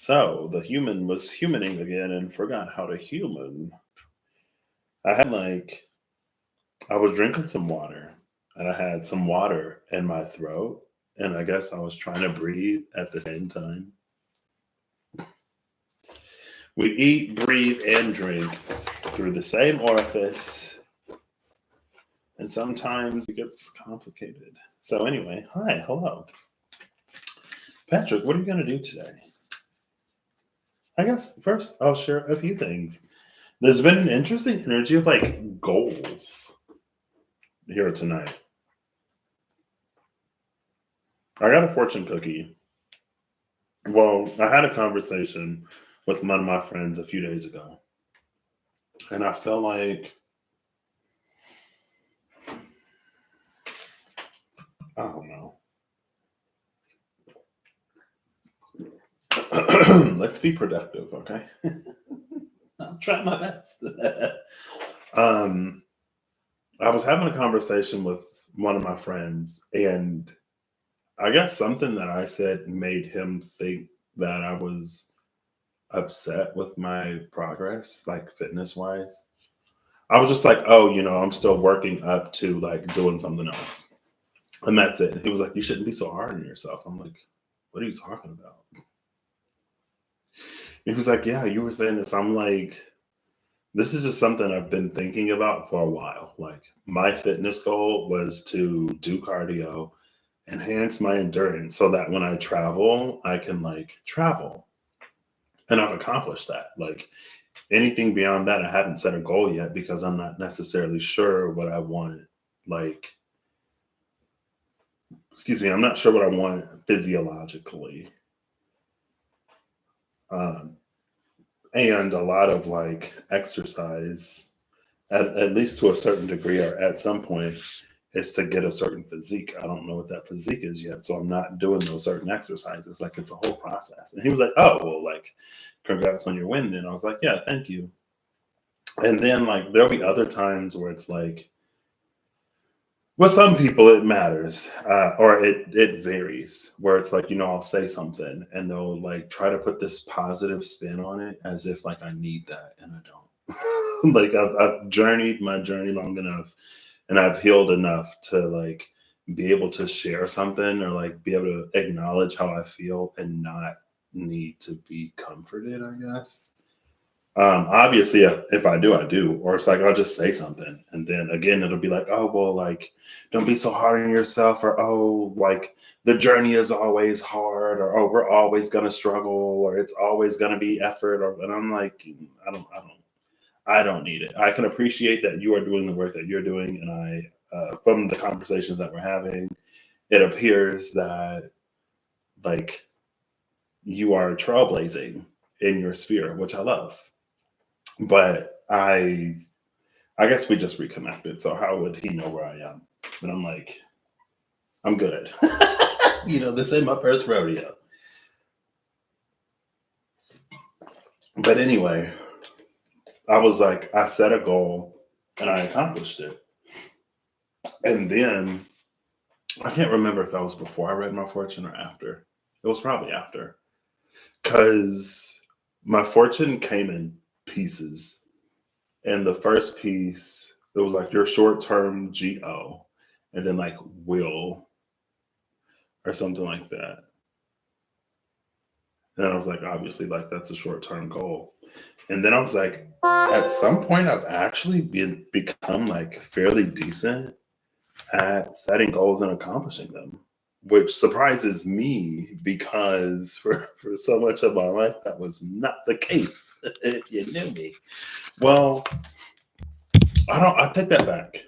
So the human was humaning again and forgot how to human. I had like, I was drinking some water and I had some water in my throat. And I guess I was trying to breathe at the same time. We eat, breathe, and drink through the same orifice. And sometimes it gets complicated. So, anyway, hi, hello. Patrick, what are you going to do today? I guess first I'll share a few things. There's been an interesting energy of like goals here tonight. I got a fortune cookie. Well, I had a conversation with one of my friends a few days ago, and I felt like, I don't know. Let's be productive, okay? I'll try my best. um, I was having a conversation with one of my friends, and I guess something that I said made him think that I was upset with my progress, like fitness wise. I was just like, oh, I'm still working up to like doing something else. And that's it. He was like, you shouldn't be so hard on yourself. I'm like, what are you talking about? He was like, yeah, you were saying this. I'm like, this is just something I've been thinking about for a while. Like, my fitness goal was to do cardio, enhance my endurance so that when I travel, I can like travel. And I've accomplished that. Like, anything beyond that, I haven't set a goal yet because I'm not necessarily sure what I want. Like, excuse me, I'm not sure what I want physiologically. Um, and a lot of like exercise, at least to a certain degree, or at some point, is to get a certain physique. I don't know what that physique is yet, so I'm not doing those certain exercises. Like, it's a whole process. And he was like, "Oh, well, like, congrats on your win." And I was like, "Yeah, thank you." And then like there'll be other times where it's like, with some people it matters, or it varies. Where it's like, I'll say something and they'll like try to put this positive spin on it as if like I need that, and I don't. Like, I've journeyed my journey long enough, and I've healed enough to like be able to share something, or like be able to acknowledge how I feel and not need to be comforted, I guess. Obviously, if I do, I do. Or it's like I'll just say something, and then again, it'll be like, oh, well, like, don't be so hard on yourself, or oh, like, the journey is always hard, or oh, we're always gonna struggle, or it's always gonna be effort, or and I'm like, I don't need it. I can appreciate that you are doing the work that you're doing, and from the conversations that we're having, it appears that like you are trailblazing in your sphere, which I love. But I guess we just reconnected. So how would he know where I am? And I'm like, I'm good. This ain't my first rodeo. But anyway, I was like, I set a goal and I accomplished it. And then I can't remember if that was before I read my fortune or after. It was probably after. Because my fortune came in pieces. And the first piece, it was like your short term GO, and then like will, or something like that. And I was like, obviously, like, that's a short term goal. And then I was like, at some point, I've actually become like fairly decent at setting goals and accomplishing them, which surprises me because for so much of my life, that was not the case. You knew me. Well, I take that back.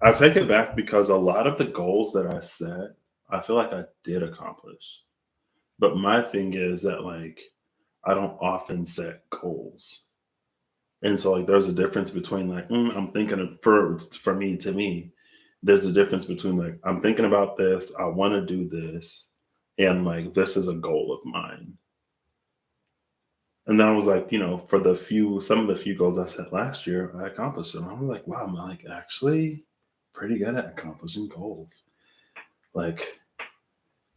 I take it back because a lot of the goals that I set, I feel like I did accomplish. But my thing is that like I don't often set goals. And so like there's a difference between like I'm thinking of for me to me, there's a difference between like I'm thinking about this, I want to do this, and like this is a goal of mine. And then I was like, for some of the few goals I set last year, I accomplished them. I was like, wow, I'm like actually pretty good at accomplishing goals. Like,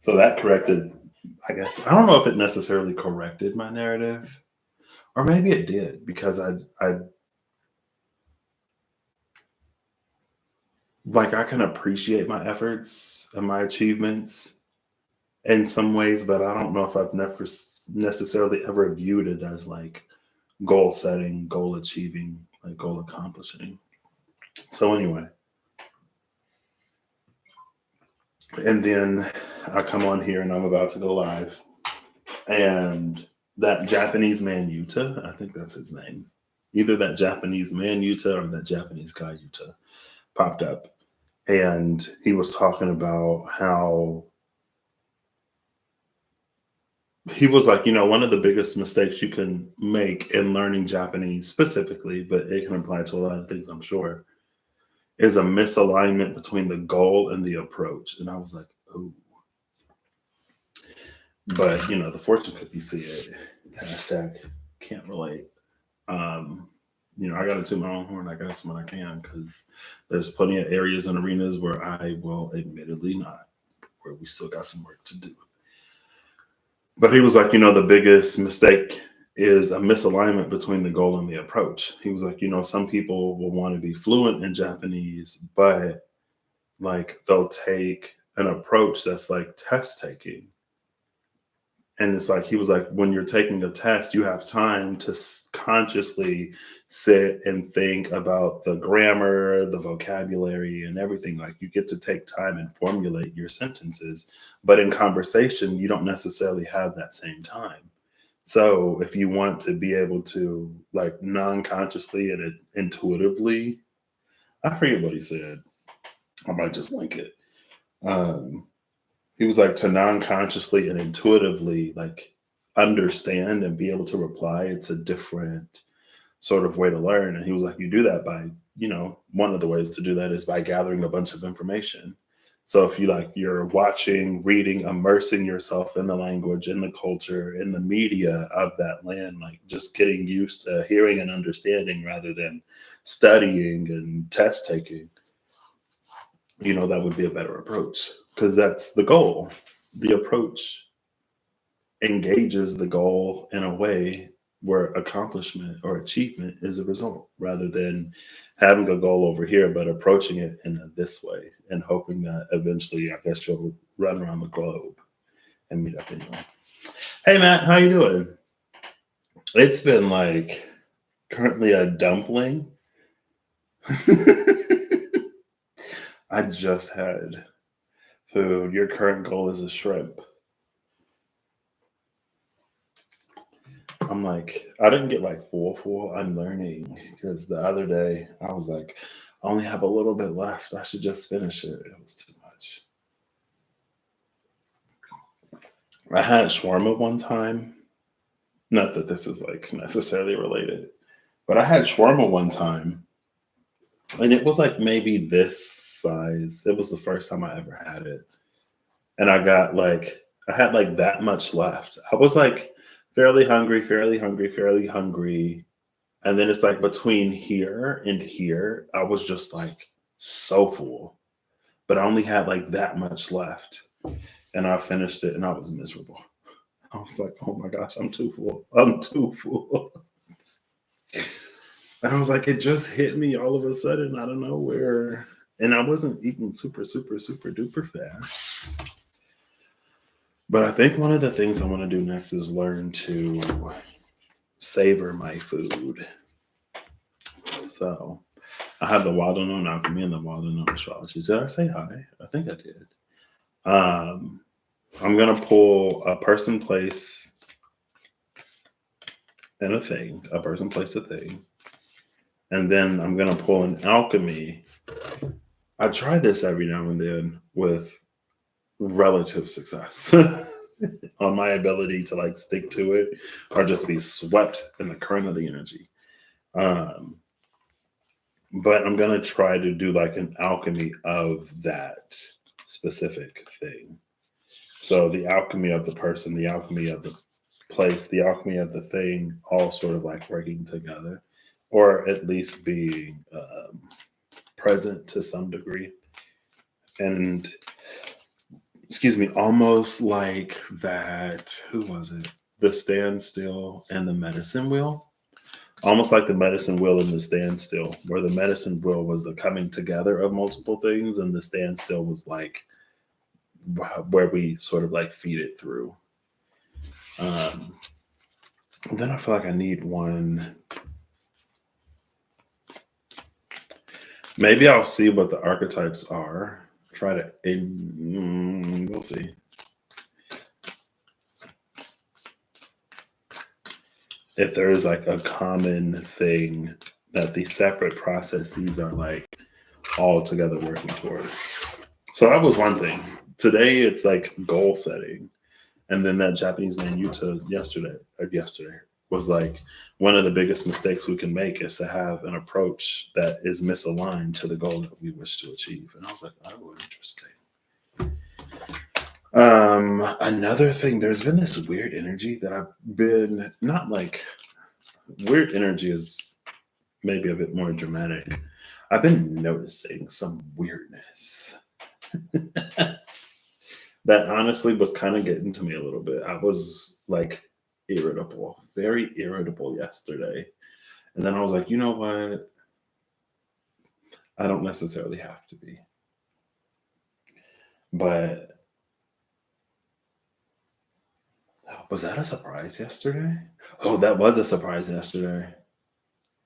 so that corrected I guess I don't know if it necessarily corrected my narrative, or maybe it did because I like I can appreciate my efforts and my achievements in some ways, but I don't know if I've never necessarily ever viewed it as like goal setting, goal achieving, like goal accomplishing. So anyway, and then I come on here and I'm about to go live, and that Japanese man Yuta, I think that's his name, either that Japanese man Yuta or that Japanese guy Yuta popped up, and he was talking about how he was like, one of the biggest mistakes you can make in learning Japanese specifically, but it can apply to a lot of things, I'm sure, is a misalignment between the goal and the approach. And I was like, oh, but the fortune cookie said, hashtag can't relate. Um, I got to toot my own horn, I guess, when I can, because there's plenty of areas and arenas where I will admittedly not, where we still got some work to do. But he was like, the biggest mistake is a misalignment between the goal and the approach. He was like, some people will want to be fluent in Japanese, but like they'll take an approach that's like test taking. And it's like, he was like, when you're taking a test, you have time to consciously sit and think about the grammar, the vocabulary, and everything. Like, you get to take time and formulate your sentences. But in conversation, you don't necessarily have that same time. So if you want to be able to, like, non-consciously and intuitively, I forget what he said. I might just link it. Um, he was like, to non-consciously and intuitively, like, understand and be able to reply, it's a different sort of way to learn. And he was like, you do that by, one of the ways to do that is by gathering a bunch of information. So if you're watching, reading, immersing yourself in the language, in the culture, in the media of that land, like just getting used to hearing and understanding rather than studying and test taking, that would be a better approach, because that's the goal. The approach engages the goal in a way where accomplishment or achievement is a result, rather than having a goal over here but approaching it in this way and hoping that eventually, I guess, you'll run around the globe and meet up anyway. Hey Matt, how you doing? It's been like currently a dumpling. I just had food. Your current goal is a shrimp. I'm like, I didn't get like full. I'm learning, because the other day I was like, I only have a little bit left. I should just finish it. It was too much. I had shawarma one time. Not that this is like necessarily related, but I had shawarma one time, and it was like maybe this size. It was the first time I ever had it. And I had like that much left. I was like fairly hungry. And then it's like between here and here, I was just like so full, but I only had like that much left. And I finished it and I was miserable. I was like, oh my gosh, I'm too full. I'm too full. And I was like, it just hit me all of a sudden out of nowhere. And I wasn't eating super duper fast. But I think one of the things I want to do next is learn to savor my food. So I have the Wild Unknown Alchemy and the Wild Unknown Astrology. Did I say hi? I think I did. Um, I'm going to pull a person, place, and a thing. A person, place, a thing. And then I'm going to pull an alchemy. I try this every now and then with relative success on my ability to like stick to it or just be swept in the current of the energy. Um, but I'm going to try to do like an alchemy of that specific thing. So the alchemy of the person, the alchemy of the place, the alchemy of the thing, all sort of like working together, or at least being present to some degree. And excuse me, almost like that. Who was it? The standstill and the medicine wheel. Almost like the medicine wheel and the standstill, where the medicine wheel was the coming together of multiple things, and the standstill was like where we sort of like feed it through. Um, then I feel like I need one. Maybe I'll see what the archetypes are. Try to, we'll see. If there is like a common thing that these separate processes are like all together working towards. So that was one thing. Today it's like goal setting. And then that Japanese man Yuta yesterday was like, one of the biggest mistakes we can make is to have an approach that is misaligned to the goal that we wish to achieve. And I was like, oh, interesting. Another thing, there's been this weird energy that I've been not like weird energy is maybe a bit more dramatic. I've been noticing some weirdness that honestly was kind of getting to me a little bit. I was like irritable, very irritable yesterday. And then I was like, you know what? I don't necessarily have to be. But was that a surprise yesterday? Oh, that was a surprise yesterday.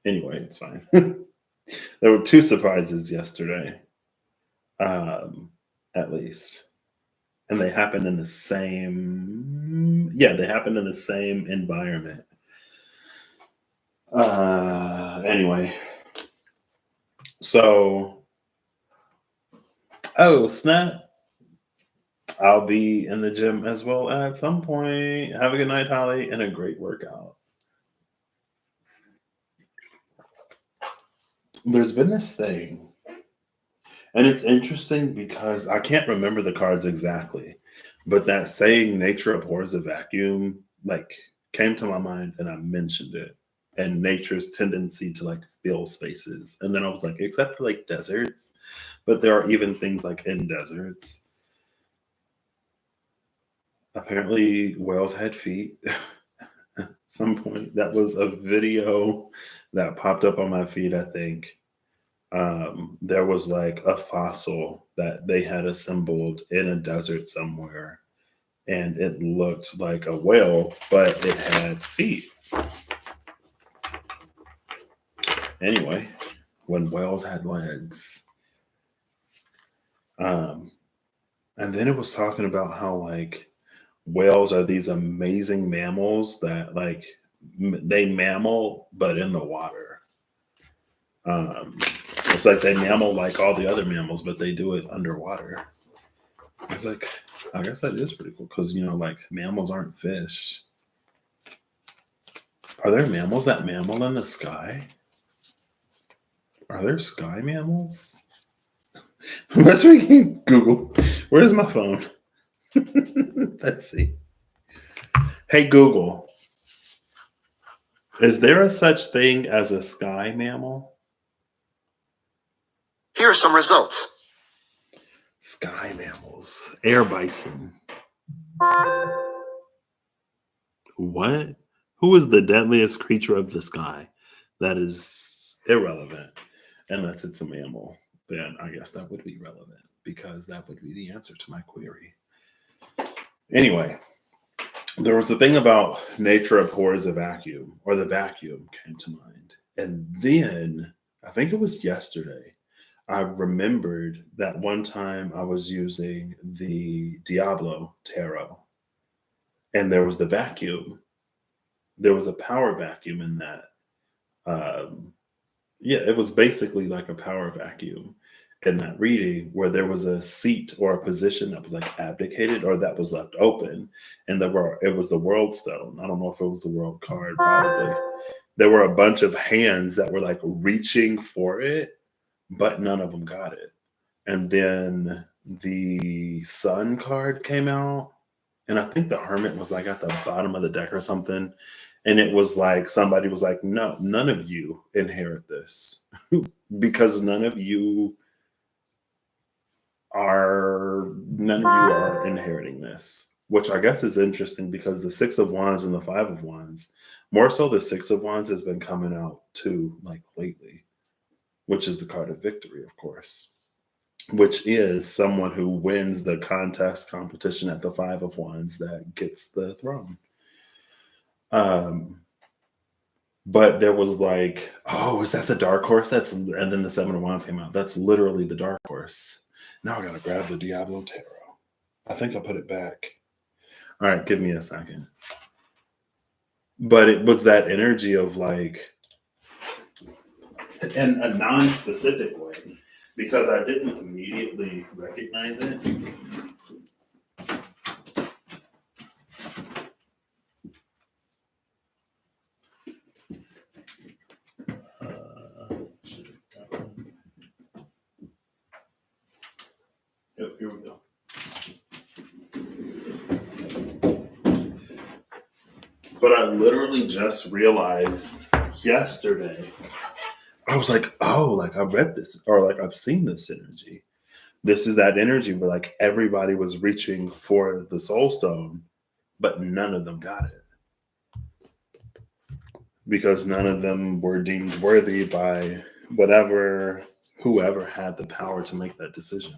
Anyway, it's fine. There were two surprises yesterday, at least. And they happened in the same, they happened in the same environment. Anyway, so, oh, snap. I'll be in the gym as well at some point. Have a good night, Holly, and a great workout. There's been this thing, and it's interesting because I can't remember the cards exactly, but that saying nature abhors a vacuum like came to my mind and I mentioned it. And nature's tendency to like fill spaces. And then I was like, except for like deserts, but there are even things like in deserts. Apparently, whales had feet. At some point, that was a video that popped up on my feed, I think. There was like a fossil that they had assembled in a desert somewhere, and it looked like a whale, but it had feet. Anyway, when whales had legs. And then it was talking about how like whales are these amazing mammals that like they mammal but in the water. Um, it's like they mammal like all the other mammals, but they do it underwater. It's like, I guess that is pretty cool because like mammals aren't fish. Are there mammals that mammal in the sky? Are there sky mammals? Let's Google. Where's my phone? Let's see. Hey Google, is there a such thing as a sky mammal? Here are some results. Sky mammals. Air bison. What? Who is the deadliest creature of the sky? That is irrelevant. Unless it's a mammal, then I guess that would be relevant because that would be the answer to my query. Anyway, there was a thing about nature abhors a vacuum, or the vacuum came to mind. And then, I think it was yesterday, I remembered that one time I was using the Diablo tarot, and there was the vacuum. There was a power vacuum in that. It was basically like a power vacuum in that reading where there was a seat or a position that was like abdicated or that was left open. And it was the world stone. I don't know if it was the world card, probably. There were a bunch of hands that were like reaching for it, but none of them got it. And then the sun card came out. And I think the hermit was like at the bottom of the deck or something. And it was like somebody was like, no, none of you inherit this because none of you none of you are inheriting this, which I guess is interesting because the Six of Wands and the Five of Wands, more so the Six of Wands has been coming out too, like lately, which is the card of victory, of course, which is someone who wins the contest competition at the Five of Wands that gets the throne. Um, but there was like, oh, is that the dark horse? And then the Seven of Wands came out. That's literally the dark horse. Now I gotta grab the Diablo Tarot. I think I put it back. All right, give me a second. But it was that energy of like, in a non-specific way, because I didn't immediately recognize it. Yep, here we go. But I literally just realized yesterday, I was like, oh, like I read this, or like I've seen this energy. This is that energy where like everybody was reaching for the soul stone, but none of them got it because none of them were deemed worthy by whoever had the power to make that decision.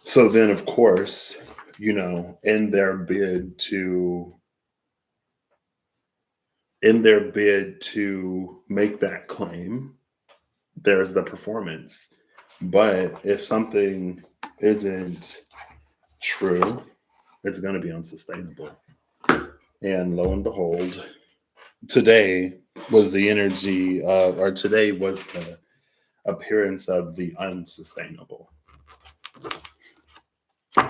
So then, of course, in their bid to make that claim, there's the performance. But if something isn't true, it's going to be unsustainable. And lo and behold, today was the energy or today was the appearance of the unsustainable.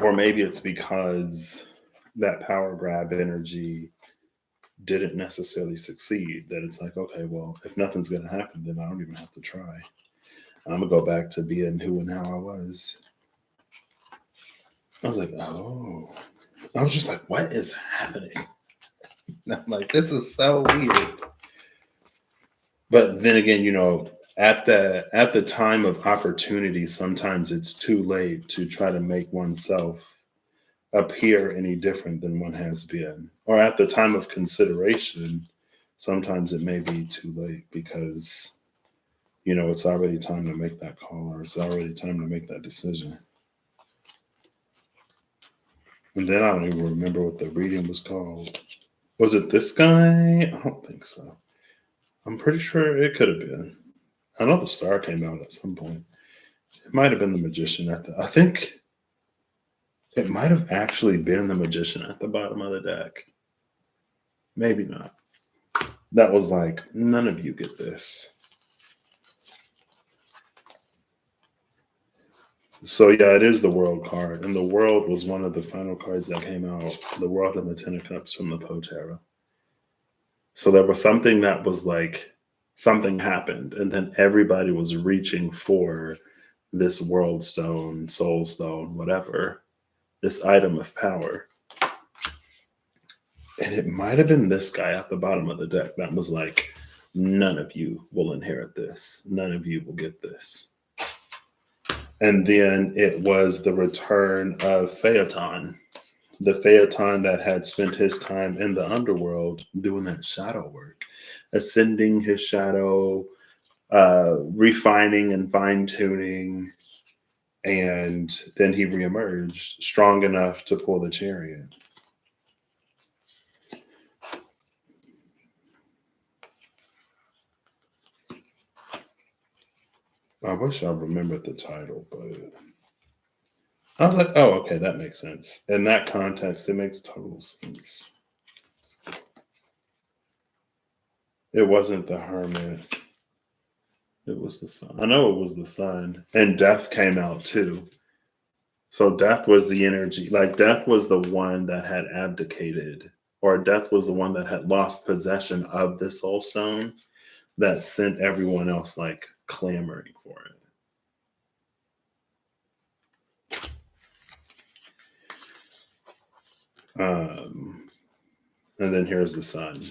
Or maybe it's because that power grab energy didn't necessarily succeed, that it's like, okay, well, if nothing's going to happen, then I don't even have to try. I'm going to go back to being who and how I was. I was like, oh. I was just like, what is happening? I'm like, this is so weird. But then again, at the time of opportunity, sometimes it's too late to try to make oneself appear any different than one has been. Or at the time of consideration, sometimes it may be too late because, it's already time to make that call, or it's already time to make that decision. And then I don't even remember what the reading was called. Was it this guy? I don't think so. I'm pretty sure it could have been. I know the star came out at some point. It might have been the magician I think it might have actually been the magician at the bottom of the deck. Maybe not. That was like, none of you get this. So yeah, it is the world card. And the world was one of the final cards that came out. The world and the Ten of Cups from the Poe Tarot. So there was something that was like, something happened. And then everybody was reaching for this world stone, soul stone, whatever, this item of power. And it might have been this guy at the bottom of the deck that was like, none of you will inherit this. None of you will get this. And then it was the return of Phaeton, the Phaeton that had spent his time in the underworld doing that shadow work, ascending his shadow, refining and fine-tuning. And then he reemerged strong enough to pull the chariot. I wish I remembered the title, but I was like, oh, okay, that makes sense. In that context, it makes total sense. It wasn't the Hermit. It was the Sun. I know it was the Sun. And Death came out too. So Death was the energy. Like Death was the one that had abdicated, or Death was the one that had lost possession of the Soul Stone that sent everyone else like clamoring for it. Um, And then here's the sun.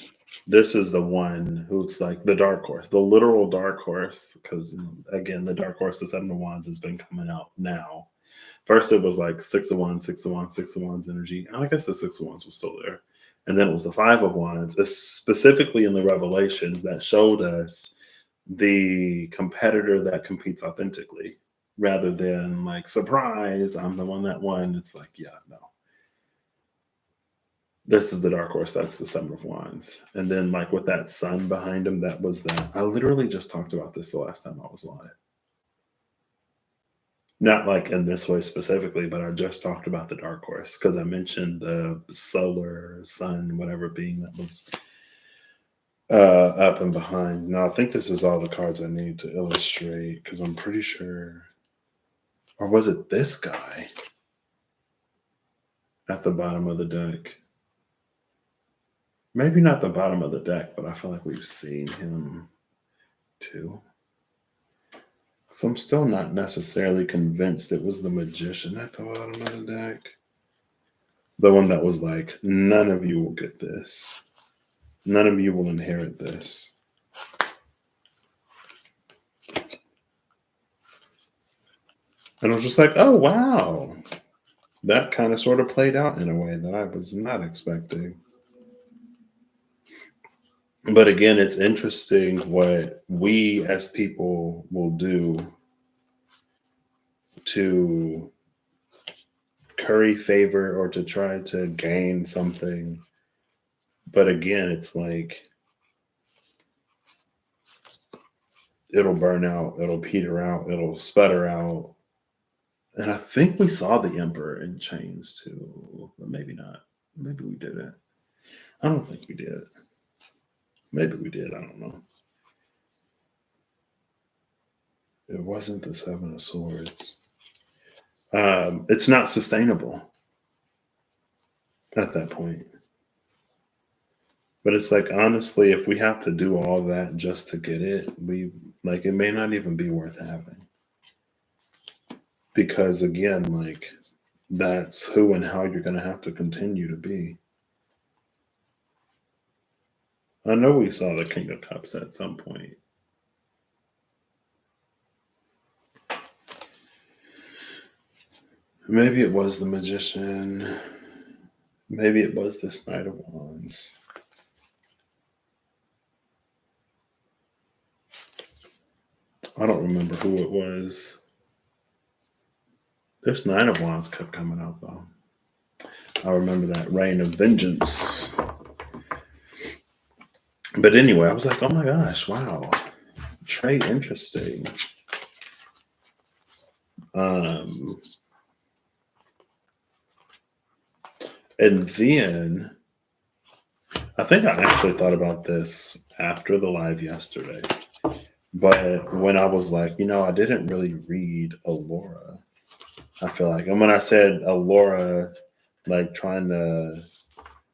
This is the one who's like the dark horse, the literal dark horse. Because again, the dark horse, the Seven of Wands, has been coming out now. First, it was like Six of Wands, Six of Wands, Six of Wands energy. And I guess the Six of Wands was still there. And then it was the Five of Wands, specifically in the Revelations, that showed us the competitor that competes authentically rather than like, surprise, I'm the one that won. It's like, yeah, no. This is the dark horse. That's the Seven of Wands. And then, like, with that sun behind him, that was that. I literally just talked about this the last time I was live. Not like in this way specifically, but I just talked about the dark horse because I mentioned the solar sun, whatever being that was up and behind. Now, I think this is all the cards I need to illustrate because I'm pretty sure. Or was it this guy at the bottom of the deck? Maybe not the bottom of the deck, but I feel like we've seen him too. So I'm still not necessarily convinced it was the magician at the bottom of the deck. The one that was like, none of you will get this. None of you will inherit this. And I was just like, oh, wow. That kind of sort of played out in a way that I was not expecting. But again, it's interesting what we as people will do to curry favor or to try to gain something. But again, it's like it'll burn out, it'll peter out, it'll sputter out. And I think we saw the Emperor in chains too, but maybe not. Maybe we didn't. I don't think we did. Maybe we did. I don't know. It wasn't the Seven of Swords. It's not sustainable at that point. But it's like, honestly, if we have to do all that just to get it, it may not even be worth having. Because again, like, that's who and how you're going to have to continue to be. I know we saw the King of Cups at some point. Maybe it was the Magician. Maybe it was this Knight of Wands. I don't remember who it was. This Nine of Wands kept coming out, though. I remember that Reign of Vengeance. But anyway, I was like, oh my gosh, wow. Trade interesting. And then I think I actually thought about this after the live yesterday. But when I was like, I didn't really read Allura. I feel like, and when I said Allura, like trying to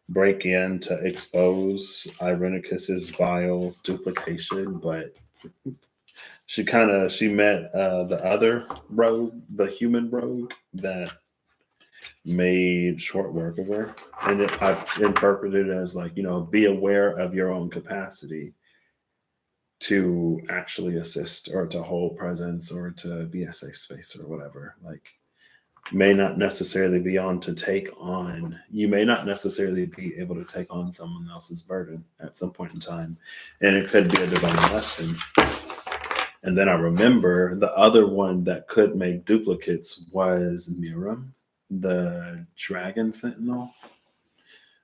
break in to expose Irenicus's vile duplication, but she met the other rogue, the human rogue that made short work of her. And I interpreted it as like, be aware of your own capacity to actually assist or to hold presence or to be a safe space or whatever. Like, may not necessarily be on to take on. You may not necessarily be able to take on someone else's burden at some point in time. And it could be a divine lesson. And then I remember the other one that could make duplicates was Miriam, the dragon sentinel,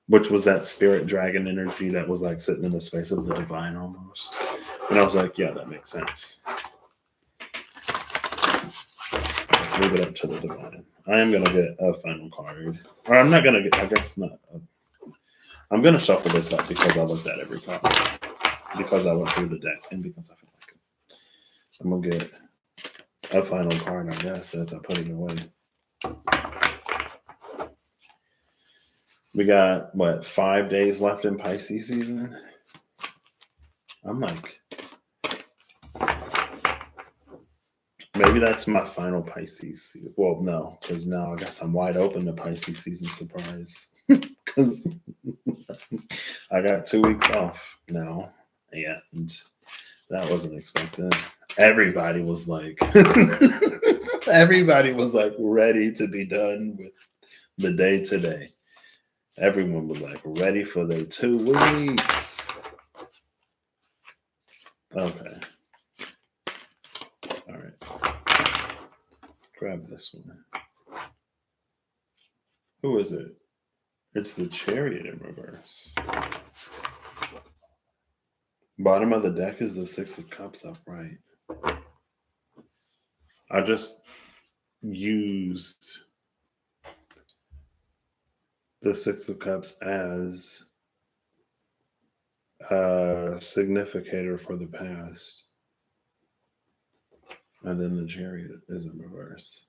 which was that spirit dragon energy that was like sitting in the space of the divine almost. And I was like, yeah, that makes sense. Leave it up to the divine. I am going to get a final card. Or I'm not going to get, I guess not. I'm going to shuffle this up because I looked at every card. Because I went through the deck and because I feel like it. I'm going to get a final card, I guess, as I put it away. We got, 5 days left in Pisces season? I'm like, maybe that's my final Pisces season. Well, no, because now I guess I'm wide open to Pisces season surprise. because I got 2 weeks off now, and that wasn't expected. Everybody was like, everybody was like ready to be done with the day today. Everyone was like ready for their 2 weeks. Okay. All right. Grab this one. Who is it? It's the Chariot in reverse. Bottom of the deck is the Six of Cups upright. I just used the Six of Cups as a significator for the past. And then the Chariot is in reverse.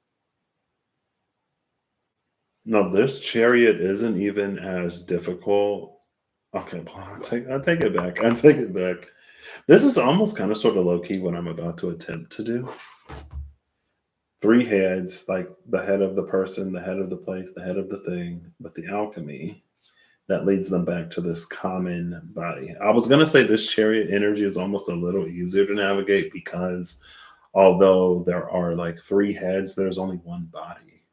No, this Chariot isn't even as difficult. Okay, I'll take it back. I take it back. This is almost kind of sort of low key what I'm about to attempt to do. 3 heads, like the head of the person, the head of the place, the head of the thing, with the alchemy that leads them back to this common body. I was going to say this Chariot energy is almost a little easier to navigate because although there are like 3 heads, there's only one body.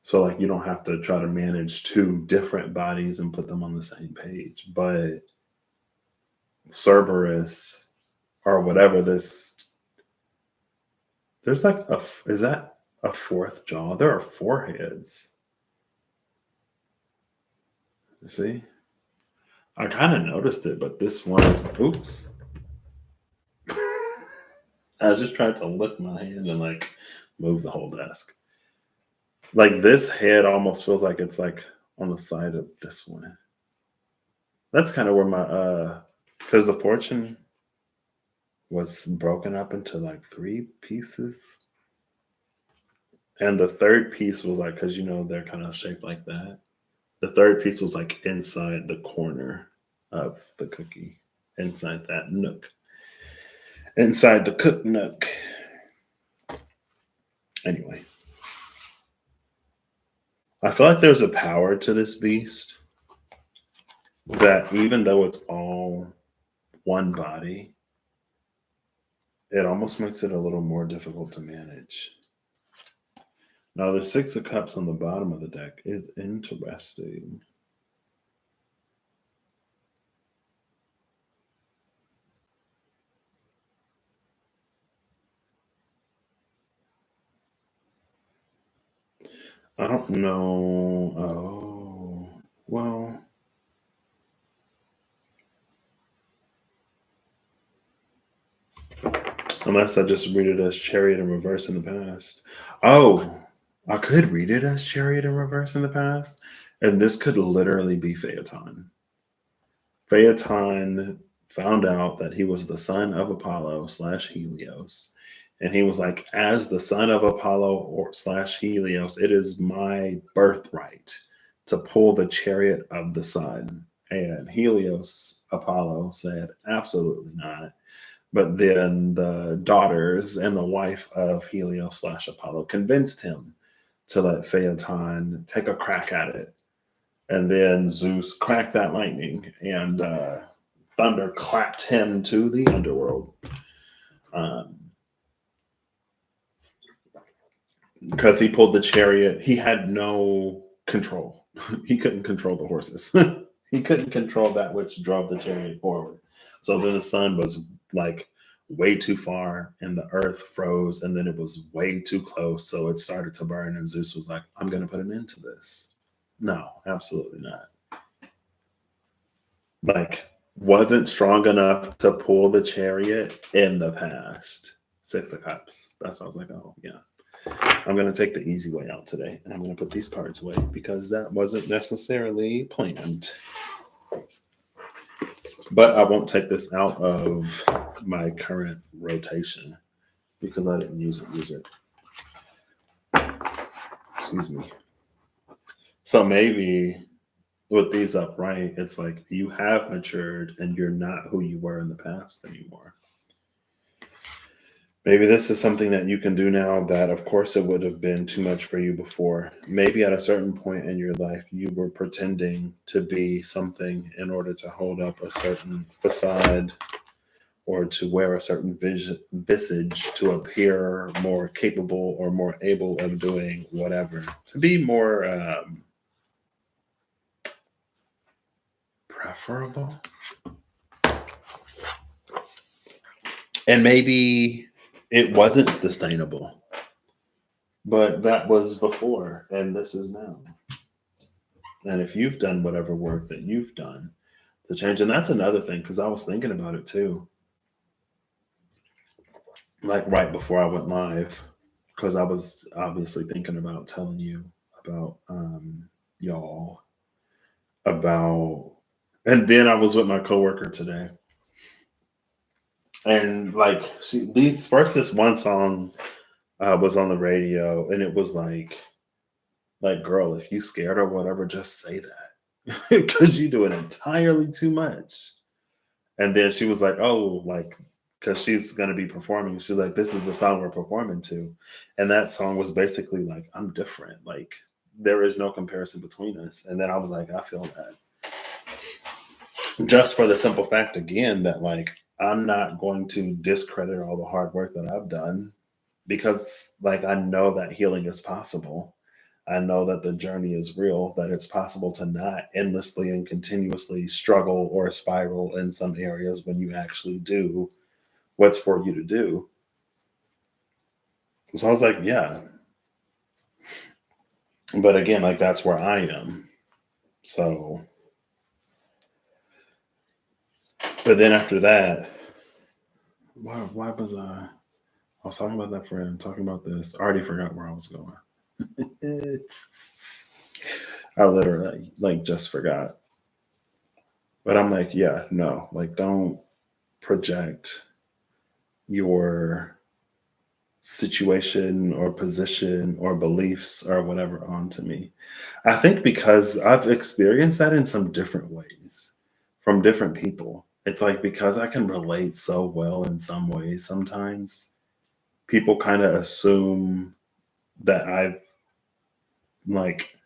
So like you don't have to try to manage 2 different bodies and put them on the same page. But Cerberus or whatever this, there's like is that a 4th jaw? There are 4 heads. You see? I kind of noticed it, but this one is, oops. I just tried to lift my hand and like move the whole desk. Like this head almost feels like it's like on the side of this one. That's kind of where my because the fortune was broken up into like 3 pieces. And the 3rd piece was like, because they're kind of shaped like that. The 3rd piece was like inside the corner of the cookie, inside that nook, inside the cook nook. Anyway, I feel like there's a power to this beast that even though it's all one body, it almost makes it a little more difficult to manage. Now, the 6 of Cups on the bottom of the deck is interesting. I don't know. Oh, well. Unless I just read it as Chariot in reverse in the past. Oh, I could read it as Chariot in reverse in the past. And this could literally be Phaeton. Phaeton found out that he was the son of Apollo / Helios. And he was like, as the son of Apollo or / Helios, it is my birthright to pull the chariot of the sun. And Helios, Apollo, said, absolutely not. But then the daughters and the wife of Helios / Apollo convinced him to let Phaeton take a crack at it. And then Zeus cracked that lightning, and thunder clapped him to the underworld. Because he pulled the chariot, he had no control. He couldn't control the horses. He couldn't control that which drove the chariot forward. So then the sun was like way too far and the earth froze and then it was way too close. So it started to burn and Zeus was like, I'm going to put an end to this. No, absolutely not. Like, wasn't strong enough to pull the chariot in the past. 6 of Cups. That's why I was like, oh, yeah. I'm going to take the easy way out today. And I'm going to put these cards away because that wasn't necessarily planned. But I won't take this out of my current rotation because I didn't use it. Excuse me. So maybe with these upright, it's like you have matured and you're not who you were in the past anymore. Maybe this is something that you can do now that, of course, it would have been too much for you before. Maybe at a certain point in your life, you were pretending to be something in order to hold up a certain facade or to wear a certain visage to appear more capable or more able of doing whatever, to be more preferable. And maybe it wasn't sustainable, but that was before, and this is now. And if you've done whatever work that you've done to change, and that's another thing, because I was thinking about it too, like right before I went live, because I was obviously thinking about telling you about y'all about, and then I was with my coworker today, and like this one song was on the radio, and it was like girl, if you scared or whatever, just say that because you doing entirely too much. And then she was like, oh, like, because she's going to be performing. She's like, this is the song we're performing to. And that song was basically like, I'm different. Like, there is no comparison between us. And then I was like, I feel that. Just for the simple fact, again, that like, I'm not going to discredit all the hard work that I've done because, like, I know that healing is possible. I know that the journey is real, that it's possible to not endlessly and continuously struggle or spiral in some areas when you actually do what's for you to do. So I was like, yeah. But again, like that's where I am. So, but then after that, why was I? I was talking about that friend, talking about this. I already forgot where I was going. I literally like just forgot. But I'm like, yeah, no, like don't project your situation or position or beliefs or whatever onto me. I think because I've experienced that in some different ways from different people. It's like because I can relate so well in some ways, sometimes people kind of assume that I've like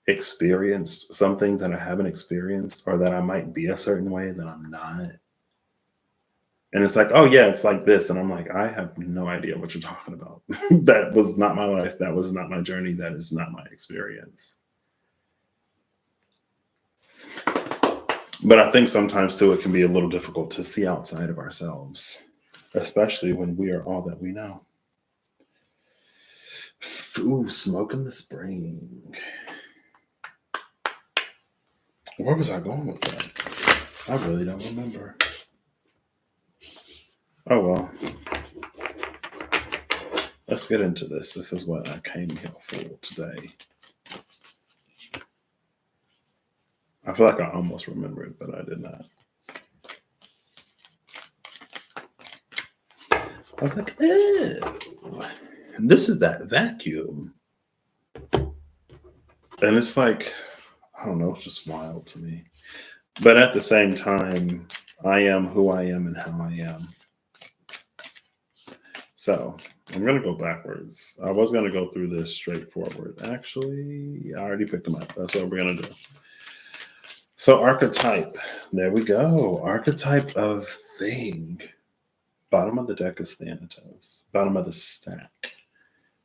experienced some things that I haven't experienced or that I might be a certain way that I'm not. And it's like, oh yeah, it's like this. And I'm like, I have no idea what you're talking about. That was not my life. That was not my journey. That is not my experience. But I think sometimes too, it can be a little difficult to see outside of ourselves, especially when we are all that we know. Ooh, smoke in the spring. Where was I going with that? I really don't remember. Oh well, let's get into this. This is what I came here for today. I feel like I almost remembered, but I did not. I was like, ew. This is that vacuum. And it's like, I don't know, it's just wild to me. But at the same time, I am who I am and how I am. So I'm going to go backwards. I was going to go through this straightforward. Actually, I already picked them up. That's what we're going to do. So, archetype. There we go. Archetype of thing. Bottom of the deck is Thanatos. Bottom of the stack.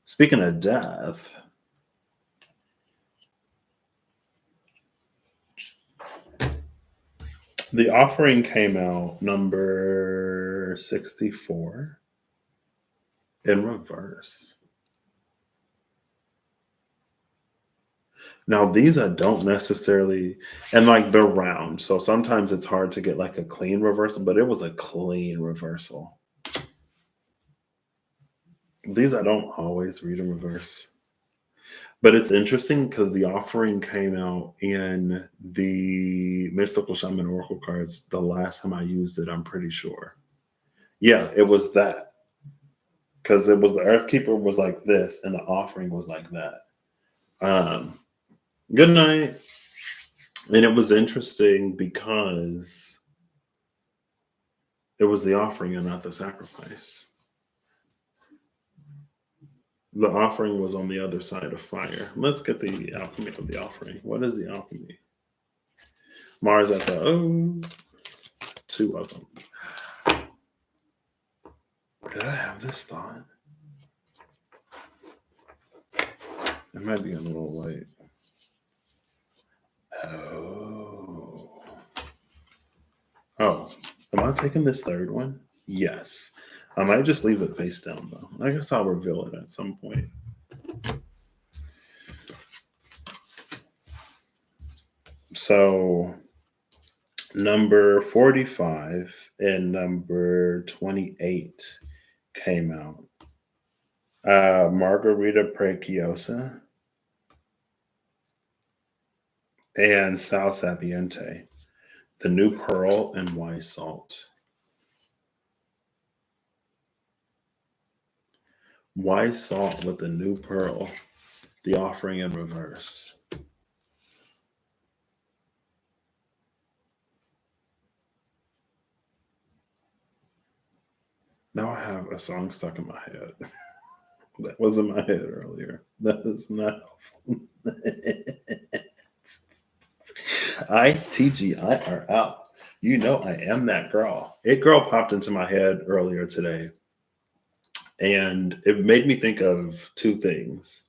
Speaking of death, the offering came out number 64 in reverse. Now, these I don't necessarily, and like they're round. So sometimes it's hard to get like a clean reversal, but it was a clean reversal. These I don't always read in reverse. But it's interesting because the offering came out in the Mystical Shaman Oracle cards the last time I used it, I'm pretty sure. Yeah, it was that. Because it was the Earth Keeper was like this, and the offering was like that. Um, Good night. And it was interesting because it was the offering and not the sacrifice. The offering was on the other side of fire. Let's get the alchemy of the offering. What is the alchemy? Mars at the two of them. Did I have this thought? It might be a little late. Oh. Oh. Am I taking this third one? Yes. I might just leave it face down though. I guess I'll reveal it at some point. So number 45 and number 28 came out. Margarita Preciosa and Sal Sapiente, the new pearl and wise salt. Wise salt with the new pearl, the offering in reverse. Now I have a song stuck in my head. That was in my head earlier. That is not helpful. ITGIRL. You know I am that girl. It girl popped into my head earlier today. And it made me think of two things.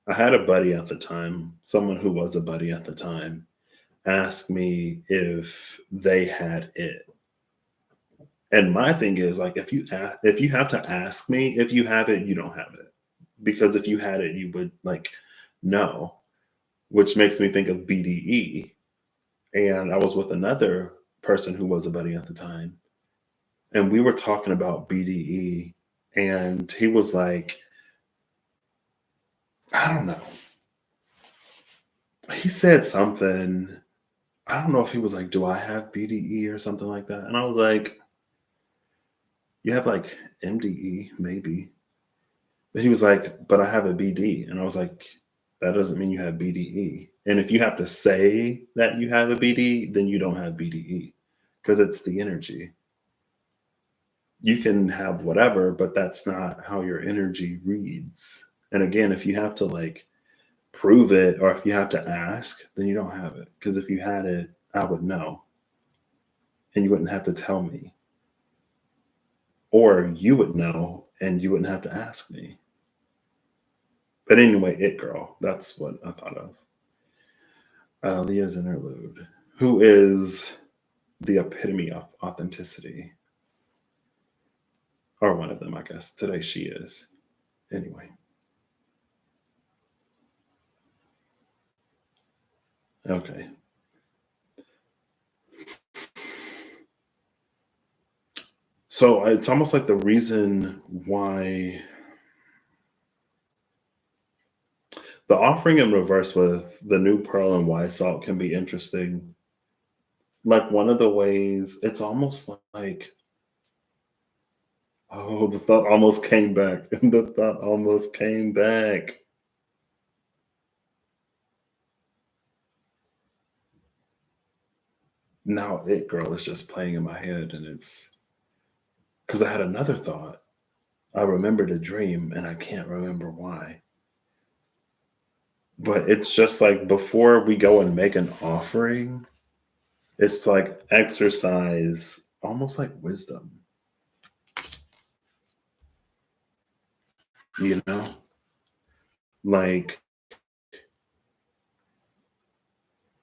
I had a buddy at the time, someone who was a buddy at the time, ask me if they had it. And my thing is like if you have to ask me if you have it, you don't have it. Because if you had it, you would like know, which makes me think of BDE. And I was with another person who was a buddy at the time, and we were talking about BDE, and he was like, I don't know. He said something. I don't know if he was like, do I have BDE or something like that? And I was like, you have like MDE, maybe. But he was like, but I have a BD. And I was like, that doesn't mean you have BDE. And if you have to say that you have a BD, then you don't have BDE because it's the energy. You can have whatever, but that's not how your energy reads. And again, if you have to like prove it or if you have to ask, then you don't have it. Because if you had it, I would know. And you wouldn't have to tell me. Or you would know and you wouldn't have to ask me. But anyway, it girl, that's what I thought of. Leah's interlude, who is the epitome of authenticity. Or one of them, I guess. Today she is. Anyway. Okay. So it's almost like the reason why the offering in reverse with the new pearl and white salt can be interesting. Like one of the ways, it's almost like, oh, the thought almost came back. The thought almost came back. Now it girl is just playing in my head, and it's because I had another thought. I remembered a dream and I can't remember why. But it's just like before we go and make an offering, it's like exercise, almost like wisdom, you know? Like,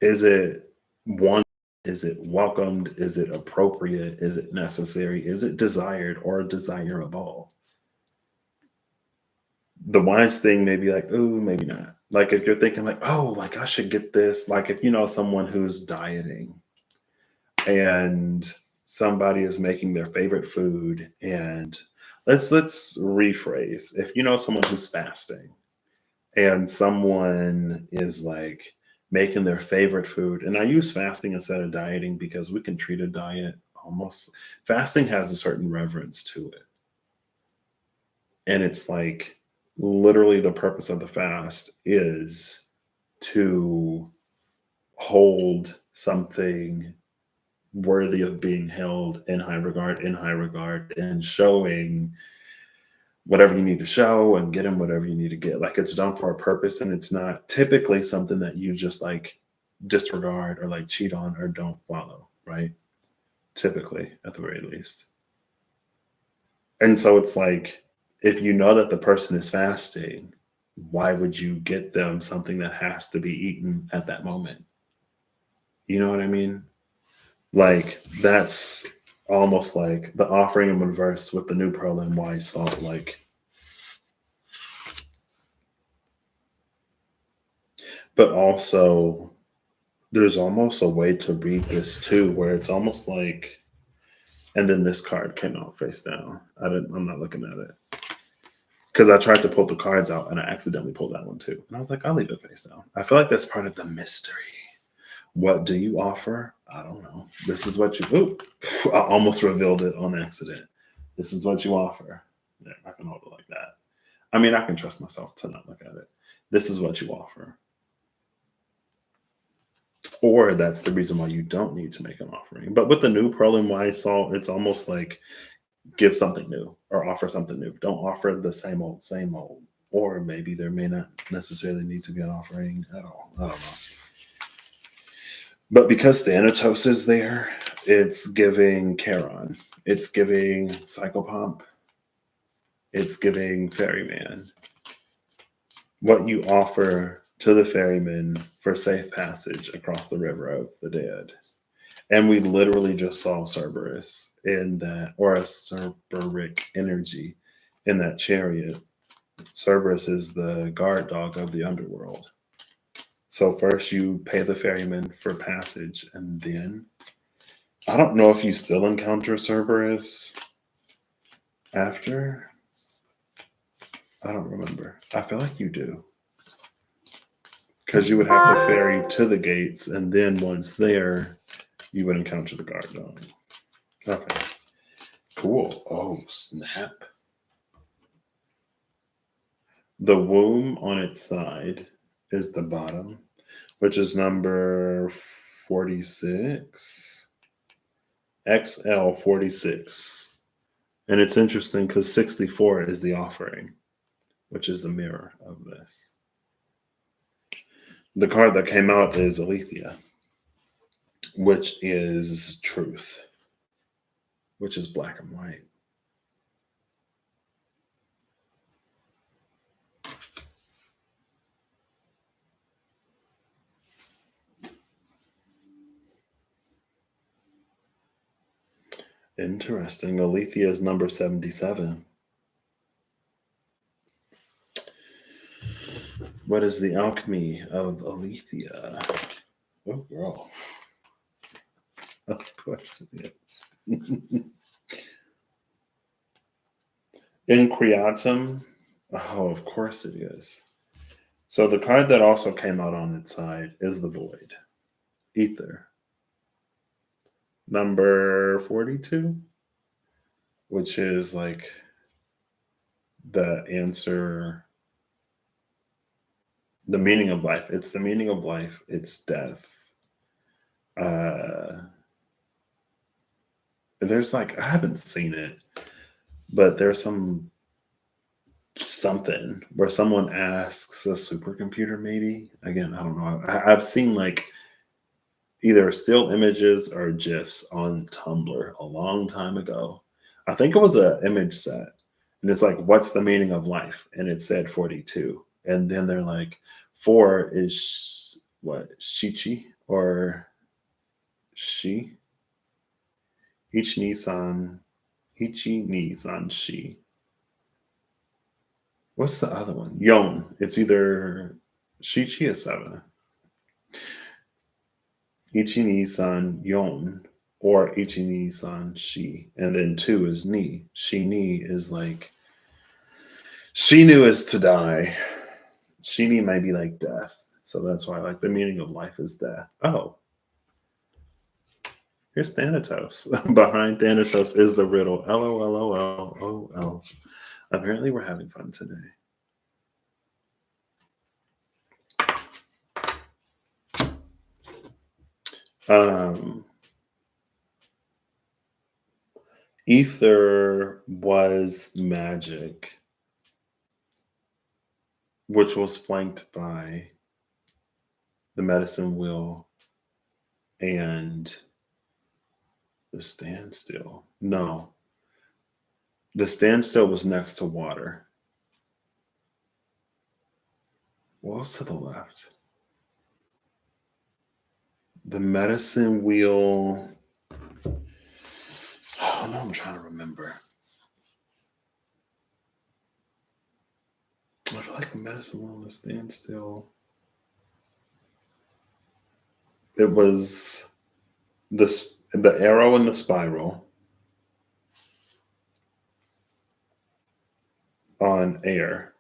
is it one? Is it welcomed? Is it appropriate? Is it necessary? Is it desired or desirable? The wise thing may be like, oh, maybe not. Like if you're thinking like, oh, like I should get this. Like if you know someone who's dieting and somebody is making their favorite food, and let's rephrase. If you know someone who's fasting and someone is like making their favorite food, and I use fasting instead of dieting because we can treat a diet almost, fasting has a certain reverence to it. And it's like literally the purpose of the fast is to hold something worthy of being held in high regard, and showing whatever you need to show and get him whatever you need to get. Like it's done for a purpose, and it's not typically something that you just like disregard or like cheat on or don't follow, right? Typically, at the very least. And so it's like, if you know that the person is fasting, why would you get them something that has to be eaten at that moment? You know what I mean? Like, that's almost like the offering in verse with the new pearl and wine salt. Like, but also, there's almost a way to read this too, where it's almost like, and then this card came out face down. I'm not looking at it because I tried to pull the cards out and I accidentally pulled that one too. And I was like, I'll leave it face down. I feel like that's part of the mystery. What do you offer? I don't know. This is what you. Ooh, I almost revealed it on accident. This is what you offer. Yeah, I can hold it like that. I mean, I can trust myself to not look at it. This is what you offer. Or that's the reason why you don't need to make an offering. But with the new pearl and wine salt, it's almost like give something new or offer something new. Don't offer the same old, same old. Or maybe there may not necessarily need to be an offering at all. I don't know. But because Thanatos is there, it's giving Charon. It's giving Psychopomp. It's giving Ferryman. What you offer to the ferryman for safe passage across the river of the dead. And we literally just saw Cerberus in that, or a Cerberic energy in that chariot. Cerberus is the guard dog of the underworld. So first you pay the ferryman for passage, and then I don't know if you still encounter Cerberus after. I don't remember. I feel like you do. Because you would have to ferry to the gates, and then once there, you would encounter the guard dog. Okay. Cool. Oh, snap. The womb on its side is the bottom, which is number 46. XL 46. And it's interesting because 64 is the offering, which is the mirror of this. The card that came out is Aletheia, which is truth, which is black and white. Interesting. Aletheia is number 77. What is the alchemy of Aletheia? Oh, girl. Of course it is. In Creatum. Oh, of course it is. So the card that also came out on its side is the Void. Ether. Number 42, which is like the answer, the meaning of life. It's the meaning of life. It's death. There's like, I haven't seen it, but there's something where someone asks a supercomputer, maybe. Again, I don't know. I've seen like either still images or GIFs on Tumblr a long time ago. I think it was an image set. And it's like, what's the meaning of life? And it said 42. And then they're like, 4 is what? Shichi or Shi? Ichi Nissan Shi. What's the other one? Yon. It's either Shichi or 7. Ichi Nissan Yon or Ichi Nissan Shi. And then 2 is Ni. Shi Ni is like, Shinu is to die. Shini may be like death. So that's why like the meaning of life is death. Oh. Here's Thanatos. Behind Thanatos is the riddle. LOLOLOL. Apparently we're having fun today. Ether was magic which was flanked by the medicine wheel and the standstill. No, the standstill was next to water. What was to the left? The medicine wheel. Oh no, I'm trying to remember. I feel like the medicine wheel and the standstill. It was the arrow and the spiral on air,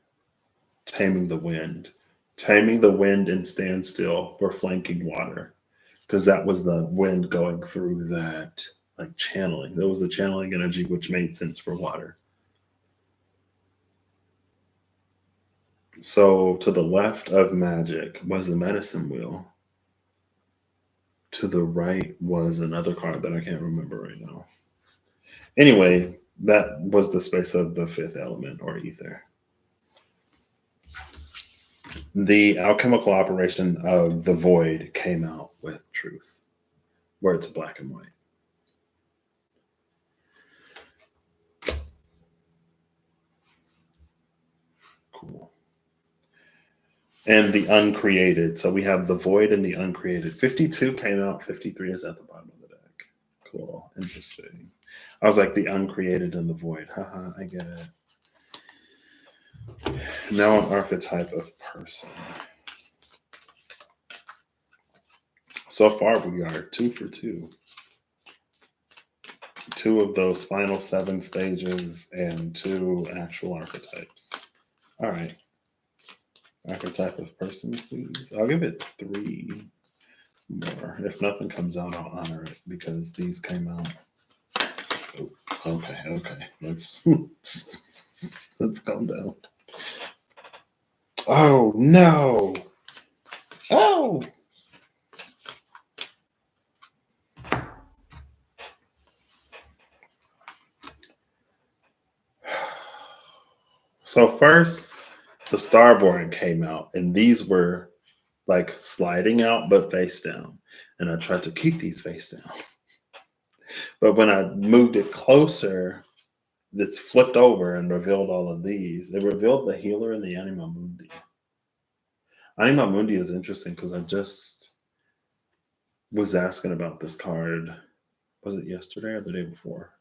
taming the wind. Taming the wind and standstill were flanking water because that was the wind going through that like channeling. That was the channeling energy, which made sense for water. So to the left of magic was the medicine wheel. To the right was another card that I can't remember right now. Anyway, that was the space of the fifth element or ether. The alchemical operation of the void came out with truth, where it's black and white. Cool. And the uncreated. So we have the void and the uncreated. 52 came out, 53 is at the bottom of the deck. Cool. Interesting. I was like the uncreated and the void. Haha, I get it. Now an archetype of person. So far we are 2 for 2. 2 of those final 7 stages and 2 actual archetypes. All right. Archetype of person, please. I'll give it 3 more. If nothing comes out, I'll honor it because these came out. Oh, okay. Let's let's calm down. Oh no! Oh! So first, the starboard came out, and these were like sliding out but face down. And I tried to keep these face down. But when I moved it closer, it's flipped over and revealed all of these. It revealed the healer and the Anima Mundi. Anima Mundi is interesting because I just was asking about this card. Was it yesterday or the day before?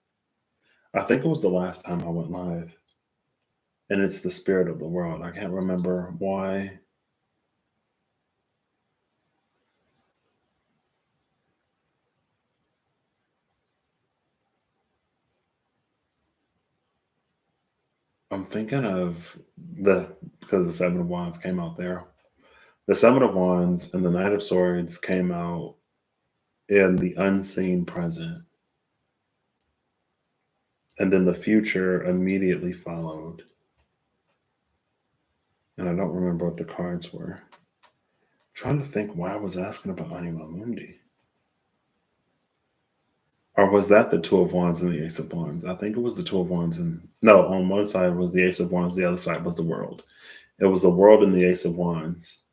I think it was the last time I went live. And it's the spirit of the world. I can't remember why. I'm thinking of because the Seven of Wands came out there. The Seven of Wands and the Knight of Swords came out in the unseen present. And then the future immediately followed. And I don't remember what the cards were. I'm trying to think why I was asking about Anima Mundi. Or was that the Two of Wands and the Ace of Wands? I think it was the Two of Wands and no, on one side was the Ace of Wands, the other side was the World. It was the World and the Ace of Wands.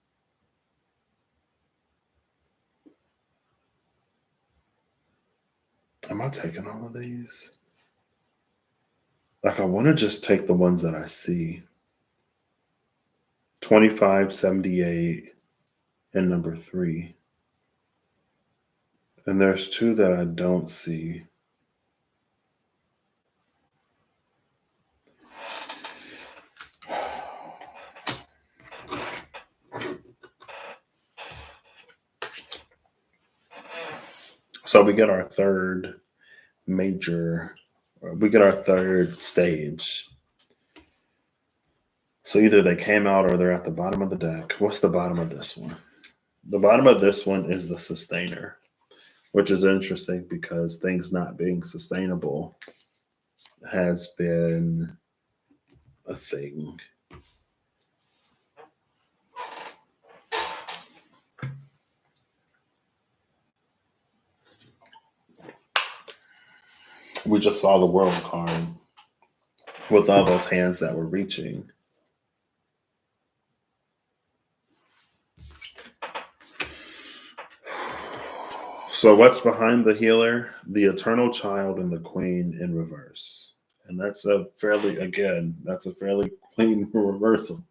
Am I taking all of these? Like I want to just take the ones that I see. 25, 78, and number 3. And there's 2 that I don't see. So we get our third stage. So either they came out or they're at the bottom of the deck. What's the bottom of this one? The bottom of this one is the sustainer, which is interesting because things not being sustainable has been a thing. We just saw the world card with all those hands that were reaching. So what's behind the healer? The eternal child and the queen in reverse. And that's a fairly, again, that's a fairly clean reversal.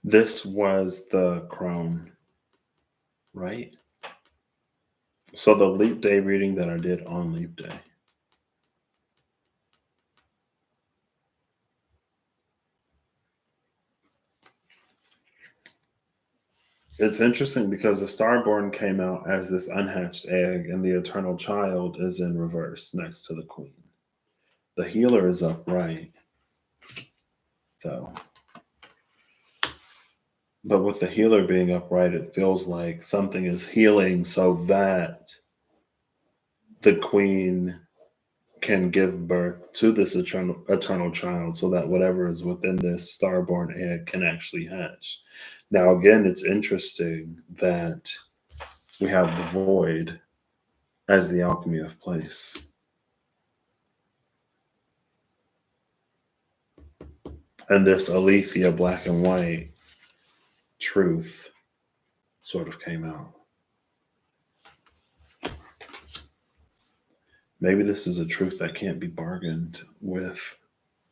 This was the crone, right? So the leap day reading that I did on leap day. It's interesting because the starborn came out as this unhatched egg, and the eternal child is in reverse next to the queen. The healer is upright, though. But with the healer being upright, it feels like something is healing so that the queen can give birth to this eternal child, so that whatever is within this starborn egg can actually hatch. Now, again, it's interesting that we have the void as the alchemy of place. And this Aletheia black and white truth sort of came out. Maybe this is a truth that can't be bargained with,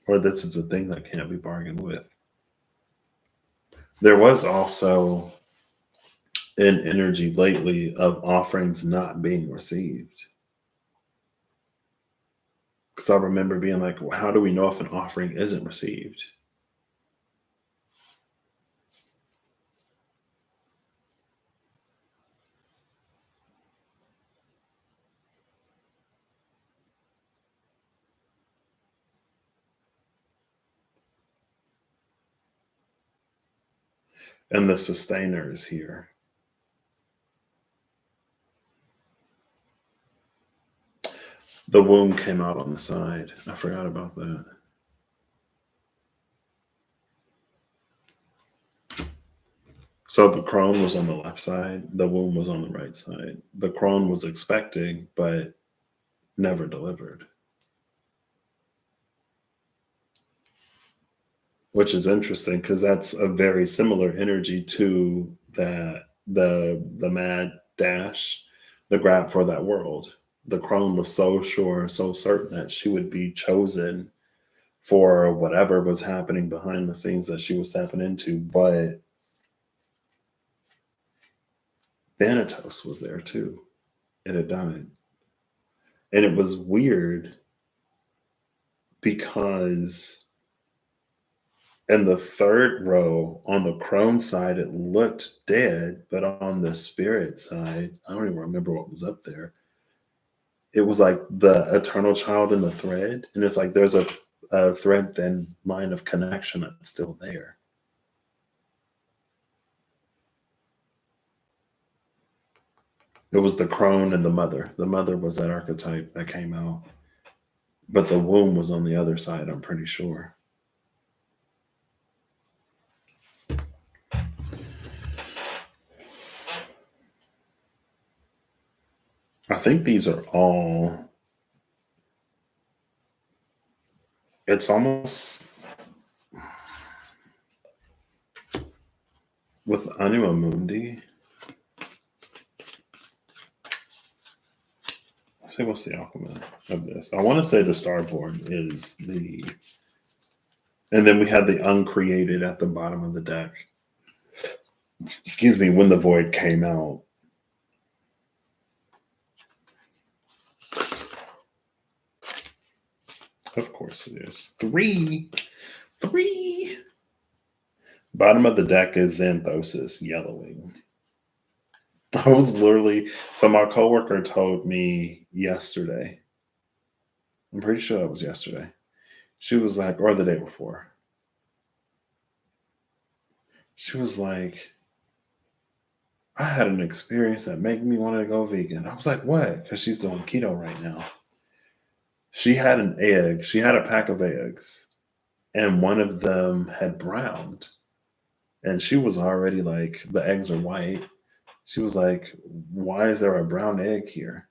or this is a thing that can't be bargained with. There was also an energy lately of offerings not being received. Because I remember being like, well, how do we know if an offering isn't received? And the sustainer is here. The womb came out on the side. I forgot about that. So the crone was on the left side, the womb was on the right side. The crone was expecting, but never delivered. Which is interesting because that's a very similar energy to that the mad dash, the grab for that world. The crone was so sure, so certain that she would be chosen for whatever was happening behind the scenes that she was tapping into, but Thanatos was there too. It had died. And it was weird because in the third row on the crone side, it looked dead, but on the spirit side, I don't even remember what was up there. It was like the eternal child in the thread. And it's like there's a thread thin line of connection that's still there. It was the crone and the mother. The mother was that archetype that came out. But the womb was on the other side, I'm pretty sure. I think these are all, it's almost with Anima Mundi. Let's see what's the alchemy of this. I want to say the Starborn is the, and then we have the uncreated at the bottom of the deck. Excuse me, when the void came out. Of course it is. Three. Bottom of the deck is Xanthosis yellowing. I was literally, so my coworker told me yesterday. I'm pretty sure that was yesterday. She was like, or the day before. She was like, I had an experience that made me want to go vegan. I was like, what? Because she's doing keto right now. She had an egg. She had a pack of eggs, and one of them had browned. And she was already like, the eggs are white. She was like, why is there a brown egg here?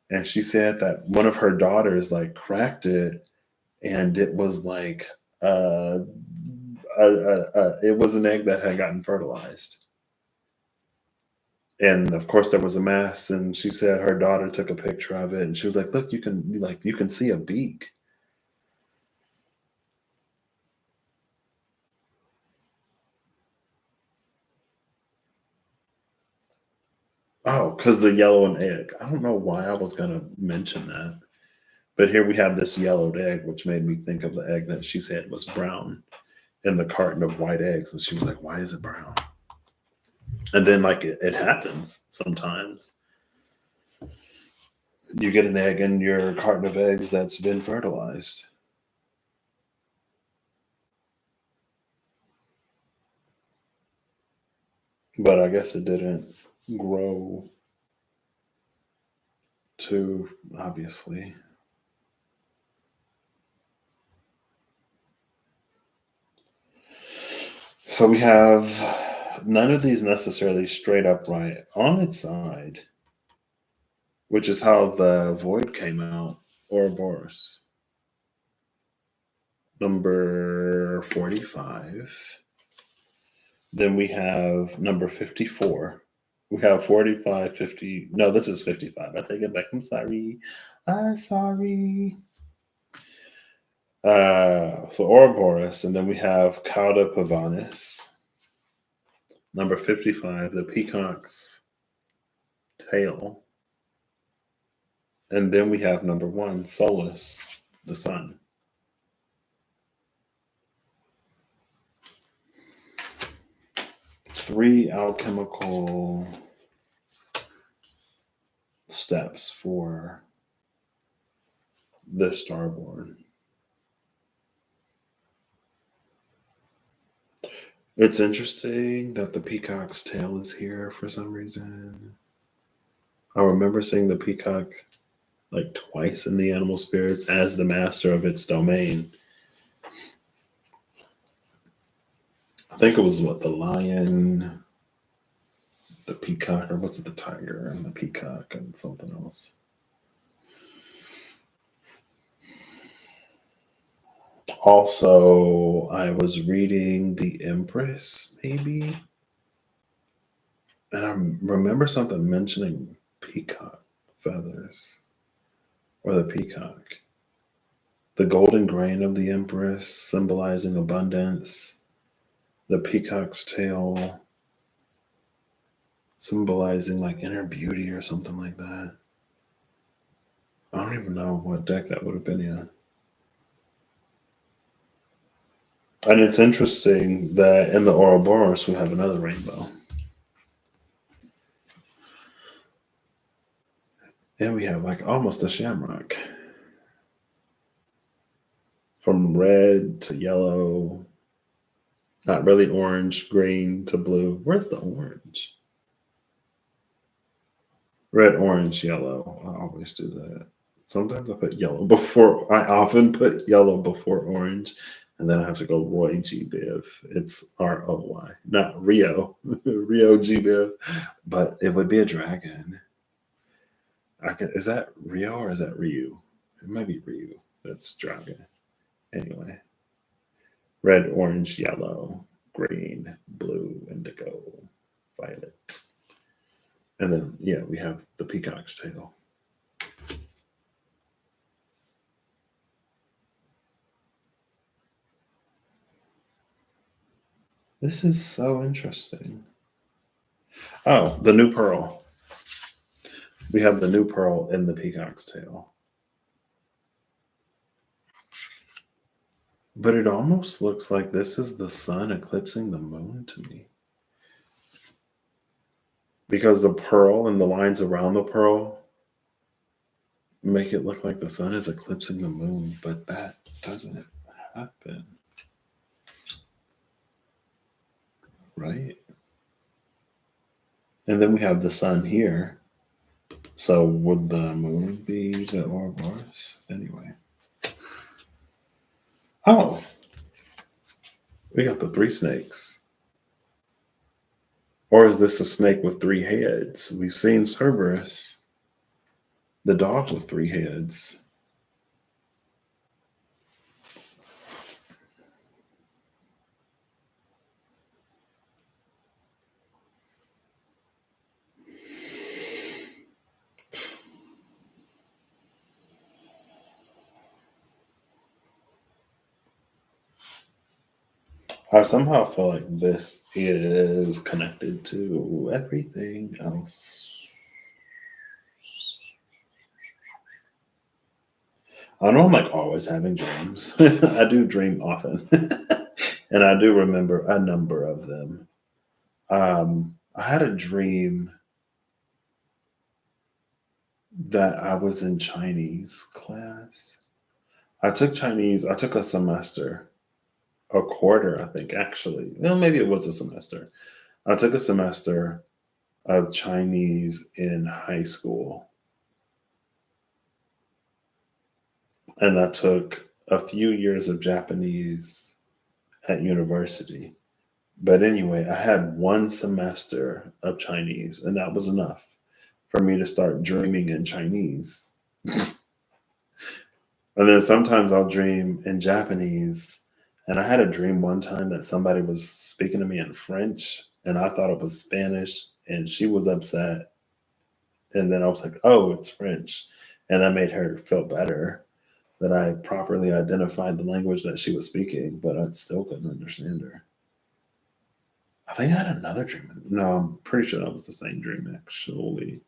And she said that one of her daughters like cracked it, and it was like it was an egg that had gotten fertilized. And of course there was a mess, and she said her daughter took a picture of it, and she was like, look, you can see a beak. Oh, because the yellow and egg. I don't know why I was gonna mention that. But here we have this yellowed egg, which made me think of the egg that she said was brown in the carton of white eggs. And she was like, why is it brown? And then, like, it happens sometimes. You get an egg in your carton of eggs that's been fertilized. But I guess it didn't grow too, obviously. So we have none of these necessarily straight upright on its side, which is how the void came out, Ouroboros. Number 45. Then we have number 54. We have 45, 50. No, this is 55. I take it back. I'm sorry. I'm sorry. For Ouroboros. And then we have Cauda pavonis. Number 55, the peacock's tail. And then we have number 1, Solus, the sun. Three alchemical steps for the starborn. It's interesting that the peacock's tail is here for some reason. I remember seeing the peacock like twice in the animal spirits as the master of its domain. I think it was what, the lion, the peacock, or was it the tiger and the peacock and something else? Also, I was reading The Empress, maybe, and I remember something mentioning peacock feathers or the peacock. The golden grain of the Empress symbolizing abundance, the peacock's tail symbolizing like inner beauty or something like that. I don't even know what deck that would have been in. And it's interesting that in the Ouroboros we have another rainbow. And we have like almost a shamrock. From red to yellow, not really orange, green to blue. Where's the orange? Red, orange, yellow. I always do that. Sometimes I put yellow before, I often put yellow before orange, and then I have to go Roy G. Biv. It's ROY, not Rio, Rio G. Biv, but it would be a dragon. Is that Rio or is that Ryu? It might be Ryu. That's dragon. Anyway, red, orange, yellow, green, blue, indigo, violet. And then, yeah, we have the peacock's tail. This is so interesting. Oh, the new pearl. We have the new pearl in the peacock's tail. But it almost looks like this is the sun eclipsing the moon to me. Because the pearl and the lines around the pearl make it look like the sun is eclipsing the moon, but that doesn't happen. Right? And then we have the sun here. So would the moon be the Ouroboros? Anyway. Oh, we got the three snakes. Or is this a snake with three heads? We've seen Cerberus, the dog with three heads. I somehow feel like this is connected to everything else. I know I'm like always having dreams. I do dream often, and I do remember a number of them. I had a dream that I was in Chinese class. I took Chinese, I took a semester, a quarter, I think, actually. Well, maybe it was a semester. I took a semester of Chinese in high school, and I took a few years of Japanese at university. But anyway, I had one semester of Chinese, and that was enough for me to start dreaming in Chinese. And then sometimes I'll dream in Japanese. And I had a dream one time that somebody was speaking to me in French, and I thought it was Spanish, and she was upset. And then I was like, oh, it's French. And that made her feel better that I properly identified the language that she was speaking, but I still couldn't understand her. I think I had another dream. No, I'm pretty sure that was the same dream, actually.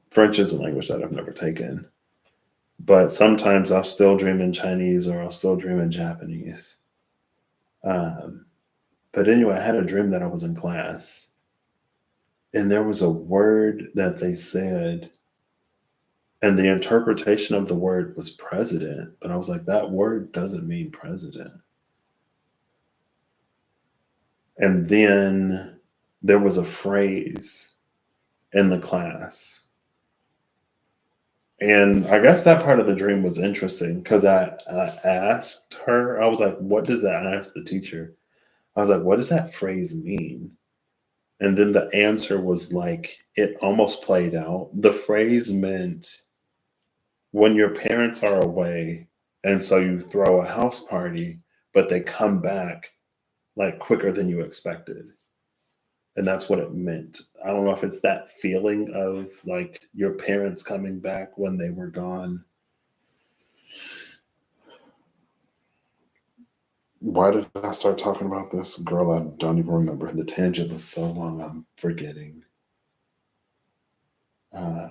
French is a language that I've never taken, but sometimes I'll still dream in Chinese or I'll still dream in Japanese. Um, but anyway, I had a dream that I was in class and there was a word that they said, and the interpretation of the word was president. But I was like, that word doesn't mean president. And then there was a phrase in the class. And I guess that part of the dream was interesting because I asked her, I was like, what does that? I asked the teacher, I was like, what does that phrase mean? And then the answer was like, it almost played out. The phrase meant when your parents are away, and so you throw a house party, but they come back like quicker than you expected. And that's what it meant. I don't know if it's that feeling of like your parents coming back when they were gone. Why did I start talking about this? Girl, I don't even remember. The tangent was so long, I'm forgetting. Uh,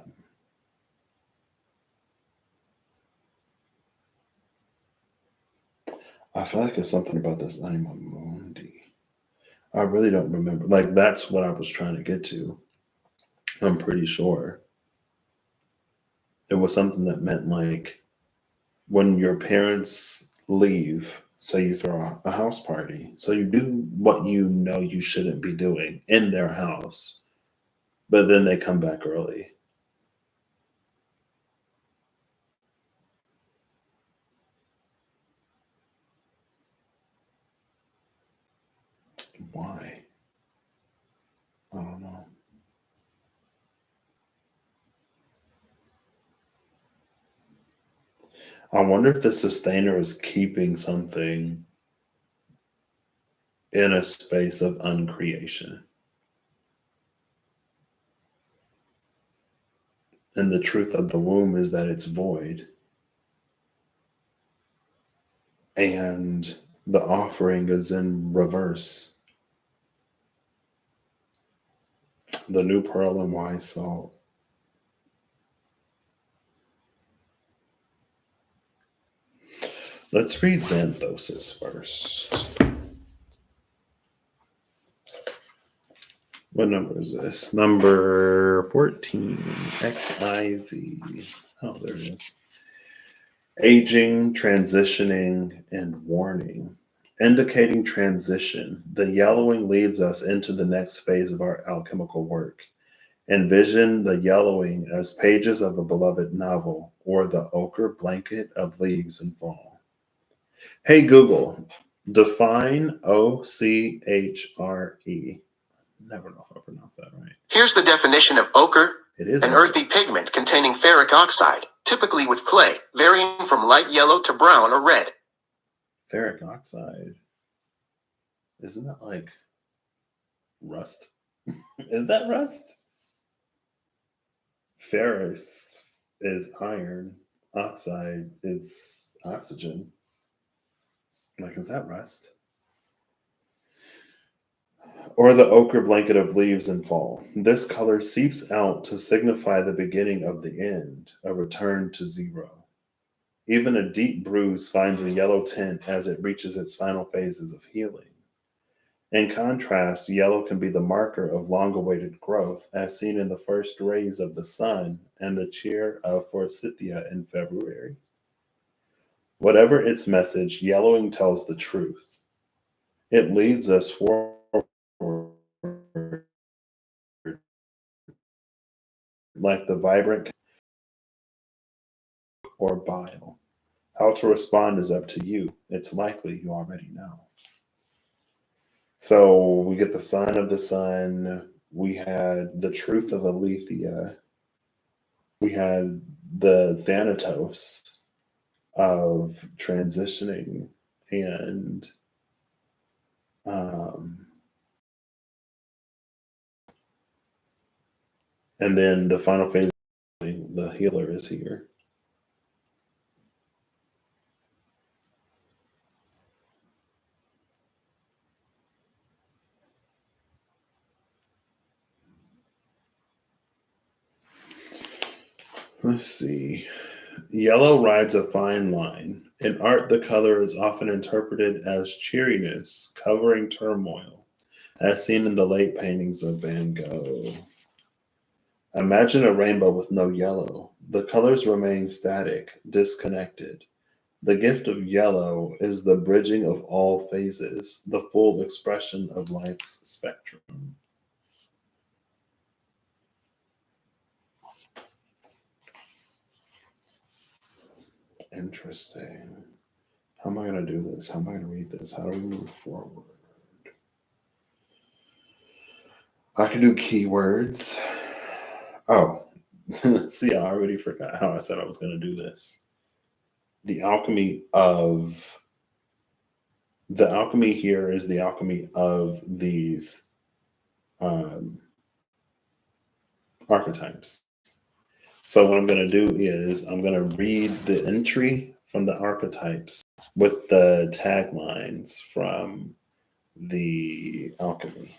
I feel like it's something about this Anima Mundi. I really don't remember. Like, that's what I was trying to get to. I'm pretty sure. It was something that meant like when your parents leave, so you throw a house party. So you do what you know you shouldn't be doing in their house, but then they come back early. Why? I don't know. I wonder if the sustainer is keeping something in a space of uncreation. And the truth of the womb is that it's void. And the offering is in reverse. The new pearl and wise salt. Let's read Xanthosis first. What number is this? Number 14. XIV. Oh, there it is. Aging, transitioning, and warning. Indicating transition, the yellowing leads us into the next phase of our alchemical work. Envision the yellowing as pages of a beloved novel or the ochre blanket of leaves in fall. Hey Google, define OCHRE. Never know if I pronounce that right. Here's the definition of ochre. It is an earthy pigment containing ferric oxide, typically with clay, varying from light yellow to brown or red. Ferric oxide. Isn't that like rust? Is that rust? Ferrous is iron. Oxide is oxygen. Like, is that rust? Or the ochre blanket of leaves in fall. This color seeps out to signify the beginning of the end, a return to zero. Even a deep bruise finds a yellow tint as it reaches its final phases of healing. In contrast, yellow can be the marker of long-awaited growth, as seen in the first rays of the sun and the cheer of forsythia in February. Whatever its message, yellowing tells the truth. It leads us forward like the vibrant or bile. How to respond is up to you. It's likely you already know. So we get the sign of the sun. We had the truth of Aletheia. We had the Thanatos of transitioning, and um, and then the final phase, the healer is here. Let's see. Yellow rides a fine line. In art, the color is often interpreted as cheeriness, covering turmoil, as seen in the late paintings of Van Gogh. Imagine a rainbow with no yellow. The colors remain static, disconnected. The gift of yellow is the bridging of all phases, the full expression of life's spectrum. Interesting. How am I going to do this? How am I going to read this? How do we move forward? I can do keywords. Oh, see, I already forgot how I said I was going to do this. The alchemy here is the alchemy of these archetypes. So what I'm going to do is I'm going to read the entry from the archetypes with the taglines from the alchemy.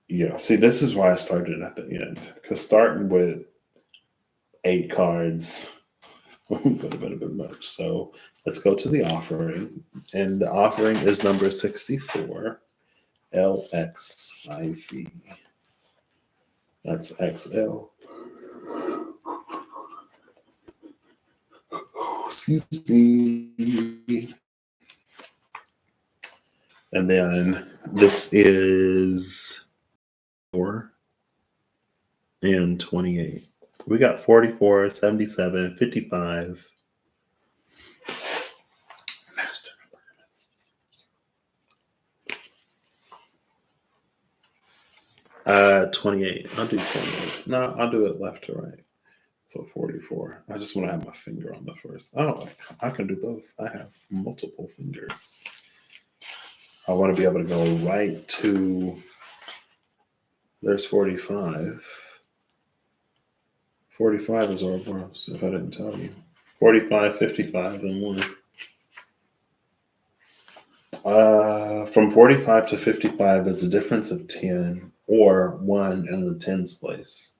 Yeah, see, this is why I started at the end, because starting with 8 cards would have been a bit much. So let's go to the offering. And the offering is number 64, LXIV. That's XL. Excuse me. And then this is 4 and 28. We got 44, 77, 55. Master number. 28. I'll do 28. No, I'll do it left to right. So 44. I just want to have my finger on the first. Oh, I can do both. I have multiple fingers. I want to be able to go right to, there's 45. 45 is Ouroboros, if I didn't tell you. 45, 55, and 1. From 45 to 55 is a difference of 10, or 1 in the tens place.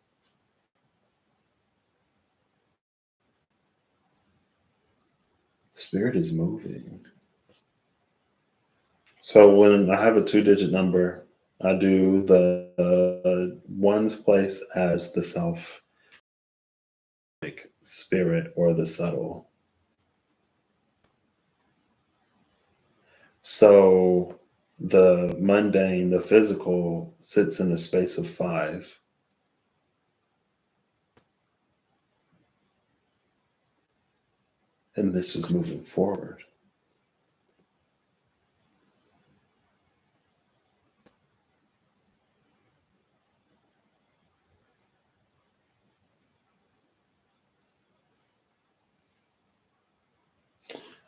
Spirit is moving. So when I have a 2-digit number, I do the ones place as the self, like spirit or the subtle. So the mundane, the physical, sits in a space of 5. And this is moving forward.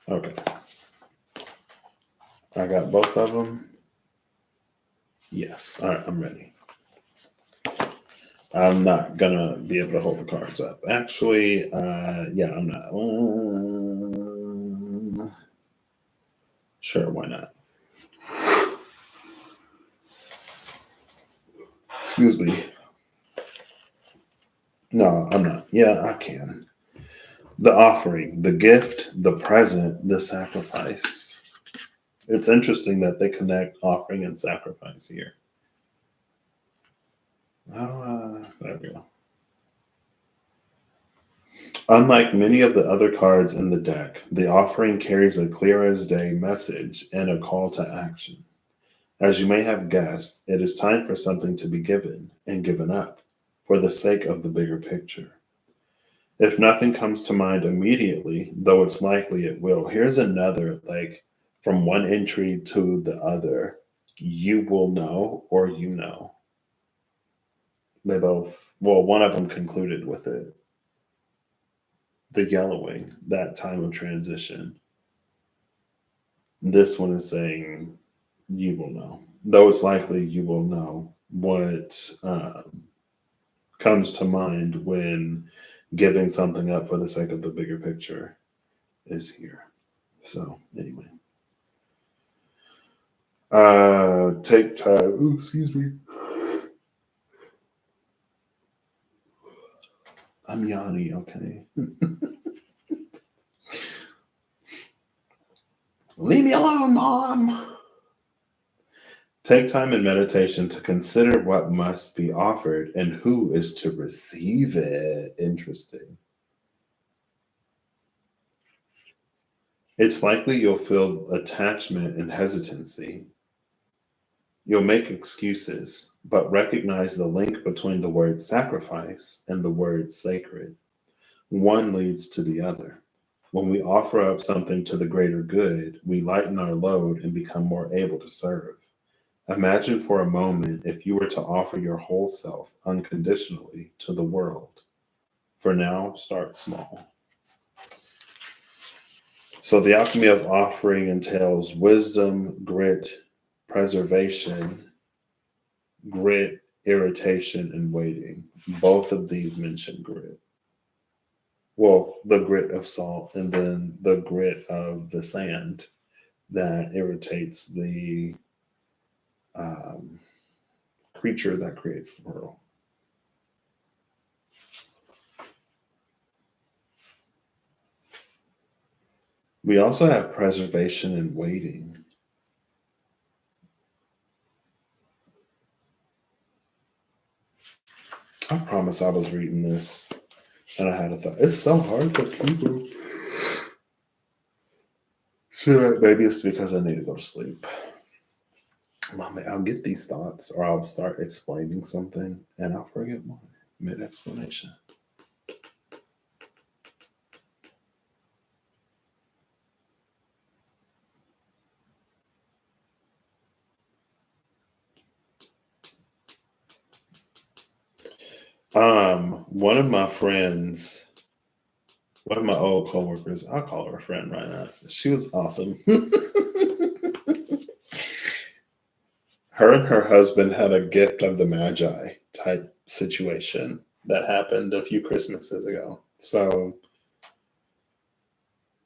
Okay. I got both of them. Yes. All right, I'm ready. I'm not gonna be able to hold the cards up. Actually, yeah, I'm not. Sure, why not? Excuse me. No, I'm not. Yeah, I can. The offering, the gift, the present, the sacrifice. It's interesting that they connect offering and sacrifice here. There we go. Unlike many of the other cards in the deck, the offering carries a clear as day message and a call to action. As you may have guessed, it is time for something to be given and given up for the sake of the bigger picture. If nothing comes to mind immediately, though it's likely it will, here's another, like from one entry to the other. You will know, or you know. They both, well, one of them concluded with it. The yellowing, that time of transition. This one is saying, you will know. Though it's likely you will know what comes to mind when giving something up for the sake of the bigger picture is here. So, anyway. Take time. Ooh, excuse me. I'm yawning, okay. Leave me alone, Mom. Take time in meditation to consider what must be offered and who is to receive it. Interesting. It's likely you'll feel attachment and hesitancy. You'll make excuses, but recognize the link between the word sacrifice and the word sacred. One leads to the other. When we offer up something to the greater good, we lighten our load and become more able to serve. Imagine for a moment if you were to offer your whole self unconditionally to the world. For now, start small. So, the alchemy of offering entails wisdom, grit, preservation, grit, irritation, and waiting. Both of these mention grit. Well, the grit of salt and then the grit of the sand that irritates the um, creature that creates the world. We also have preservation and waiting. I promise I was reading this and I had a thought. It's so hard for people. Sure, maybe it's because I need to go to sleep. Mommy, I'll get these thoughts or I'll start explaining something and I'll forget my mid explanation. One of my friends, one of my old coworkers, I'll call her a friend right now. She was awesome. Her and her husband had a gift of the Magi type situation that happened a few Christmases ago. So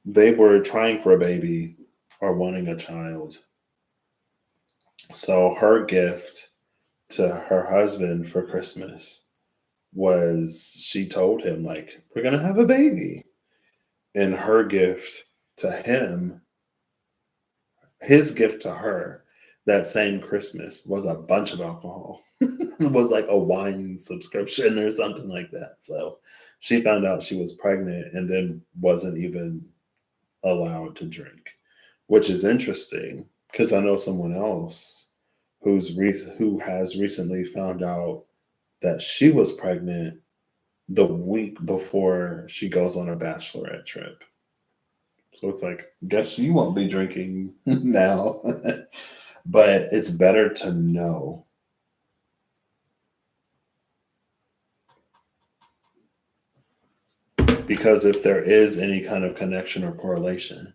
they were trying for a baby or wanting a child. So her gift to her husband for Christmas was she told him, like, we're going to have a baby. And her gift to him, his gift to her that same Christmas was a bunch of alcohol. It was like a wine subscription or something like that. So she found out she was pregnant and then wasn't even allowed to drink, which is interesting because I know someone else who has recently found out that she was pregnant the week before she goes on a bachelorette trip. So it's like, guess you won't be drinking now. But it's better to know. Because if there is any kind of connection or correlation,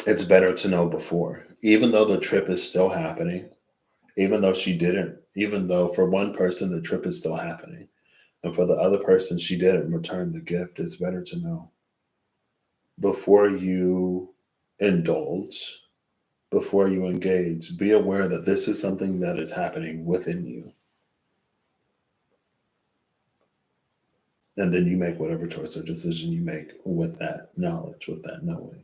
It's better to know before, even though the trip is still happening, even though she didn't, even though for one person the trip is still happening, and for the other person she didn't return the gift. It's better to know before you indulge, before you engage. Be aware that this is something that is happening within you. And then you make whatever choice or decision you make with that knowledge, with that knowing.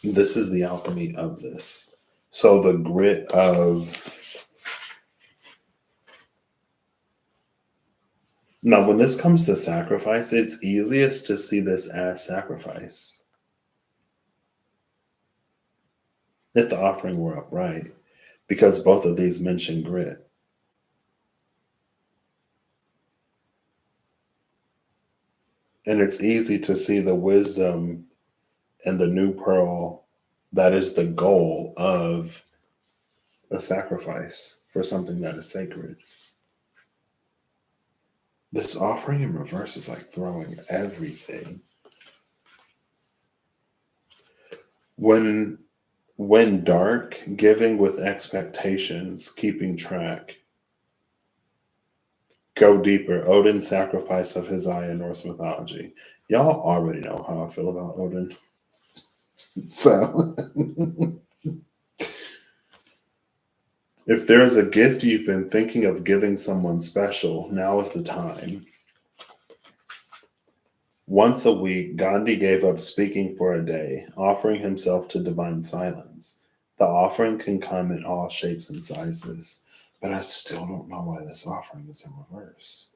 This is the alchemy of this. So the grit of, now when this comes to sacrifice, it's easiest to see this as sacrifice. If the offering were upright, because both of these mention grit. And it's easy to see the wisdom and the new pearl that is the goal of a sacrifice for something that is sacred. This offering in reverse is like throwing everything. When dark, giving with expectations, keeping track. Go deeper. Odin's sacrifice of his eye in Norse mythology. Y'all already know how I feel about Odin. So, if there is a gift you've been thinking of giving someone special, now is the time. Once a week, Gandhi gave up speaking for a day, offering himself to divine silence. The offering can come in all shapes and sizes, but I still don't know why this offering is in reverse.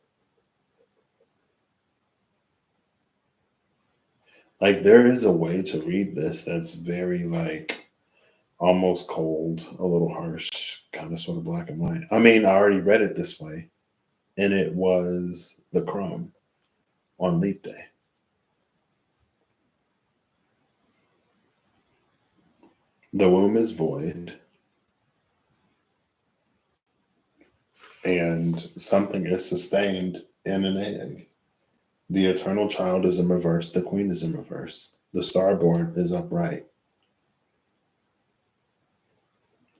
Like, there is a way to read this that's very, like, almost cold, a little harsh, kind of sort of black and white. I mean, I already read it this way, and it was the crumb on leap day. The womb is void, and something is sustained in an egg. The eternal child is in reverse, the queen is in reverse, the starborn is upright.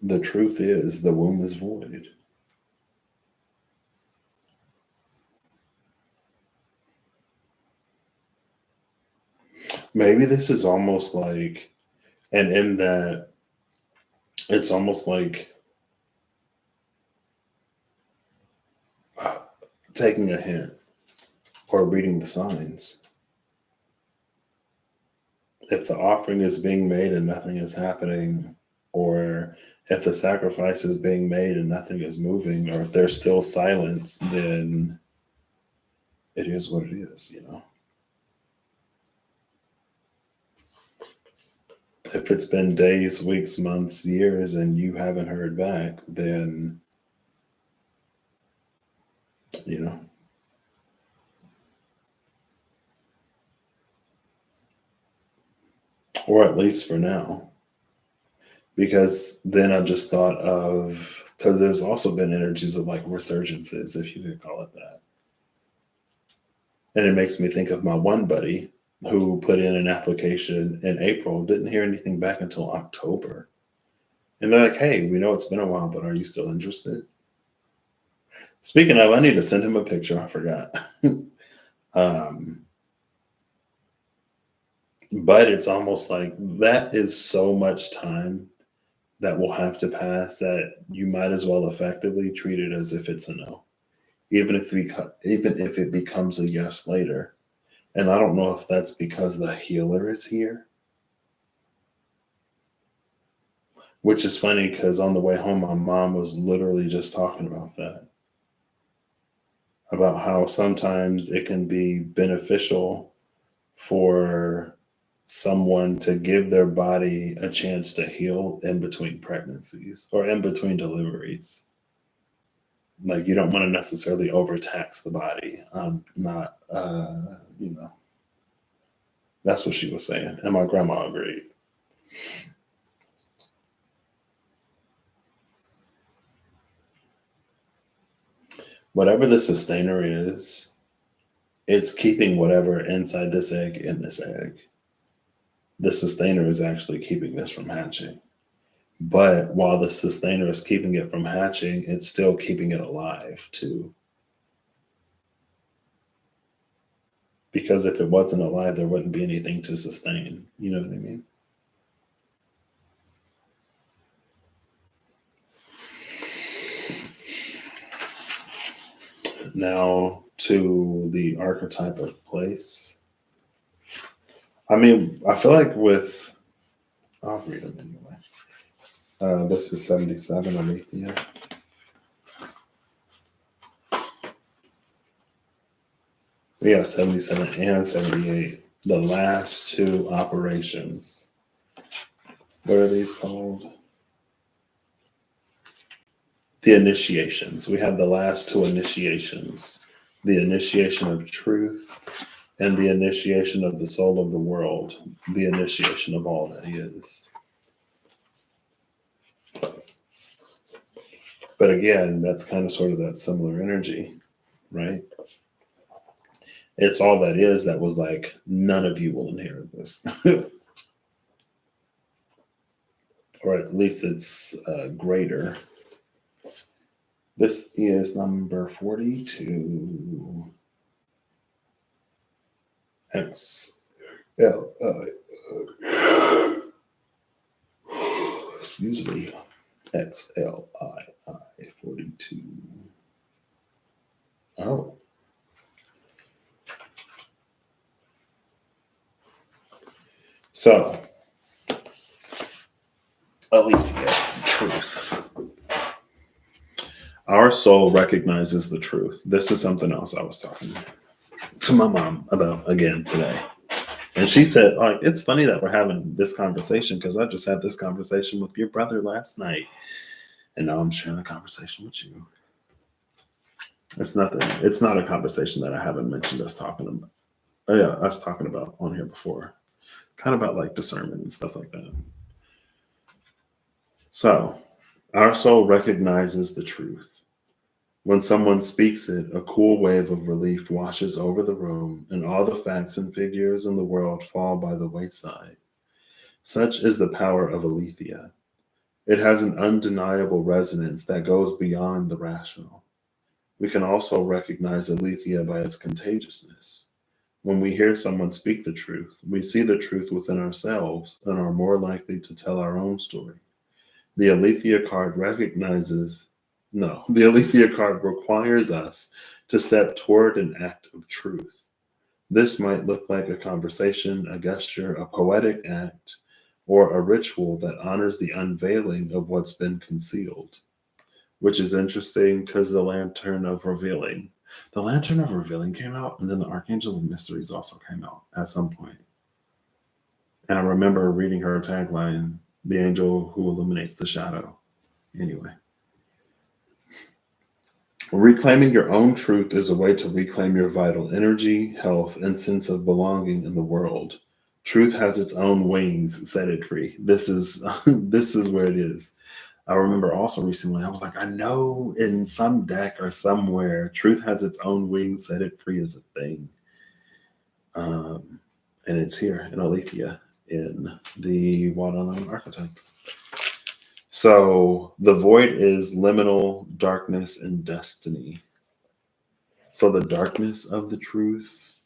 The truth is, the womb is void. Maybe this is almost like, and in that, it's almost like uh, taking a hint or reading the signs. If the offering is being made and nothing is happening, or if the sacrifice is being made and nothing is moving, or if there's still silence, then it is what it is, you know? If it's been days, weeks, months, years, and you haven't heard back, then, you know, or at least for now. Because then I just thought of, because there's also been energies of like resurgences, if you could call it that. And it makes me think of my one buddy who put in an application in April, didn't hear anything back until October. And they're like, hey, we know it's been a while, but are you still interested? Speaking of, I need to send him a picture. I forgot. um, but it's almost like that is so much time that will have to pass that you might as well effectively treat it as if it's a no, even if it becomes a yes later. And I don't know if that's because the healer is here, which is funny because on the way home, my mom was literally just talking about that, about how sometimes it can be beneficial for someone to give their body a chance to heal in between pregnancies or in between deliveries. Like, you don't want to necessarily overtax the body. Not, you know, that's what she was saying. And my grandma agreed. Whatever the sustainer is, it's keeping whatever inside this egg in this egg. The sustainer is actually keeping this from hatching. But while the sustainer is keeping it from hatching, it's still keeping it alive too. Because if it wasn't alive, there wouldn't be anything to sustain. You know what I mean? Now to the archetype of place. I mean, I feel like I'll read them anyway. This is 77 Alethea. We got 77 and 78. The last two operations. What are these called? The initiations. We have the last two initiations. The initiation of truth and the initiation of the soul of the world. The initiation of all that is. But again, that's kind of sort of that similar energy, right? It's all that is that was like, none of you will inherit this. Or at least it's greater. This is number 42. Excuse me. XLII 42. Oh. So, Alethea, truth. Our soul recognizes the truth. This is something else I was talking to my mom about again today. And she said, like, it's funny that we're having this conversation because I just had this conversation with your brother last night. And now I'm sharing a conversation with you. It's nothing. It's not a conversation that I haven't mentioned us talking about. Oh, yeah, us talking about on here before. Kind of about like discernment and stuff like that. So, our soul recognizes the truth. When someone speaks it, a cool wave of relief washes over the room, and all the facts and figures in the world fall by the wayside. Such is the power of Alethea. It has an undeniable resonance that goes beyond the rational. We can also recognize Alethea by its contagiousness. When we hear someone speak the truth, we see the truth within ourselves and are more likely to tell our own story. The Alethea card the Alethea card requires us to step toward an act of truth. This might look like a conversation, a gesture, a poetic act, or a ritual that honors the unveiling of what's been concealed, which is interesting because the Lantern of Revealing came out, and then the Archangel of Mysteries also came out at some point. And I remember reading her tagline, the angel who illuminates the shadow. Anyway. Reclaiming your own truth is a way to reclaim your vital energy, health, and sense of belonging in the world. Truth has its own wings, set it free. This is this is where it is. I remember also recently, I was like, I know in some deck or somewhere, truth has its own wings, set it free is a thing. And it's here in Alethea in the Waterline Archetypes. So the void is liminal, darkness, and destiny. So the darkness of the truth,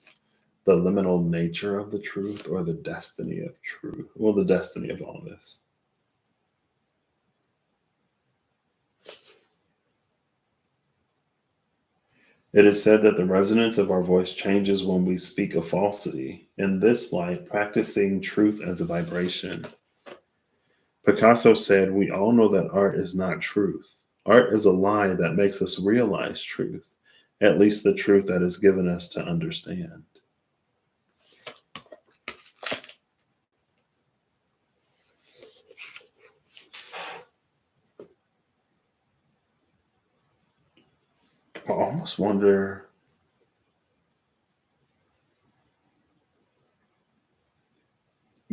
the liminal nature of the truth, or the destiny of truth. Well, the destiny of all of this. It is said that the resonance of our voice changes when we speak a falsity. In this light, practicing truth as a vibration. Picasso said, we all know that art is not truth. Art is a lie that makes us realize truth, at least the truth that is given us to understand. I almost wonder,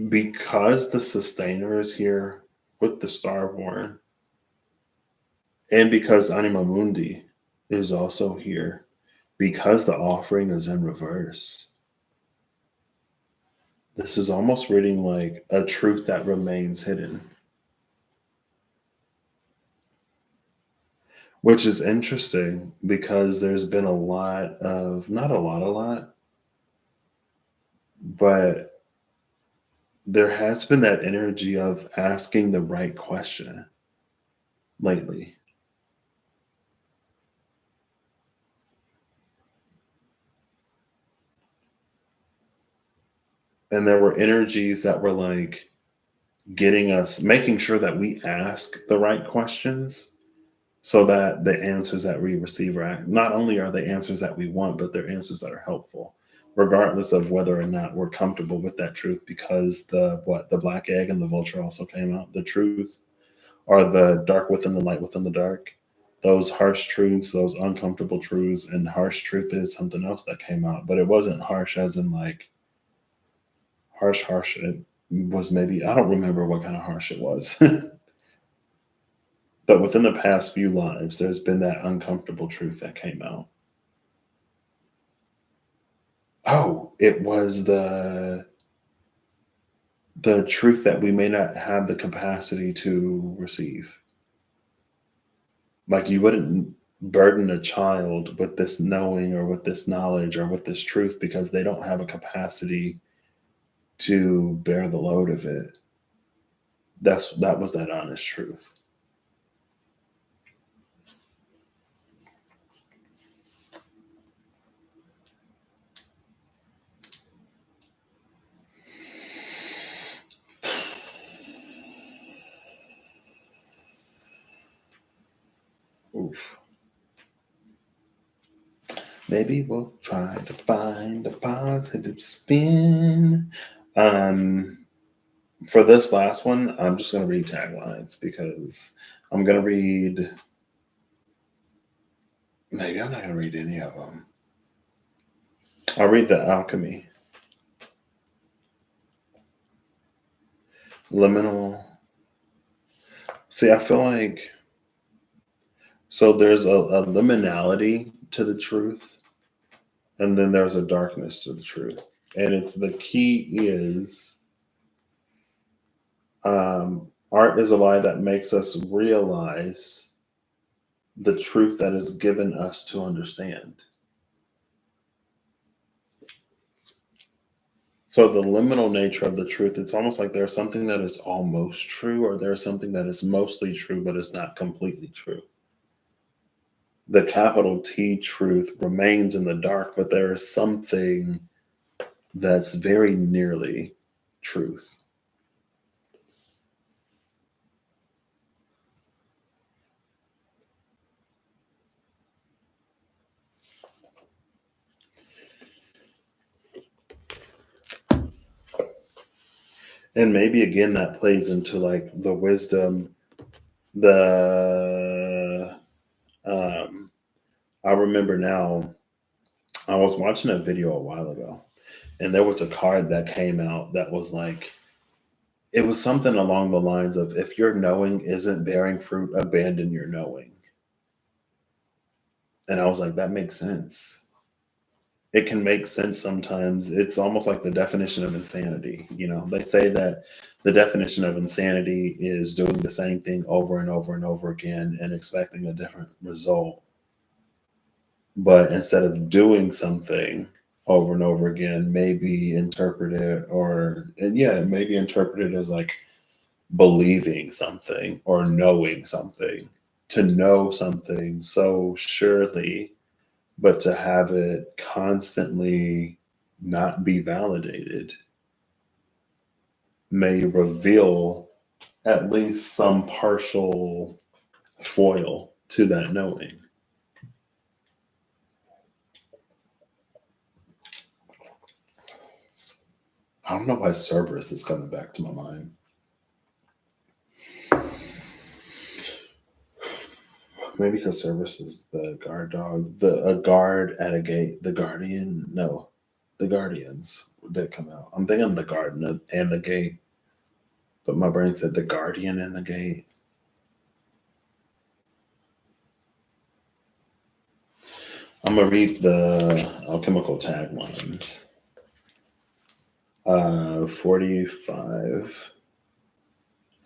because the sustainer is here with the Starborn, and because Anima Mundi is also here because the offering is in reverse. This is almost reading like a truth that remains hidden, which is interesting because there's been a lot of, not a lot, but there has been that energy of asking the right question lately. And there were energies that were like getting us, making sure that we ask the right questions so that the answers that we receive are not only are the answers that we want, but they're answers that are helpful, regardless of whether or not we're comfortable with that truth. Because the black egg and the vulture also came out. The truth, or the dark within the light within the dark. Those harsh truths, those uncomfortable truths, and harsh truth is something else that came out, but it wasn't harsh as in like harsh. It was maybe, I don't remember what kind of harsh it was. But within the past few lives, there's been that uncomfortable truth that came out. Oh, it was the truth that we may not have the capacity to receive. Like you wouldn't burden a child with this knowing or with this knowledge or with this truth because they don't have a capacity to bear the load of it. That was that honest truth. Oof. Maybe we'll try to find a positive spin. Um, for this last one, I'm just going to read taglines because I'm going to read. Maybe I'm not going to read any of them. I'll read The Alchemy, Liminal. See, I feel like so there's a liminality to the truth, and then there's a darkness to the truth. And it's the key is art is a lie that makes us realize the truth that is given us to understand. So the liminal nature of the truth, it's almost like there's something that is almost true, or there's something that is mostly true, but it's not completely true. The capital T truth remains in the dark, but there is something that's very nearly truth. And maybe again that plays into like the wisdom, the I remember now I was watching a video a while ago and there was a card that came out that was like it was something along the lines of if your knowing isn't bearing fruit, abandon your knowing. And I was like, that makes sense. It can make sense sometimes. It's almost like the definition of insanity. You know, they say that the definition of insanity is doing the same thing over and over and over again and expecting a different result. But instead of doing something over and over again, maybe interpret it or, and yeah, maybe interpret it as like believing something or knowing something, to know something so surely, but to have it constantly not be validated may reveal at least some partial foil to that knowing. I don't know why Cerberus is coming back to my mind. Maybe because Cerberus is the guard dog, a guard at a gate, the guardian. No, the guardians did come out. I'm thinking the garden and the gate, but my brain said the guardian and the gate. I'm going to read the alchemical taglines. 45.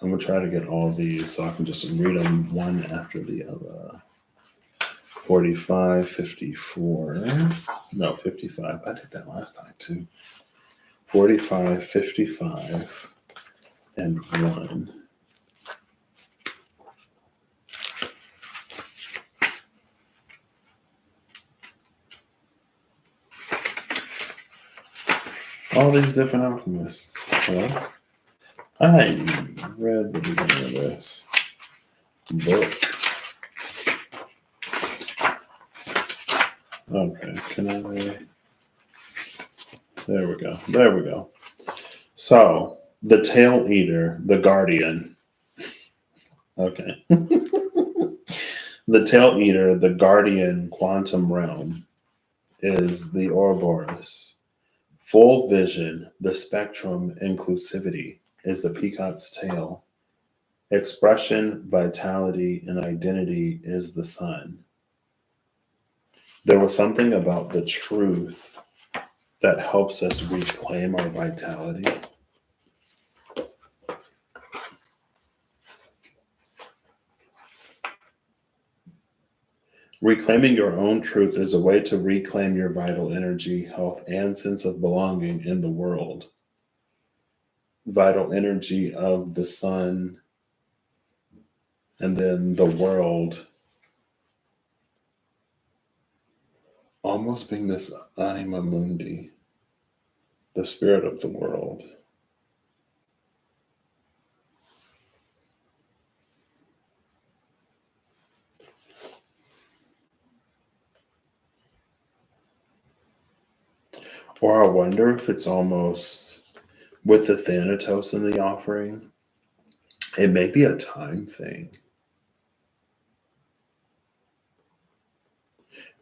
I'm going to try to get all these so I can just read them one after the other. 45, 54. No, 55. I did that last time too. 45, 55, and 1. All these different alchemists. Well, I read the beginning of this book. Okay, can I? There we go. There we go. So, the tail eater, the guardian. Okay. The tail eater, the guardian quantum realm, is the Ouroboros. Full vision, the spectrum inclusivity, is the peacock's tail. Expression, vitality, and identity is the sun. There was something about the truth that helps us reclaim our vitality. Reclaiming your own truth is a way to reclaim your vital energy, health, and sense of belonging in the world. Vital energy of the sun, and then the world almost being this anima mundi, the spirit of the world. Or I wonder if it's almost with the Thanatos in the offering, it may be a time thing.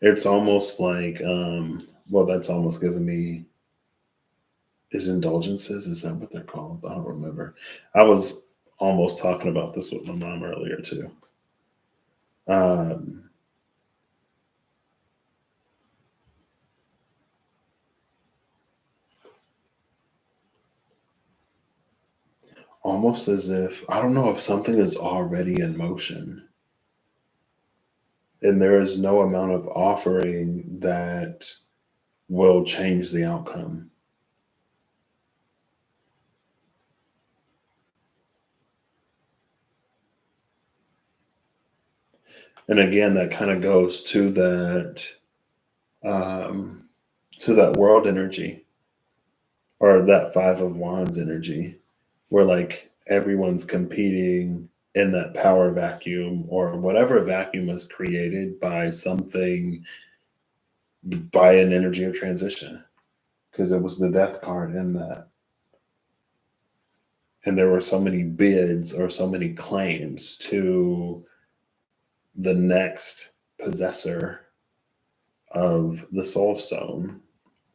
It's almost like, well, that's almost giving me, is indulgences? Is that what they're called? I don't remember. I was almost talking about this with my mom earlier too. Almost as if, I don't know if something is already in motion and there is no amount of offering that will change the outcome. And again, that kind of goes to that world energy, or that Five of Wands energy, where like everyone's competing in that power vacuum, or whatever vacuum was created by something, by an energy of transition, because it was the death card in that. And there were so many bids or so many claims to the next possessor of the soul stone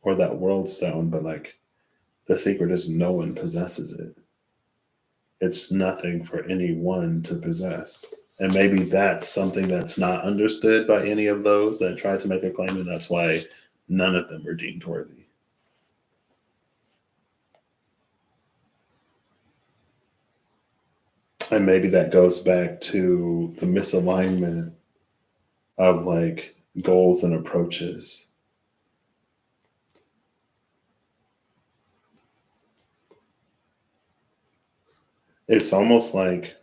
or that world stone, but like the secret is no one possesses it. It's nothing for anyone to possess. And maybe that's something that's not understood by any of those that tried to make a claim, and that's why none of them were deemed worthy. And maybe that goes back to the misalignment of like goals and approaches. It's almost like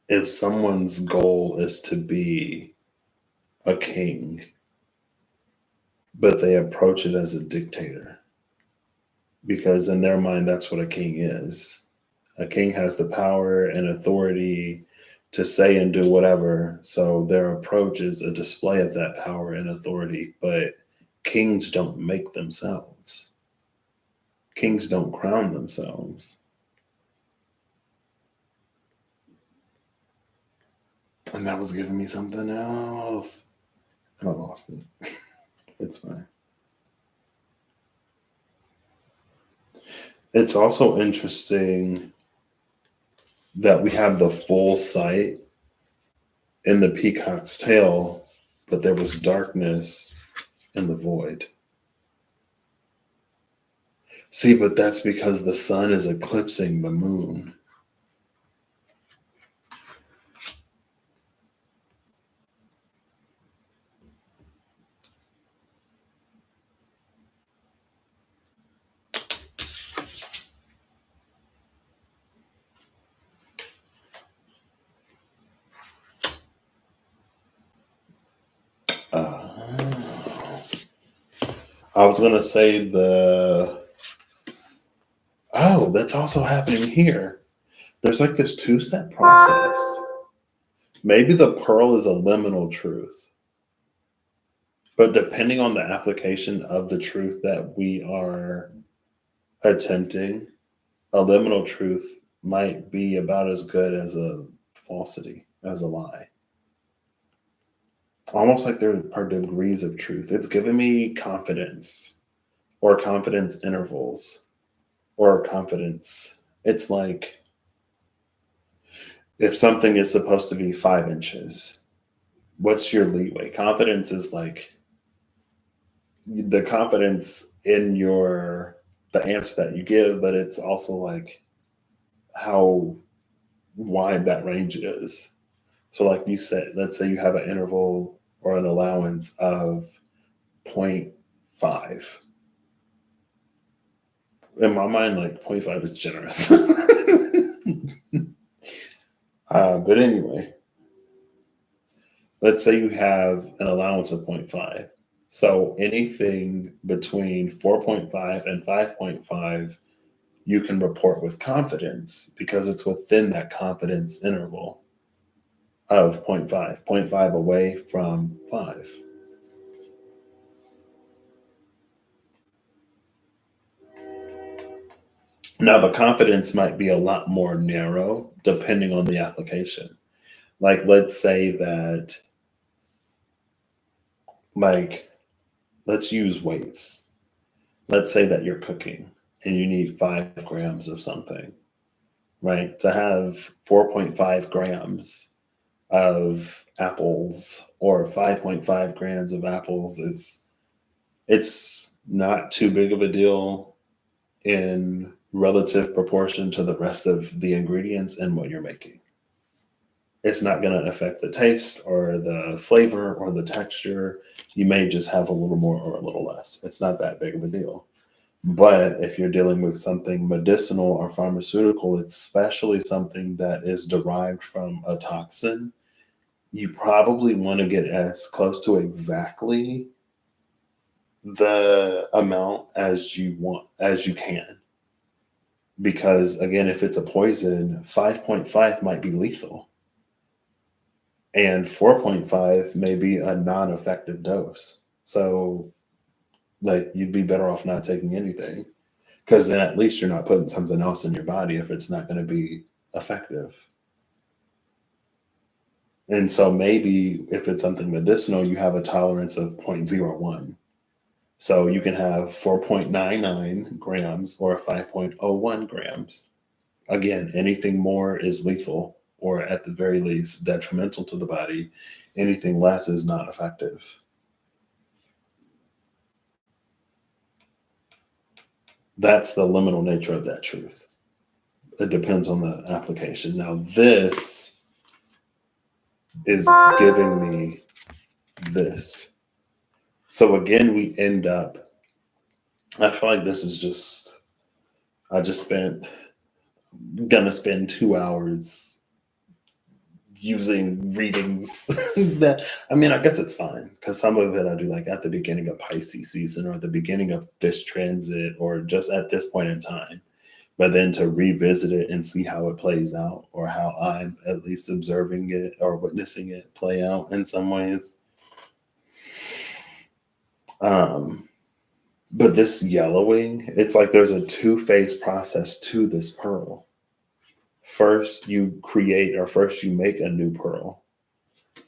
if someone's goal is to be a king, but they approach it as a dictator, because in their mind, that's what a king is. A king has the power and authority to say and do whatever. So their approach is a display of that power and authority. But kings don't make themselves. Kings don't crown themselves. And that was giving me something else. And I lost it. It's fine. It's also interesting that we have the full sight in the peacock's tail but there was darkness in the void. See, but that's because the sun is eclipsing the moon. I was going to say that's also happening here. There's like this two-step process. Maybe the pearl is a liminal truth, but depending on the application of the truth that we are attempting, a liminal truth might be about as good as a falsity, as a lie. Almost like there are degrees of truth. It's giving me confidence or confidence intervals or confidence. It's like if something is supposed to be 5 inches, what's your leeway? Confidence is like the confidence in the answer that you give, but it's also like how wide that range is. So like you said, let's say you have an interval or an allowance of 0.5. In my mind, like 0.5 is generous. But anyway, let's say you have an allowance of 0.5. So anything between 4.5 and 5.5, you can report with confidence because it's within that confidence interval of 0.5, 0.5 away from 5. Now, the confidence might be a lot more narrow depending on the application. Like, let's say that, like, let's use weights. Let's say that you're cooking and you need 5 grams of something, right? To have 4.5 grams of apples or 5.5 grams of apples, it's not too big of a deal in relative proportion to the rest of the ingredients in what you're making. It's not going to affect the taste or the flavor or the texture. You may just have a little more or a little less. It's not that big of a deal. But if you're dealing with something medicinal or pharmaceutical, especially something that is derived from a toxin, you probably want to get as close to exactly the amount as you can. Because again, if it's a poison, 5.5 might be lethal. And 4.5 may be a non-effective dose. So like you'd be better off not taking anything. Because then at least you're not putting something else in your body if it's not going to be effective. And so maybe if it's something medicinal, you have a tolerance of 0.01. So you can have 4.99 grams or 5.01 grams. Again, anything more is lethal or at the very least detrimental to the body. Anything less is not effective. That's the liminal nature of that truth. It depends on the application. Now, this is giving me this. So again, we end up, I feel like this is just, gonna spend 2 hours using readings that, I mean, I guess it's fine because some of it I do like at the beginning of Pisces season or at the beginning of this transit or just at this point in time. But then to revisit it and see how it plays out or how I'm at least observing it or witnessing it play out in some ways. But this yellowing, it's like there's a 2-phase process to this pearl. First you make a new pearl.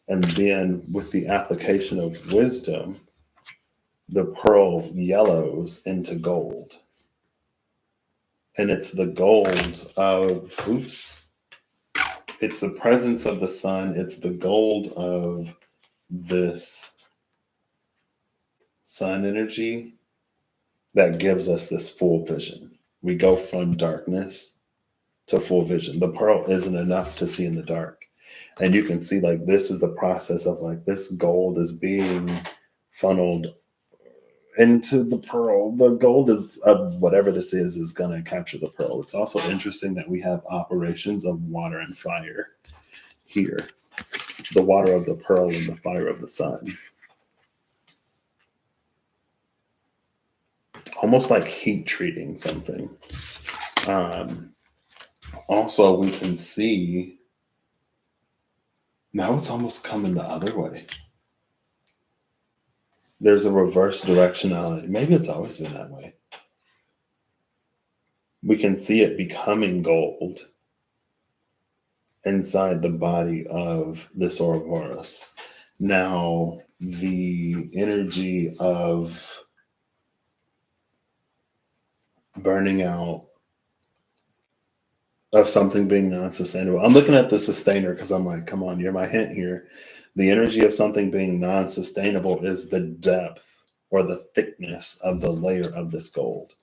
And then with the application of wisdom, the pearl yellows into gold. And it's the gold of, it's the presence of the sun. It's the gold of this sun energy that gives us this full vision. We go from darkness to full vision. The pearl isn't enough to see in the dark. And you can see like this is the process of like this gold is being funneled into the pearl. The gold is of whatever this is going to capture the pearl. It's also interesting that we have operations of water and fire here. The water of the pearl and the fire of the sun. Almost like heat treating something. Also, we can see now it's almost coming the other way. There's a reverse directionality. Maybe it's always been that way. We can see it becoming gold inside the body of this Ouroboros. Now, the energy of burning out of something being non-sustainable. I'm looking at the sustainer because I'm like, come on, you're my hint here. The energy of something being non-sustainable is the depth or the thickness of the layer of this gold.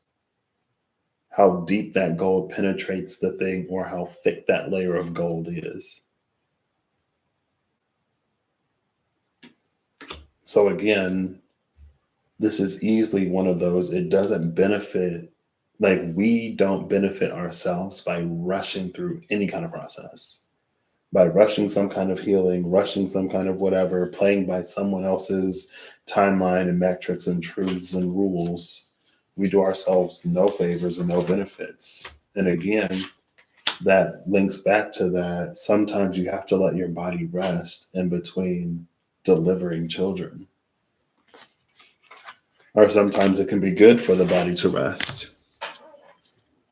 How deep that gold penetrates the thing or how thick that layer of gold is. So again, this is easily one of those, it doesn't benefit, like we don't benefit ourselves by rushing through any kind of process. By rushing some kind of healing, rushing some kind of whatever, playing by someone else's timeline and metrics and truths and rules, we do ourselves no favors and no benefits. And again, that links back to that. Sometimes you have to let your body rest in between delivering children. Or sometimes it can be good for the body to rest.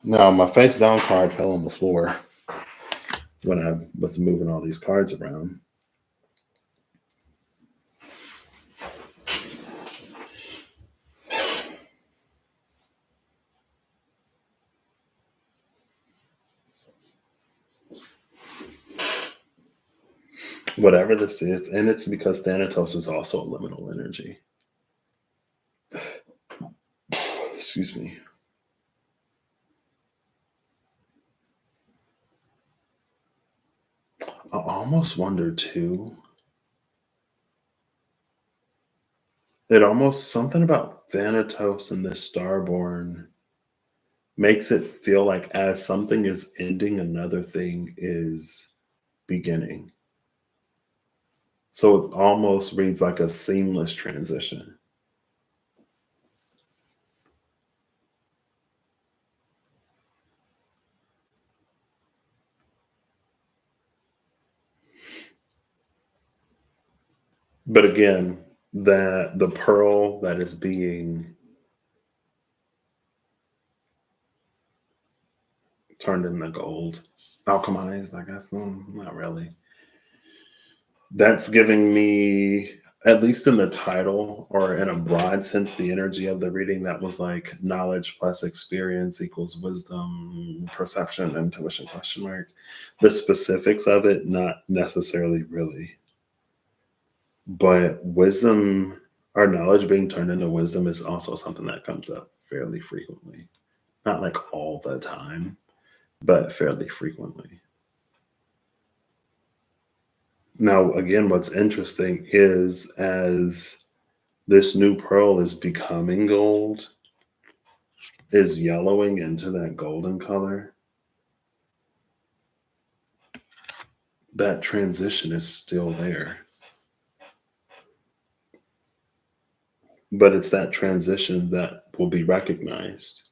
Now, my face down card fell on the floor when I was moving all these cards around. Whatever this is, and it's because Thanatos is also a liminal energy. Excuse me. I almost wonder too. It almost something about Thanatos and this Starborn makes it feel like as something is ending, another thing is beginning. So it almost reads like a seamless transition. But again, that the pearl that is being turned into gold, alchemized, I guess, not really. That's giving me, at least in the title or in a broad sense, the energy of the reading that was like knowledge plus experience equals wisdom, perception, intuition, question mark. The specifics of it, not necessarily really. But wisdom or knowledge being turned into wisdom is also something that comes up fairly frequently. Not like all the time, but fairly frequently. Now, again, what's interesting is as this new pearl is becoming gold, is yellowing into that golden color, that transition is still there. But it's that transition that will be recognized.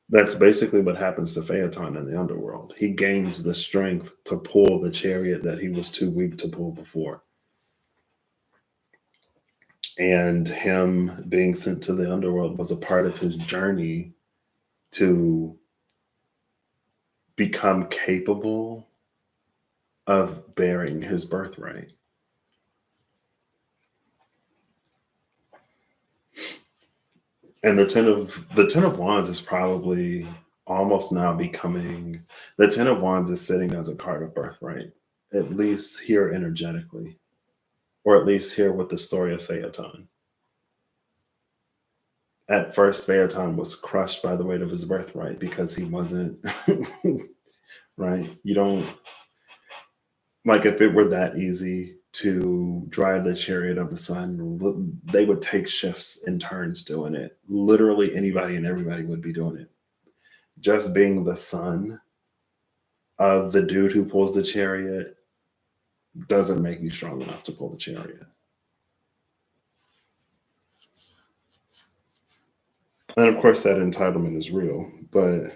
That's basically what happens to Phaeton in the underworld. He gains the strength to pull the chariot that he was too weak to pull before. And him being sent to the underworld was a part of his journey to become capable of bearing his birthright. And the Ten of Wands is probably almost now becoming, the Ten of Wands is sitting as a card of birthright, at least here energetically. or at least here with the story of Phaeton. At first, Phaeton was crushed by the weight of his birthright because he wasn't right. You don't like if it were that easy to drive the chariot of the sun, they would take shifts and turns doing it. Literally anybody and everybody would be doing it. Just being the son of the dude who pulls the chariot doesn't make you strong enough to pull the chariot. And of course, that entitlement is real, but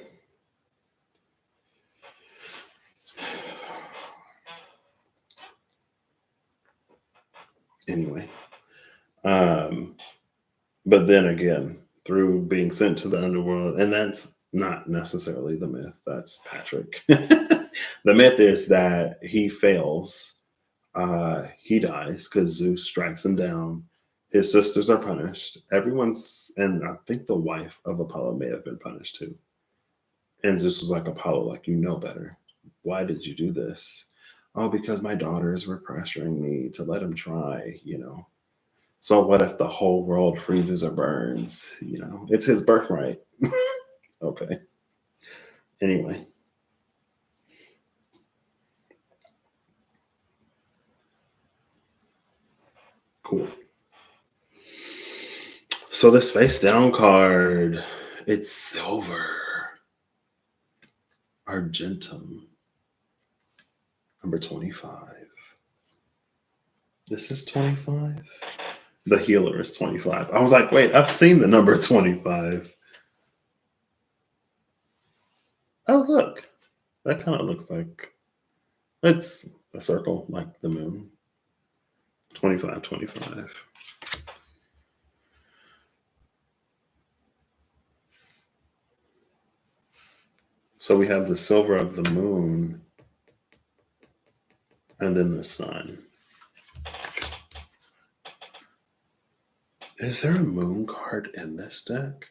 anyway. But then again, through being sent to the underworld, and that's not necessarily the myth, that's Patrick. The myth is that he fails, he dies because Zeus strikes him down. His sisters are punished. Everyone's, and I think the wife of Apollo may have been punished too. And Zeus was like, Apollo, like, you know better. Why did you do this? Oh, because my daughters were pressuring me to let him try, you know. So what if the whole world freezes or burns? You know, it's his birthright. Okay. Anyway. Cool. So this face down card, it's silver. Argentum. Number 25. This is 25? The healer is 25. I was like, wait, I've seen the number 25. Oh, look. That kind of looks like it's a circle, like the moon. 25, 25. So we have the silver of the moon and then the sun. Is there a moon card in this deck?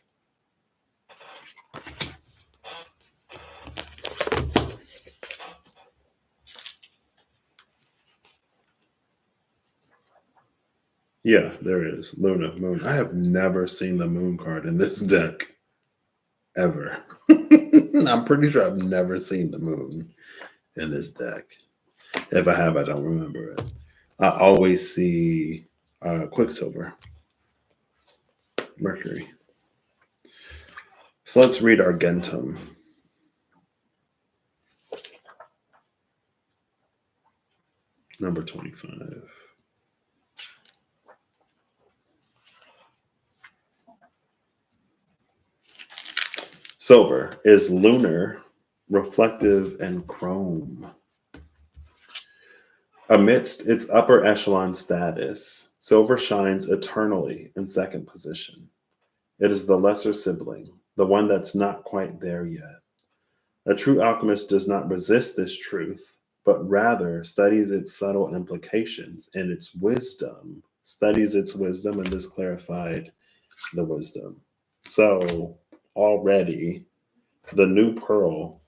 Yeah, there is. Luna, moon. I have never seen the moon card in this deck. Ever. I'm pretty sure I've never seen the moon in this deck. If I have, I don't remember it. I always see Quicksilver, Mercury. So let's read Argentum. Number 25. Silver is lunar, reflective, and chrome. Amidst its upper echelon status, silver shines eternally in second position. It is the lesser sibling, the one that's not quite there yet. A true alchemist does not resist this truth, but rather studies its subtle implications and its wisdom, studies its wisdom, and this clarified the wisdom. So already the new pearl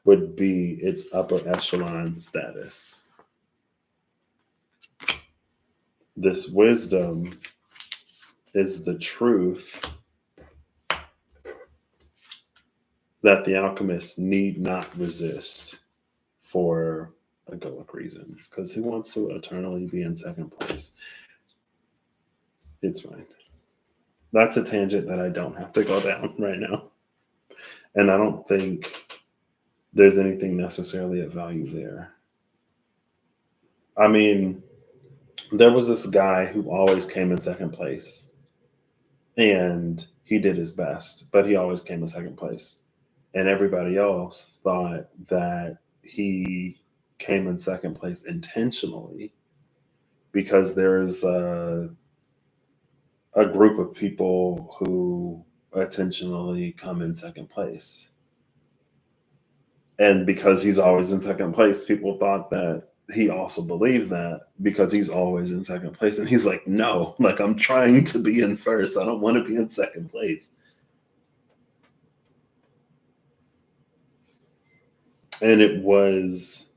would be its upper echelon status. This wisdom is the truth that the alchemist need not resist for egoic reasons, because he wants to eternally be in second place. It's fine. That's a tangent that I don't have to go down right now. And I don't think there's anything necessarily of value there. I mean, there was this guy who always came in second place, and he did his best, but he always came in second place. And everybody else thought that he came in second place intentionally because there's a group of people who intentionally come in second place. And because he's always in second place, people thought that he also believed that because he's always in second place. And he's like, no, like I'm trying to be in first. I don't want to be in second place. And it was,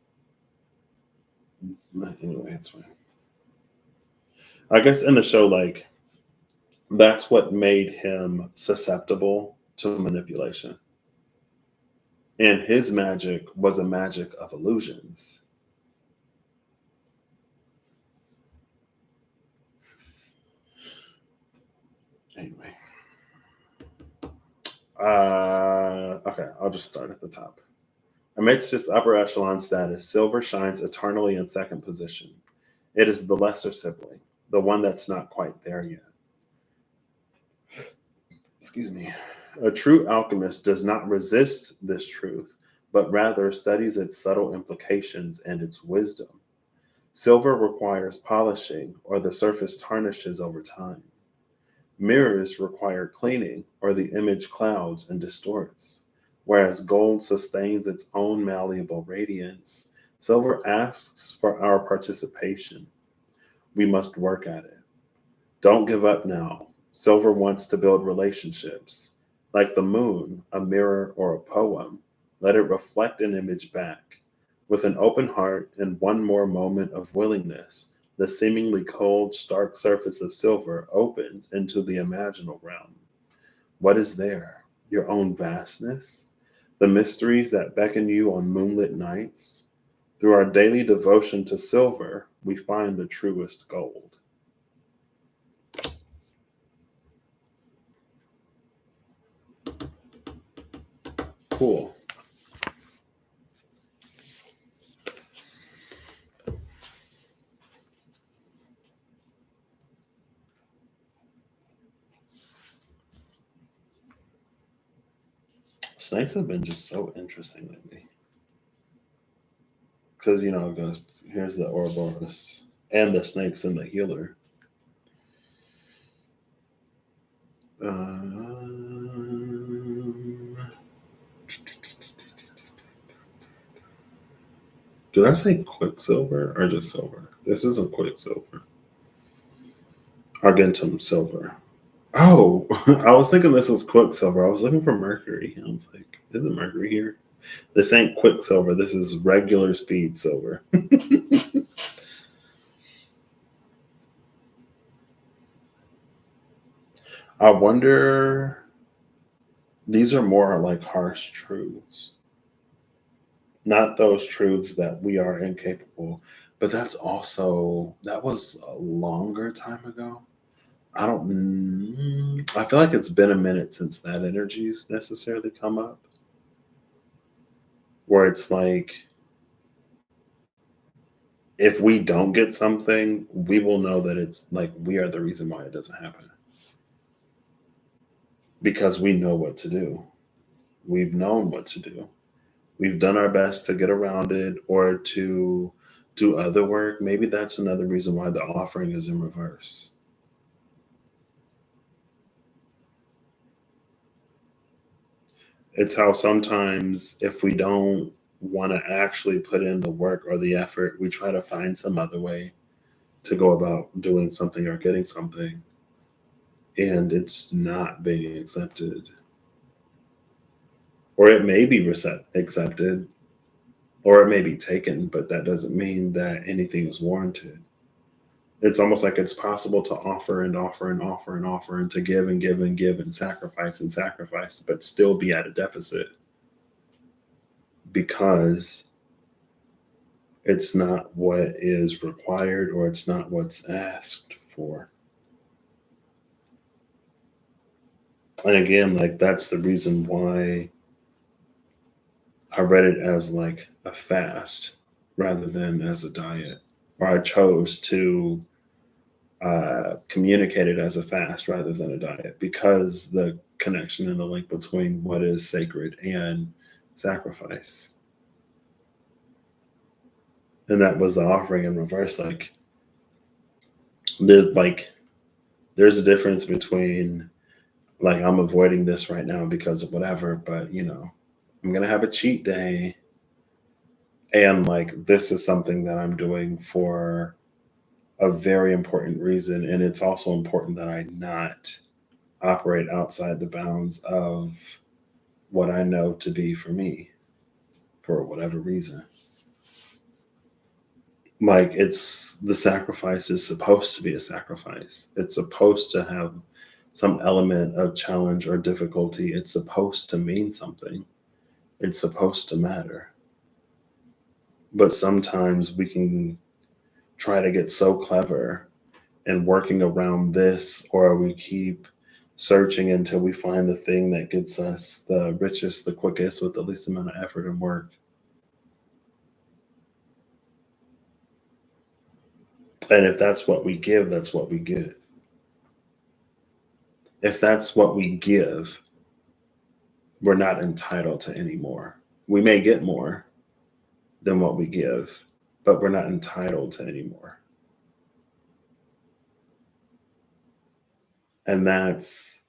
anyway, it's fine. I guess in the show, like, that's what made him susceptible to manipulation. And his magic was a magic of illusions. Anyway, okay, I'll just start at the top. Amidst its upper echelon status, silver shines eternally in second position. It is the lesser sibling, the one that's not quite there yet. Excuse me. A true alchemist does not resist this truth, but rather studies its subtle implications and its wisdom. Silver requires polishing, or the surface tarnishes over time. Mirrors require cleaning, or the image clouds and distorts. Whereas gold sustains its own malleable radiance, silver asks for our participation. We must work at it. Don't give up now. Silver wants to build relationships. Like the moon, a mirror, or a poem, let it reflect an image back. With an open heart and one more moment of willingness, the seemingly cold, stark surface of silver opens into the imaginal realm. What is there? Your own vastness? The mysteries that beckon you on moonlit nights? Through our daily devotion to silver, we find the truest gold. Cool. Snakes have been just so interesting lately. Because, it goes, here's the Ouroboros and the snakes and the healer. Did I say Quicksilver or just silver? This isn't Quicksilver. Argentum silver. Oh, I was thinking this was Quicksilver. I was looking for Mercury. I was like, is it Mercury here? This ain't Quicksilver. This is regular speed silver. I wonder, these are more like harsh truths. Not those truths that we are incapable, but that was a longer time ago. I feel like it's been a minute since that energy's necessarily come up. Where it's like, if we don't get something, we will know that it's like we are the reason why it doesn't happen. Because we know what to do. We've known what to do. We've done our best to get around it or to do other work. Maybe that's another reason why the offering is in reverse. It's how sometimes if we don't want to actually put in the work or the effort, we try to find some other way to go about doing something or getting something, and it's not being accepted. Or it may be accepted, or it may be taken, but that doesn't mean that anything is warranted. It's almost like it's possible to offer and offer and offer and offer and to give and give and give and sacrifice, but still be at a deficit because it's not what is required or it's not what's asked for. And again, like that's the reason why I read it as like a fast rather than as a diet, or I chose to communicate it as a fast rather than a diet because the connection and the link between what is sacred and sacrifice. And that was the offering in reverse. There's like there's a difference between like I'm avoiding this right now because of whatever, but I'm gonna have a cheat day. And like this is something that I'm doing for a very important reason. And it's also important that I not operate outside the bounds of what I know to be for me for whatever reason. Like, it's the sacrifice is supposed to be a sacrifice. It's supposed to have some element of challenge or difficulty. It's supposed to mean something. It's supposed to matter. But sometimes we can try to get so clever and working around this, or we keep searching until we find the thing that gets us the richest, the quickest, with the least amount of effort and work. And if that's what we give, that's what we get. If that's what we give, we're not entitled to any more. We may get more than what we give, but we're not entitled to any more. And that's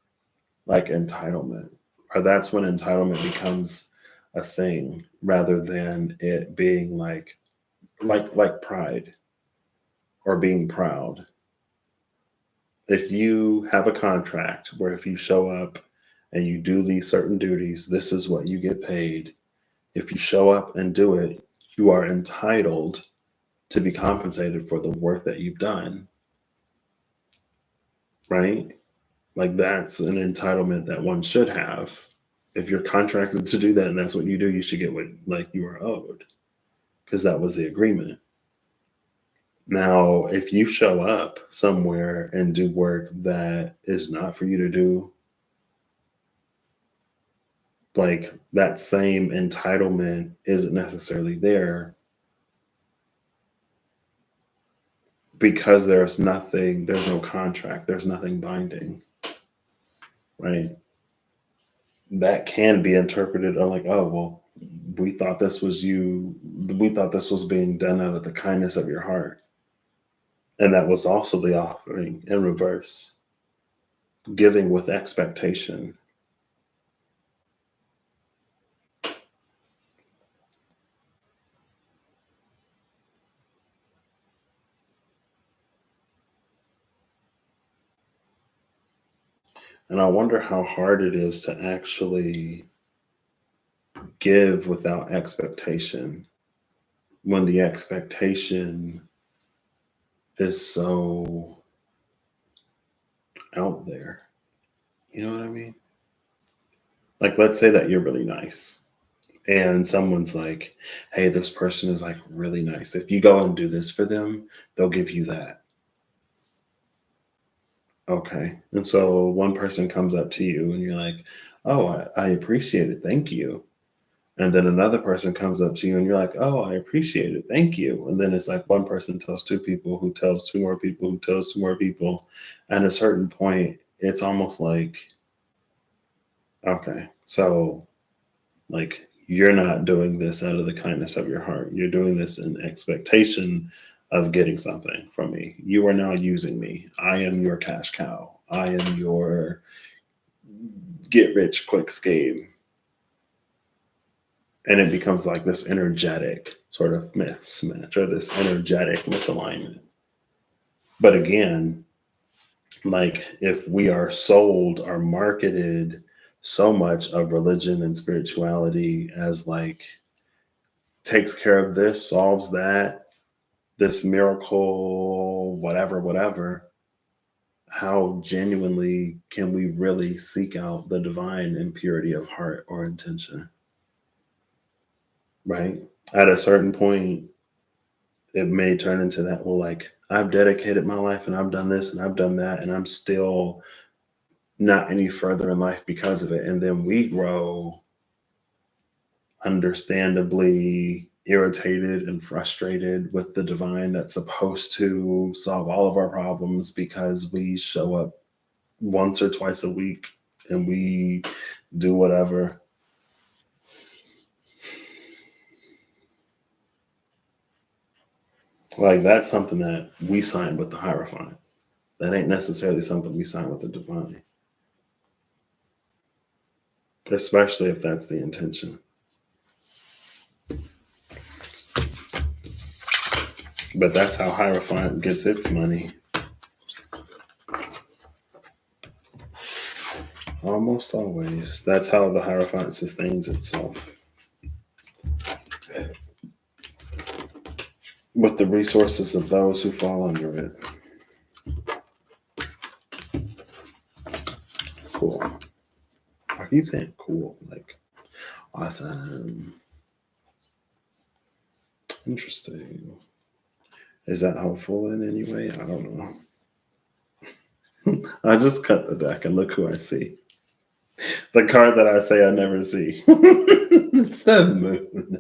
like entitlement, or that's when entitlement becomes a thing rather than it being like pride or being proud. If you have a contract where if you show up and you do these certain duties, this is what you get paid. If you show up and do it, you are entitled to be compensated for the work that you've done, right? Like, that's an entitlement that one should have. If you're contracted to do that and that's what you do, you should get what like you are owed, because that was the agreement. Now, if you show up somewhere and do work that is not for you to do, like, that same entitlement isn't necessarily there, because there's no contract, there's nothing binding, right? That can be interpreted like, oh, well, we thought this was being done out of the kindness of your heart. And that was also the offering in reverse, giving with expectation. And I wonder how hard it is to actually give without expectation when the expectation is so out there. You know what I mean? Like, let's say that you're really nice and someone's like, hey, this person is like really nice. If you go and do this for them, they'll give you that. Okay. And so one person comes up to you and you're like, oh, I appreciate it. Thank you. And then another person comes up to you and you're like, oh, I appreciate it. Thank you. And then it's like one person tells two people, who tells two more people, who tells two more people. And at a certain point, it's almost like, okay, so like, you're not doing this out of the kindness of your heart. You're doing this in expectation of getting something from me. You are now using me. I am your cash cow. I am your get rich quick scheme. And it becomes like this energetic sort of mismatch, or this energetic misalignment. But again, like, if we are sold or marketed so much of religion and spirituality as like takes care of this, solves that, this miracle, whatever, how genuinely can we really seek out the divine in purity of heart or intention? Right? At a certain point, it may turn into that, well, like, I've dedicated my life and I've done this and I've done that, and I'm still not any further in life because of it. And then we grow understandably irritated and frustrated with the divine that's supposed to solve all of our problems, because we show up once or twice a week and we do whatever. Like, that's something that we sign with the Hierophant. That ain't necessarily something we sign with the divine, especially if that's the intention. But that's how Hierophant gets its money. Almost always. That's how the Hierophant sustains itself. with the resources of those who fall under it. Cool. I keep saying cool, like awesome. Interesting. Is that helpful in any way? I don't know. I just cut the deck and look who I see. The card that I say I never see. It's the moon.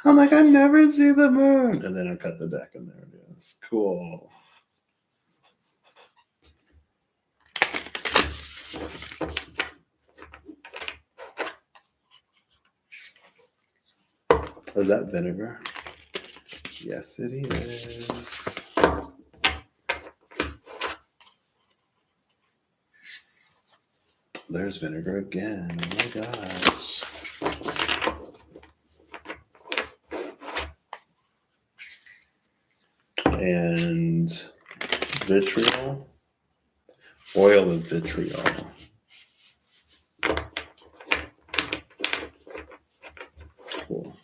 I'm like, I never see the moon. And then I cut the deck and there it is. Cool. Is that vinegar? Yes, it is. There's vinegar again. Oh my gosh. And vitriol. Oil of vitriol. Cool.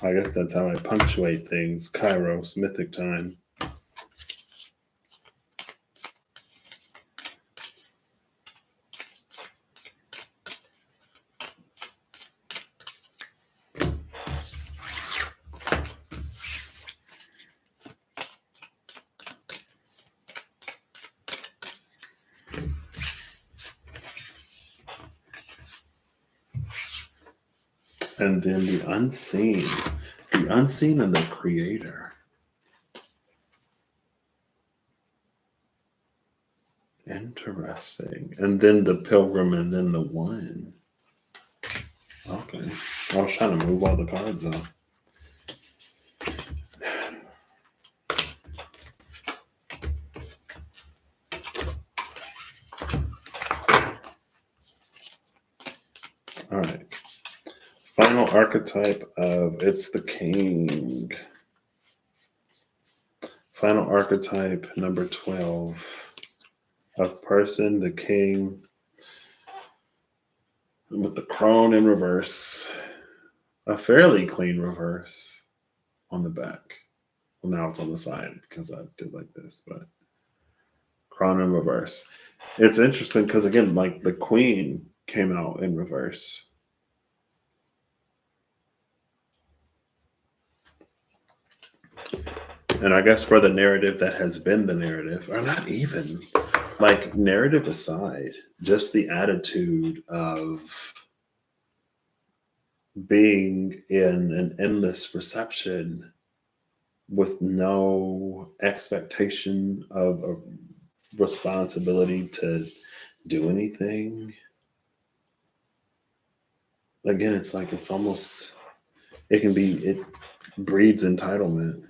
I guess that's how I punctuate things. Kairos, mythic time. And then the unseen and the creator. Interesting. And then the pilgrim and then the one. Okay. I was trying to move all the cards up. All right. Final archetype of it's the king. Final archetype number 12 of person, the king, with the crone in reverse. A fairly clean reverse on the back. Well, now it's on the side because I did like this, but crown in reverse. It's interesting because, again, like the queen came out in reverse. And I guess for the narrative that has been the narrative, or not even, like narrative aside, just the attitude of being in an endless reception with no expectation of a responsibility to do anything. Again, it's like it's almost, it breeds entitlement.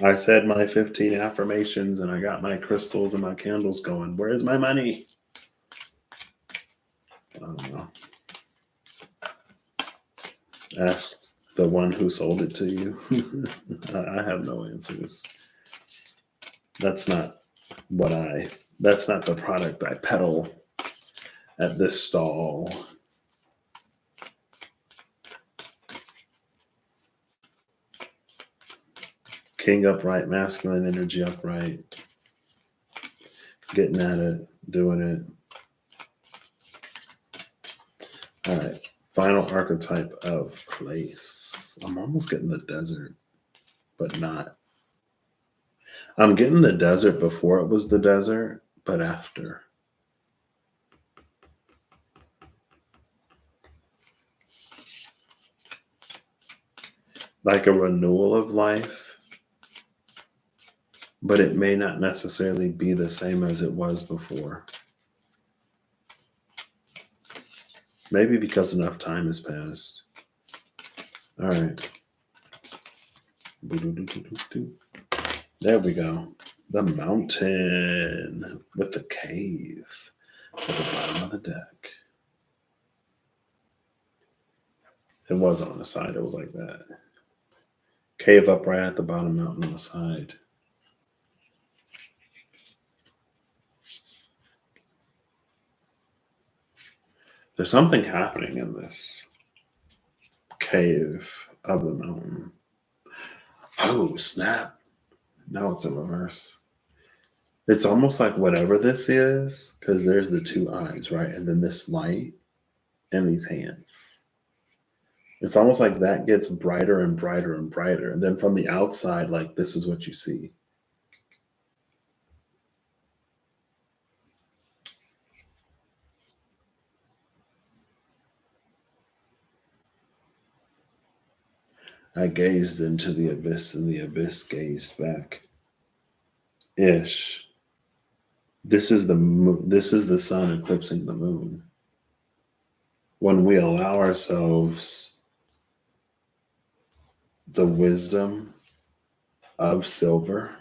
I said my 15 affirmations and I got my crystals and my candles going. Where's my money? I don't know. Ask the one who sold it to you. I have no answers. That's not the product I peddle at this stall. King upright, masculine energy upright. Getting at it, doing it. All right. Final archetype of place. I'm almost getting the desert, but not. I'm getting the desert before it was the desert, but after. Like a renewal of life, but it may not necessarily be the same as it was before. Maybe because enough time has passed. All right. There we go. The mountain with the cave at the bottom of the deck. It wasn't on the side. It was like that. Cave upright at the bottom, mountain on the side. There's something happening in this cave of the mountain. Oh, snap. Now it's in reverse. It's almost like whatever this is, because there's the two eyes, right? And then this light and these hands. It's almost like that gets brighter and brighter and brighter. And then from the outside, like this is what you see. I gazed into the abyss, and the abyss gazed back. Ish. This is this is the sun eclipsing the moon. When we allow ourselves the wisdom of silver,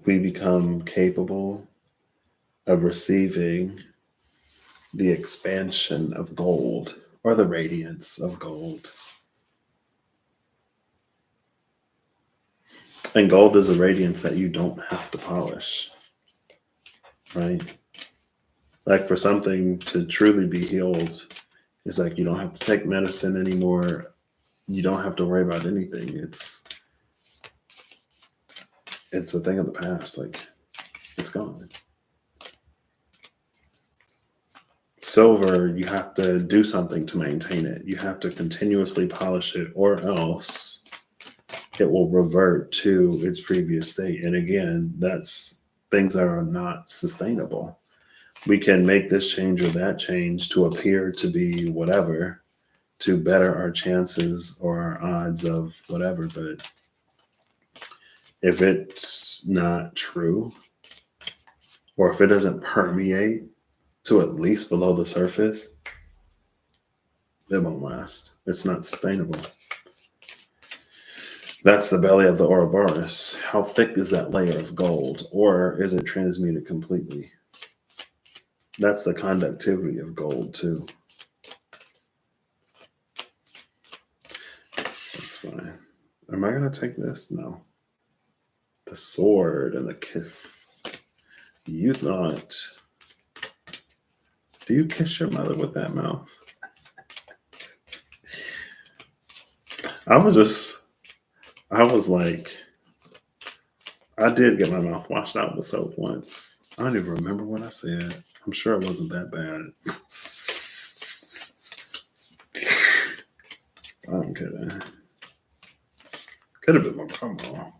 we become capable of receiving the expansion of gold or the radiance of gold. And gold is a radiance that you don't have to polish, right? Like for something to truly be healed, it's like you don't have to take medicine anymore. You don't have to worry about anything. It's a thing of the past. Like it's gone. Silver, you have to do something to maintain it. You have to continuously polish it, or else it will revert to its previous state. And again, that's things that are not sustainable. We can make this change or that change to appear to be whatever, to better our chances or our odds of whatever. But if it's not true, or if it doesn't permeate to at least below the surface, it won't last. It's not sustainable. That's the belly of the Ouroboros. How thick is that layer of gold? Or is it transmuted completely? That's the conductivity of gold too. That's fine. Am I going to take this? No. The sword and the kiss. You thought... Do you kiss your mother with that mouth? I was like, I did get my mouth washed out with soap once. I don't even remember what I said. I'm sure it wasn't that bad. I'm kidding. Could have been more promo.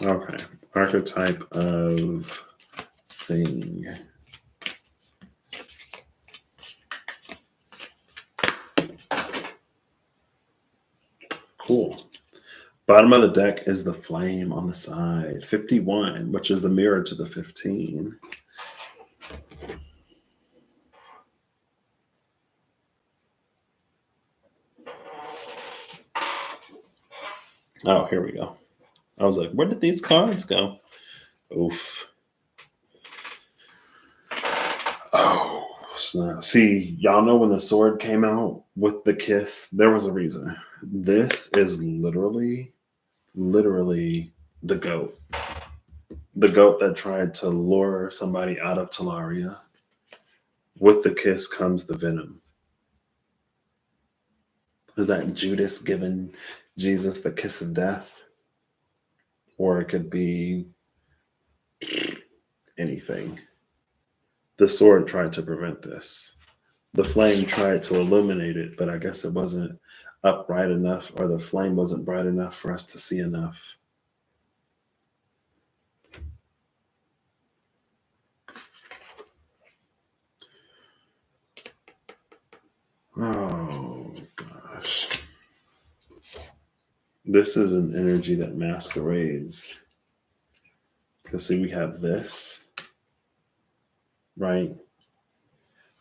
Okay, archetype of thing. Cool. Bottom of the deck is the flame on the side. 51, which is the mirror to the 15. Oh, here we go. I was like, where did these cards go? Oof. Oh, snap. See, y'all know when the sword came out with the kiss, there was a reason. This is literally the goat. The goat that tried to lure somebody out of Talaria. With the kiss comes the venom. Is that Judas giving Jesus the kiss of death? Or it could be anything. The sword tried to prevent this. The flame tried to illuminate it, but I guess it wasn't up bright enough, or the flame wasn't bright enough for us to see enough. Oh, gosh. This is an energy that masquerades. Because see, we have this, right?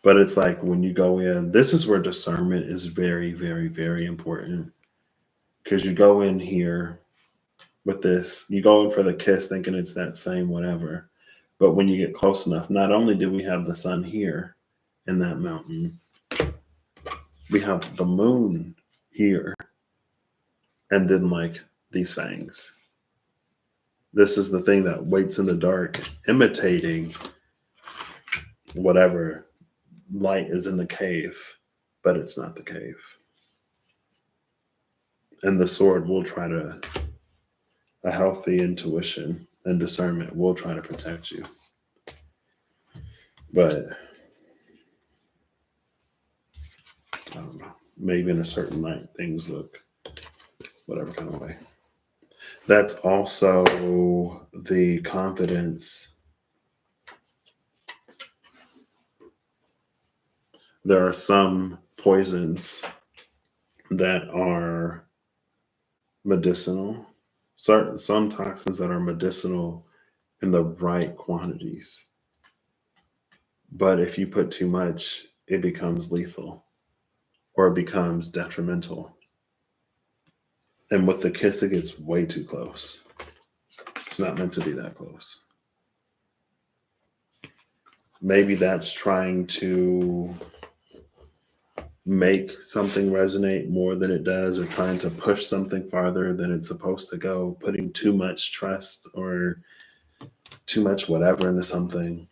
But it's like when you go in, this is where discernment is very, very, very important. Because you go in here with this, you go in for the kiss thinking it's that same whatever. But when you get close enough, not only do we have the sun here in that mountain, We have the moon here, and then like these fangs. This is the thing that waits in the dark, imitating whatever light is in the cave, but it's not the cave. And the sword will try to, a healthy intuition and discernment will try to protect you. But I don't know, maybe in a certain light, things look whatever kind of way. That's also the confidence. There are some poisons that are medicinal, some toxins that are medicinal in the right quantities. But if you put too much, it becomes lethal or it becomes detrimental. And with the kiss, it gets way too close. It's not meant to be that close. Maybe that's trying to make something resonate more than it does, or trying to push something farther than it's supposed to go, putting too much trust or too much whatever into something.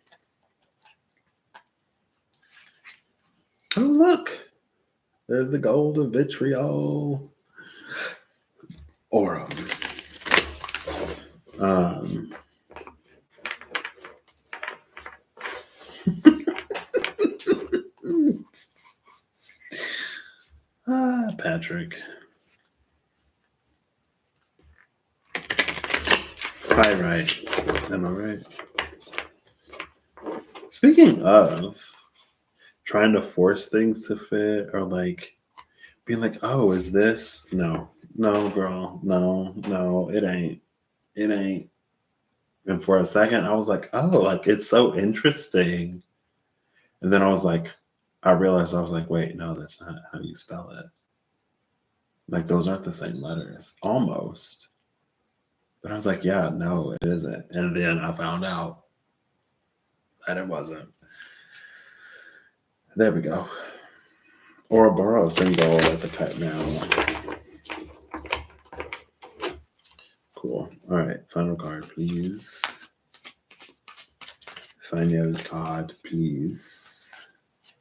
Oh, look, there's the gold of vitriol. Aurum. Patrick. Right. Am I right? Speaking of trying to force things to fit, or like being like, oh, is this? No, girl. No, it ain't. It ain't. And for a second, I was like, oh, like it's so interesting. And then I realized, wait, no, that's not how you spell it. Like, those aren't the same letters, almost. But I was like, yeah, no, it isn't. And then I found out that it wasn't. There we go. Ouroboros symbol at the cut now. Cool. All right, final card, please. Final card, please.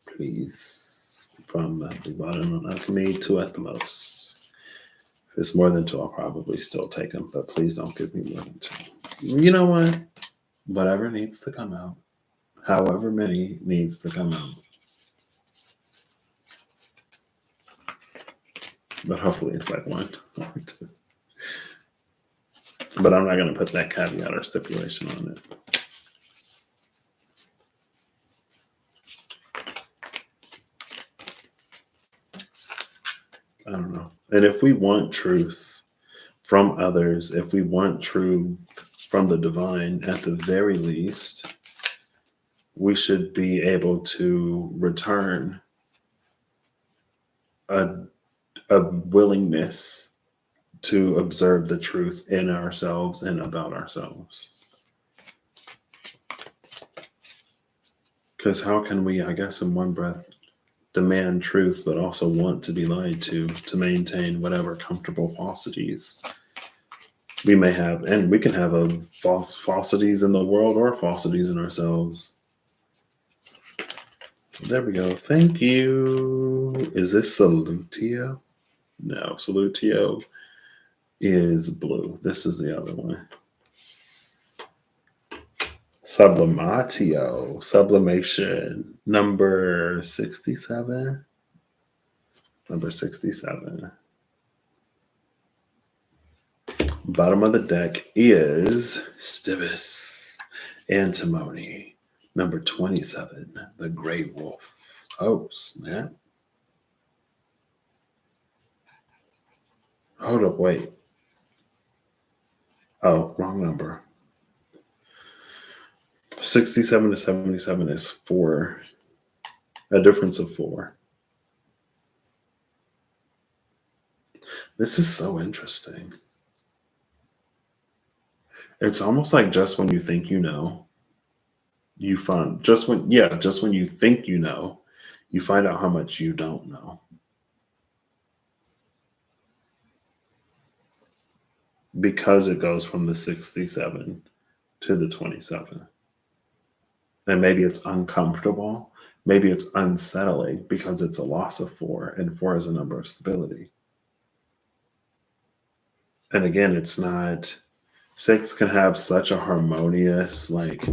Please. From the bottom of alchemy, 2 at the most. If it's more than 2, I'll probably still take them, but please don't give me more than 2. You know what? Whatever needs to come out. However many needs to come out. But hopefully it's like 1 or 2. But I'm not going to put that caveat or stipulation on it. I don't know. And if we want truth from others, if we want truth from the divine, at the very least, we should be able to return a willingness to observe the truth in ourselves and about ourselves. Because how can we, I guess, in one breath, demand truth, but also want to be lied to maintain whatever comfortable falsities we may have? And we can have falsities in the world or falsities in ourselves. There we go. Thank you. Is this Salutio? No, Salutio is blue. This is the other one. Sublimatio, sublimation, number 67. Number 67. Bottom of the deck is Stibis, antimony, number 27, the gray wolf. Oh, snap. Hold up, wait. Oh, wrong number. 67 to 77 is 4. A difference of 4. This is so interesting. It's almost like just when you think you know, you find just when you think you know, you find out how much you don't know. because it goes from the 67 to the 27. And maybe it's uncomfortable. Maybe it's unsettling because it's a loss of 4, and 4 is a number of stability. And again, it's not, 6 can have such a harmonious, like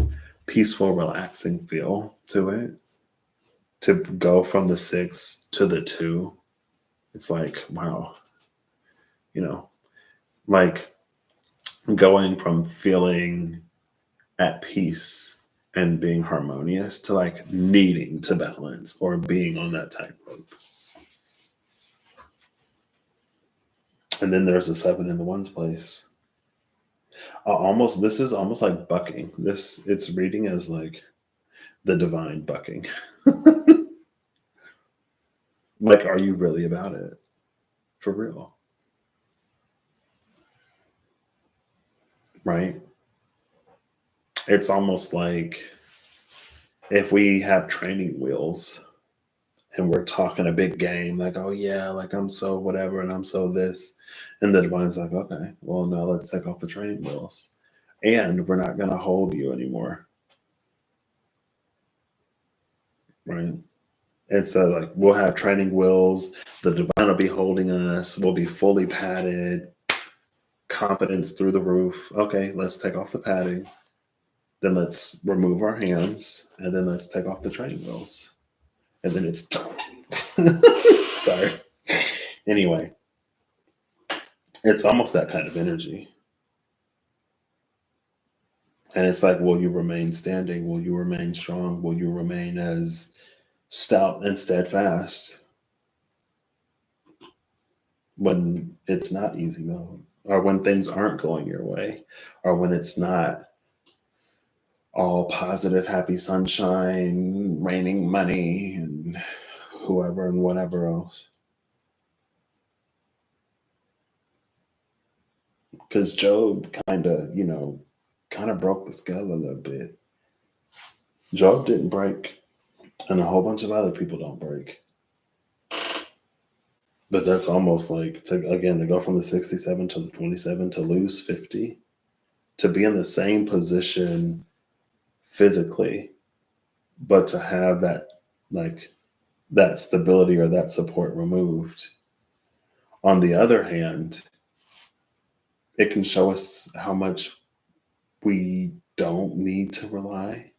peaceful, relaxing feel to it. To go from the 6 to the 2, it's like, wow, you know, like going from feeling at peace and being harmonious to like needing to balance or being on that tightrope. And then there's a 7 in the ones place. This is almost like bucking. It's reading as like the divine bucking. Like, are you really about it? For real? Right? It's almost like if we have training wheels and we're talking a big game, like, oh yeah, like I'm so whatever and I'm so this. And the divine's like, okay, well, now let's take off the training wheels. And we're not going to hold you anymore. Right? It's like we'll have training wheels. The divine will be holding us. We'll be fully padded, confidence through the roof. Okay, let's take off the padding. Then let's remove our hands. And then let's take off the training wheels. And then it's sorry. Anyway, it's almost that kind of energy. And it's like, will you remain standing? Will you remain strong? Will you remain as stout and steadfast when it's not easy mode? Or when things aren't going your way? Or when it's not all positive, happy sunshine, raining money, and whoever and whatever else? Because Job kind of broke the scale a little bit. Job didn't break, and a whole bunch of other people don't break. But that's almost like to go from the 67 to the 27 to lose 50, to be in the same position physically, but to have that stability or that support removed. On the other hand, it can show us how much we don't need to rely,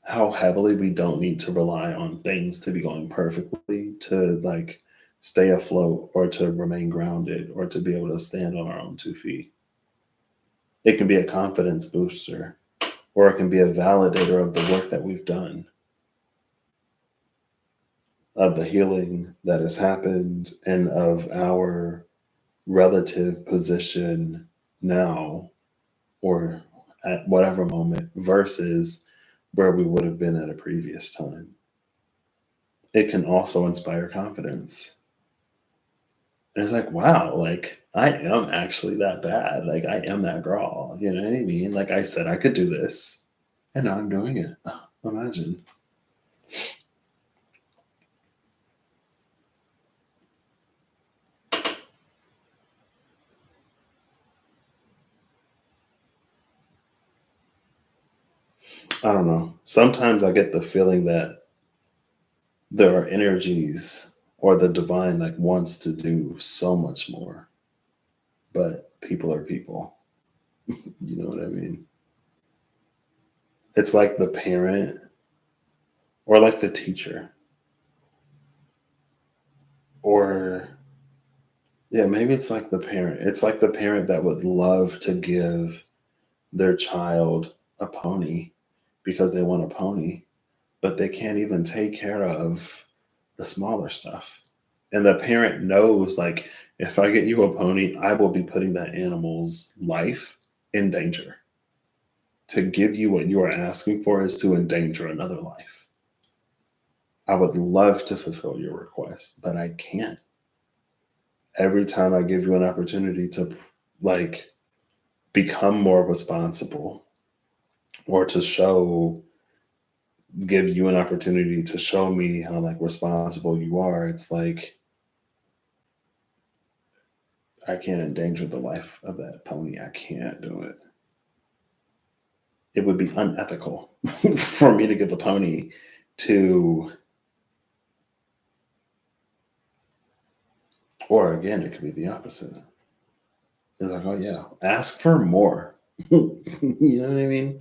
how heavily we don't need to rely on things to be going perfectly, to like stay afloat or to remain grounded or to be able to stand on our own 2 feet. It can be a confidence booster, or it can be a validator of the work that we've done, of the healing that has happened, and of our relative position now or at whatever moment versus where we would have been at a previous time. It can also inspire confidence. And it's like, wow, like I am actually that bad. Like I am that girl. You know what I mean? Like I said I could do this. And now I'm doing it. Oh, imagine. I don't know. Sometimes I get the feeling that there are energies or the divine like wants to do so much more. But people are people. You know what I mean? It's like the parent or like the teacher or yeah, maybe it's like the parent. It's like the parent that would love to give their child a pony because they want a pony, but they can't even take care of the smaller stuff. And the parent knows, like, if I get you a pony, I will be putting that animal's life in danger. To give you what you are asking for is to endanger another life. I would love to fulfill your request, but I can't. Every time I give you an opportunity to, like, become more responsible or to give you an opportunity to show me how like responsible you are, it's like I can't endanger the life of that pony. I can't do it. It would be unethical for me to give a pony to, or again, it could be the opposite. It's like, oh yeah, ask for more. You know what I mean?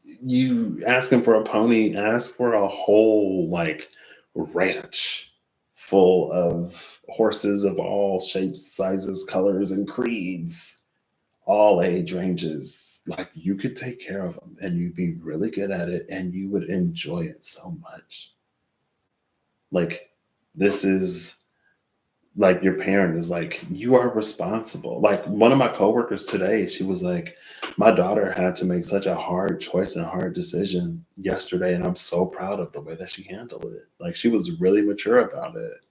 You asking for a pony, ask for a whole like ranch full of horses of all shapes, sizes, colors, and creeds, all age ranges. Like you could take care of them and you'd be really good at it and you would enjoy it so much. Like this is like your parent is like, you are responsible. Like one of my coworkers today, she was like, my daughter had to make such a hard choice and hard decision yesterday. And I'm so proud of the way that she handled it. Like she was really mature about it.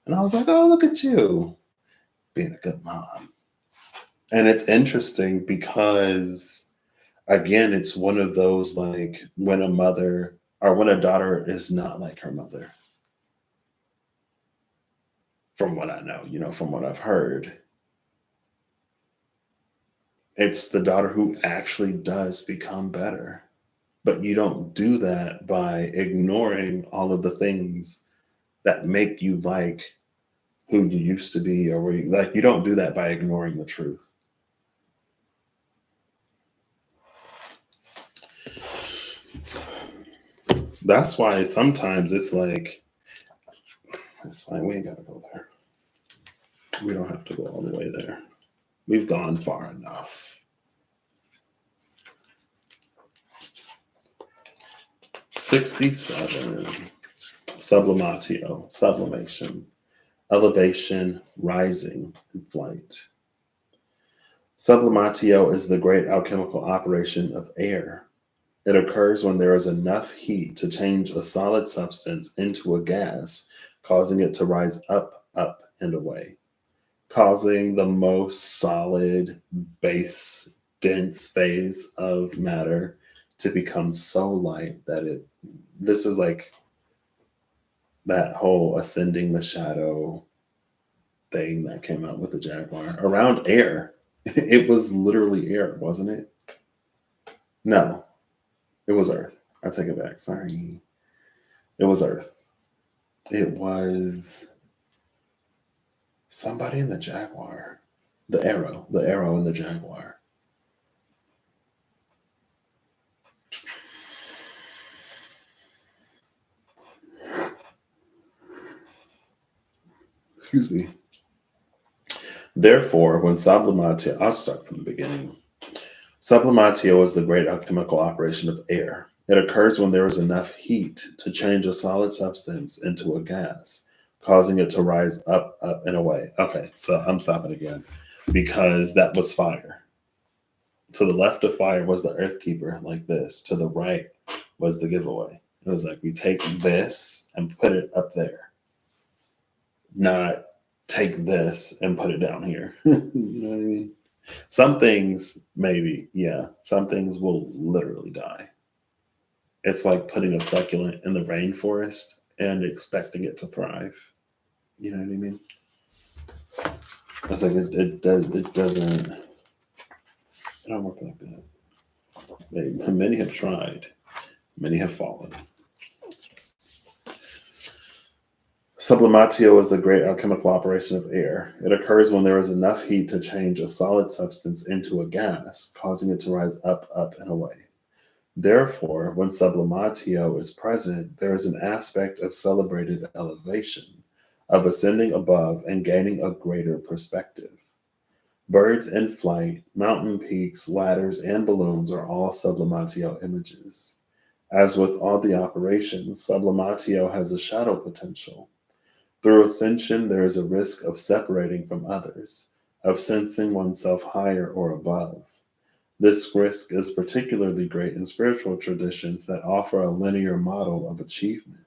And I was like, oh, look at you being a good mom. And it's interesting because, again, it's one of those like when a mother or when a daughter is not like her mother. From what I know, from what I've heard, it's the daughter who actually does become better. But you don't do that by ignoring all of the things that make you like who you used to be or where you don't do that by ignoring the truth. That's why sometimes it's like, it's fine, we ain't gotta go there. We don't have to go all the way there. We've gone far enough. 67. Sublimatio, sublimation, elevation, rising, and flight. Sublimatio is the great alchemical operation of air. It occurs when there is enough heat to change a solid substance into a gas, causing it to rise up, up, and away, causing the most solid, base, dense phase of matter to become so light that this is like that whole ascending the shadow thing that came out with the Jaguar around air. It was literally air, wasn't it? No, it was Earth. I take it back. Sorry. It was Earth. It was somebody in the Jaguar. The arrow in the Jaguar. Excuse me. Therefore, when sublimatio, I'll start from the beginning. Sublimatio is the great alchemical operation of air. It occurs when there is enough heat to change a solid substance into a gas, causing it to rise up, up, and away. Okay, so I'm stopping again because that was fire. To the left of fire was the earth keeper, like this. To the right was the giveaway. It was like we take this and put it up there, not take this and put it down here. You know what I mean? Some things, maybe, yeah. Some things will literally die. It's like putting a succulent in the rainforest and expecting it to thrive. You know what I mean? It's like it doesn't. It don't work like that. Many have tried. Many have fallen. Sublimatio is the great alchemical operation of air. It occurs when there is enough heat to change a solid substance into a gas, causing it to rise up, up, and away. Therefore, when sublimatio is present, there is an aspect of celebrated elevation, of ascending above and gaining a greater perspective. Birds in flight, mountain peaks, ladders, and balloons are all sublimatio images. As with all the operations, sublimatio has a shadow potential. Through ascension, there is a risk of separating from others, of sensing oneself higher or above. This risk is particularly great in spiritual traditions that offer a linear model of achievement.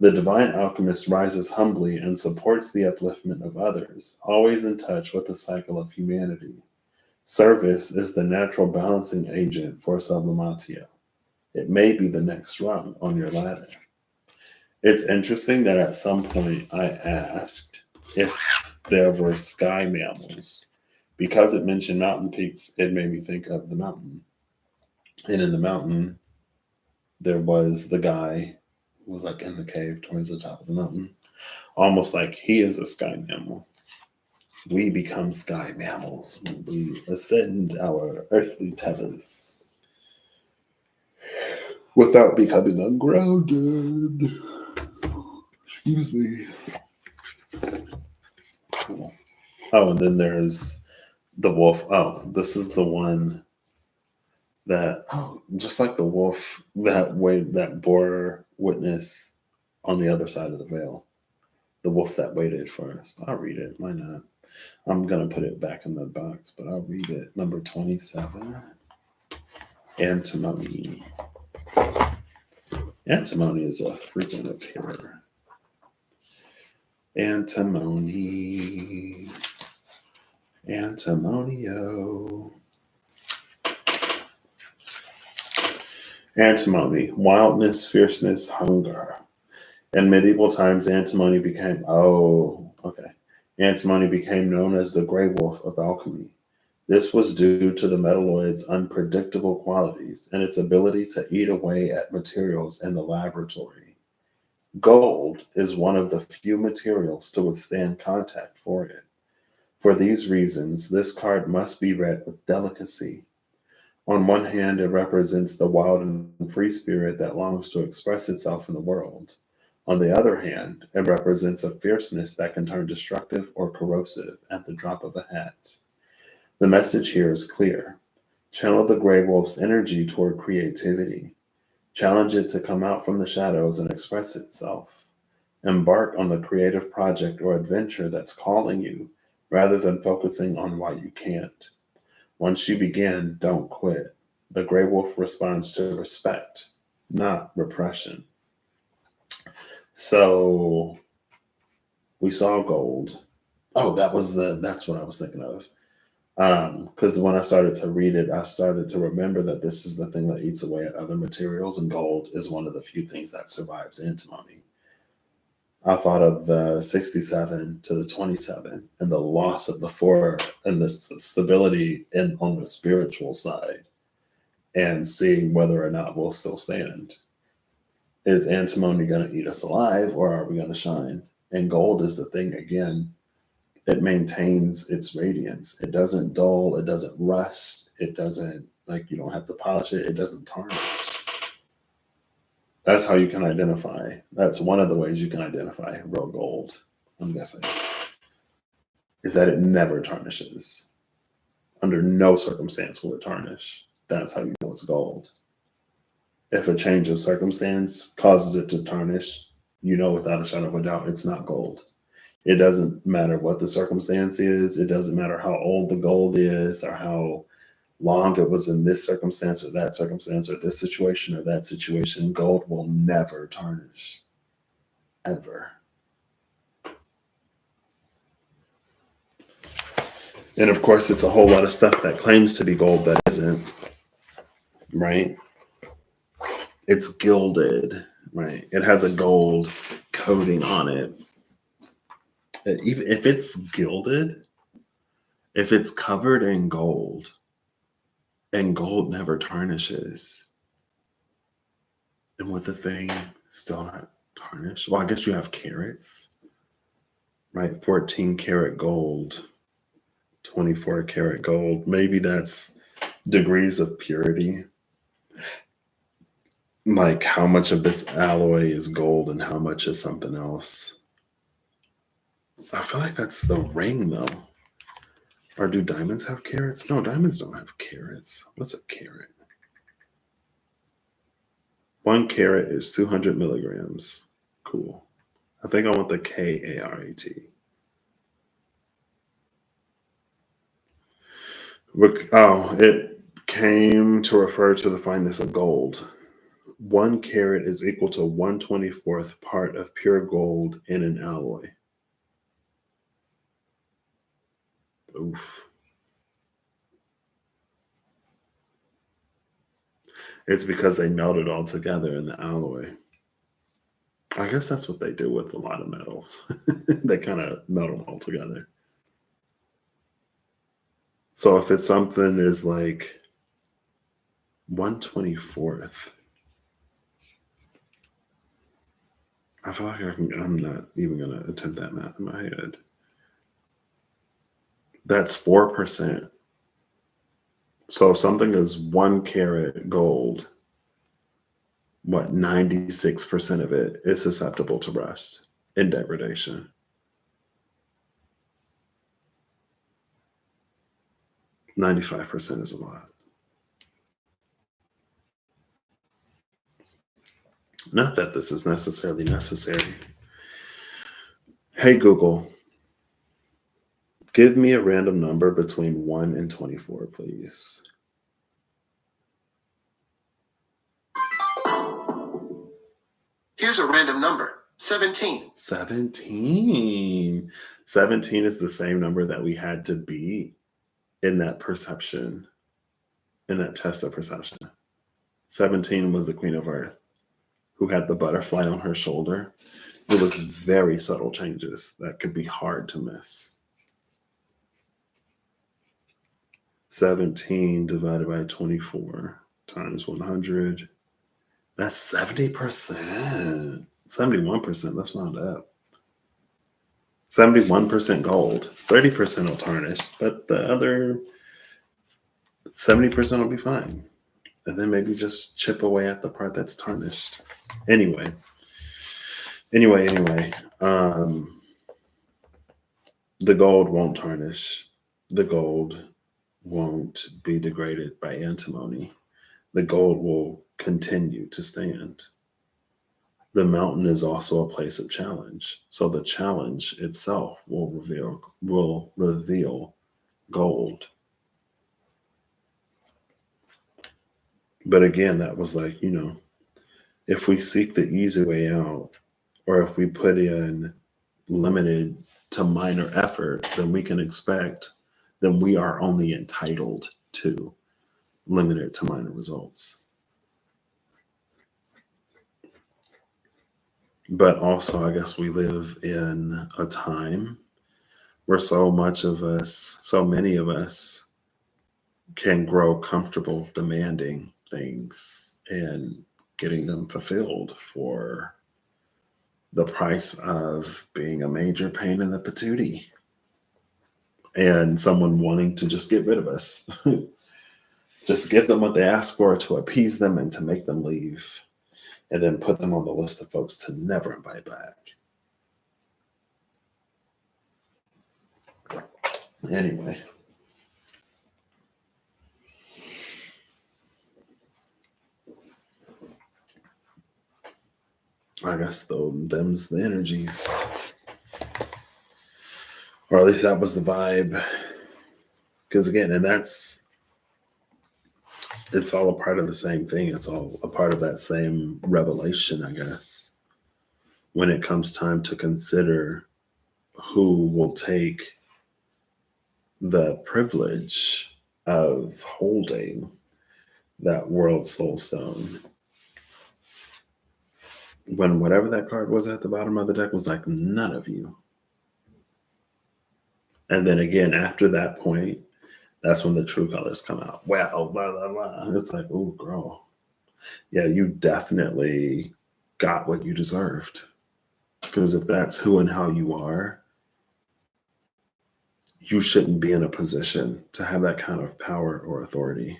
The divine alchemist rises humbly and supports the upliftment of others, always in touch with the cycle of humanity. Service is the natural balancing agent for sublimatio. It may be the next rung on your ladder. It's interesting that at some point I asked if there were sky mammals. Because it mentioned mountain peaks, it made me think of the mountain. And in the mountain, there was the guy who was like in the cave towards the top of the mountain, almost like he is a sky mammal. We become sky mammals when we ascend our earthly tethers without becoming ungrounded. Excuse me. Cool. Oh, and then there's the wolf. Oh, this is the one that, oh, just like the wolf that bore witness on the other side of the veil. The wolf that waited for us. I'll read it. Why not? I'm going to put it back in the box, but I'll read it. Number 27. Antimony. Antimony is a frequent appearer. Antimony. Antimonio. Antimony. Wildness, fierceness, hunger. In medieval times, antimony became antimony became known as the gray wolf of alchemy. This was due to the metalloid's unpredictable qualities and its ability to eat away at materials in the laboratory. Gold is one of the few materials to withstand contact for it. For these reasons, this card must be read with delicacy. On one hand, it represents the wild and free spirit that longs to express itself in the world. On the other hand, it represents a fierceness that can turn destructive or corrosive at the drop of a hat. The message here is clear. Channel the gray wolf's energy toward creativity. Challenge it to come out from the shadows and express itself. Embark on the creative project or adventure that's calling you, rather than focusing on why you can't. Once you begin, don't quit. The gray wolf responds to respect, not repression. So we saw gold. Oh, that's what I was thinking of. Because when I started to read it, I started to remember that this is the thing that eats away at other materials, and gold is one of the few things that survives antimony. I thought of the 67 to the 27 and the loss of the 4 and the stability on the spiritual side, and seeing whether or not we'll still stand. Is antimony going to eat us alive, or are we going to shine? And gold is the thing again. It maintains its radiance. It doesn't dull. It doesn't rust. It doesn't, like, you don't have to polish it. It doesn't tarnish. That's how you can identify. That's one of the ways you can identify real gold, I'm guessing, is that it never tarnishes. Under no circumstance will it tarnish. That's how you know it's gold. If a change of circumstance causes it to tarnish, you know without a shadow of a doubt it's not gold. It doesn't matter what the circumstance is. It doesn't matter how old the gold is or how long it was in this circumstance or that circumstance or this situation or that situation. Gold will never tarnish. Ever. And of course, it's a whole lot of stuff that claims to be gold that isn't, right? It's gilded, right? It has a gold coating on it. Even if it's gilded, if it's covered in gold, and gold never tarnishes, then would the thing still not tarnish? Well, I guess you have carats, right? 14 karat gold, 24 karat gold. Maybe that's degrees of purity. Like how much of this alloy is gold and how much is something else. I feel like that's the ring, though. Or do diamonds have carats? No, diamonds don't have carats. What's a carat? 1 carat is 200 milligrams. Cool. I think I want the KARAT. Oh, it came to refer to the fineness of gold. 1 carat is equal to 1/24th part of pure gold in an alloy. Oof. It's because they melt it all together in the alloy. I guess that's what they do with a lot of metals. They kind of melt them all together. So if it's something is like 1/24th, I feel like I'm not even going to attempt that math in my head. That's 4%. So if something is 1 carat gold, what, 96% of it is susceptible to rust and degradation. 95% is a lot. Not that this is necessarily necessary. Hey, Google, give me a random number between 1 and 24, please. Here's a random number, 17. 17. 17 is the same number that we had to beat in that perception, in that test of perception. 17 was the Queen of Earth who had the butterfly on her shoulder. It was very subtle changes that could be hard to miss. 17 divided by 24 times 100. That's 70%. 71%. Let's round up. 71% gold. 30% will tarnish, but the other 70% will be fine. And then maybe just chip away at the part that's tarnished. Anyway. The gold won't tarnish. The gold won't be degraded by antimony. The gold will continue to stand. The mountain is also a place of challenge. So the challenge itself will reveal gold. But again, that was like, if we seek the easy way out, or if we put in limited to minor effort, then we are only entitled to limited to minor results. But also, I guess we live in a time where so many of us can grow comfortable demanding things and getting them fulfilled for the price of being a major pain in the patootie and someone wanting to just get rid of us. Just give them what they ask for to appease them and to make them leave, and then put them on the list of folks to never invite back. Anyway. I guess them's the energies. Or at least that was the vibe. Because again, it's all a part of the same thing. It's all a part of that same revelation, I guess. When it comes time to consider who will take the privilege of holding that world soul stone. When whatever that card was at the bottom of the deck was like, none of you. And then again, after that point, that's when the true colors come out. Well, blah, blah, blah. It's like, oh, girl. Yeah, you definitely got what you deserved. Because if that's who and how you are, you shouldn't be in a position to have that kind of power or authority.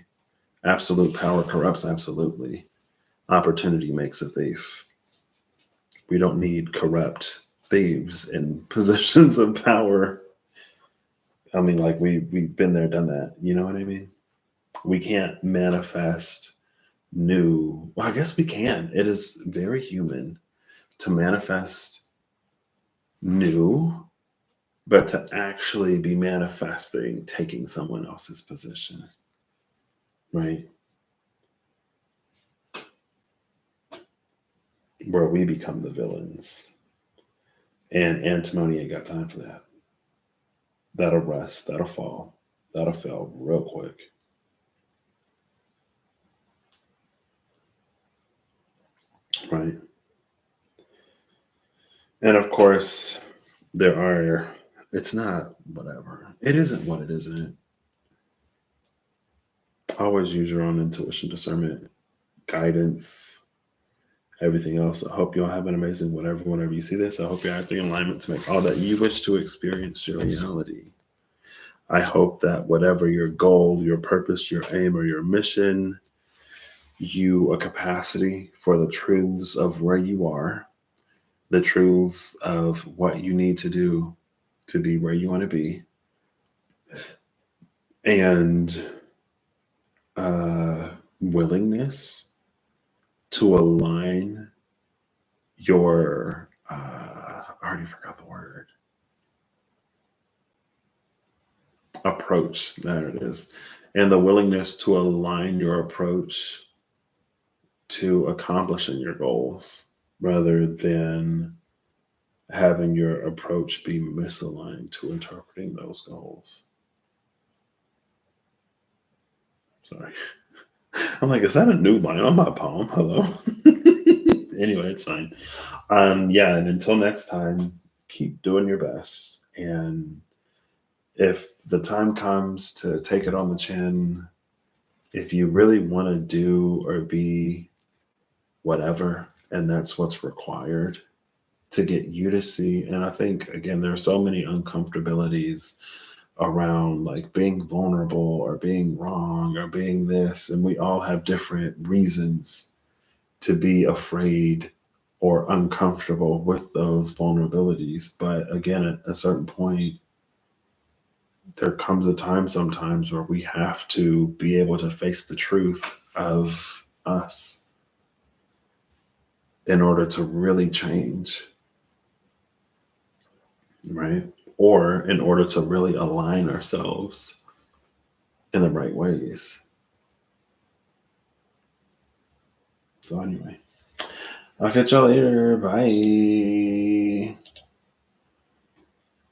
Absolute power corrupts absolutely. Opportunity makes a thief. We don't need corrupt thieves in positions of power. I mean, like we've been there, done that. You know what I mean? We can't manifest new. Well, I guess we can. It is very human to manifest new, but to actually be manifesting taking someone else's position, right? Where we become the villains. And antimony ain't got time for that. That'll rust, that'll fall, that'll fail real quick. Right? And of course, it's not whatever. It isn't what it isn't. Always use your own intuition, discernment, guidance, everything else. I hope you all have an amazing whenever you see this. I hope you're acting in alignment to make all that you wish to experience your reality. I hope that whatever your goal, your purpose, your aim, or your mission, you a capacity for the truths of where you are, the truths of what you need to do to be where you want to be, and willingness to align your I already forgot the word, approach, there it is, and the willingness to align your approach to accomplishing your goals rather than having your approach be misaligned to interpreting those goals. Sorry. I'm like, is that a new line on my palm? Hello. Anyway, it's fine. Yeah, and until next time, keep doing your best. And if the time comes to take it on the chin, if you really want to do or be whatever, and that's what's required to get you to see. And I think, again, there are so many uncomfortabilities around like being vulnerable or being wrong or being this. And we all have different reasons to be afraid or uncomfortable with those vulnerabilities. But again, at a certain point, there comes a time sometimes where we have to be able to face the truth of us in order to really change, right? Or in order to really align ourselves in the right ways. So, anyway, I'll catch y'all later. Bye.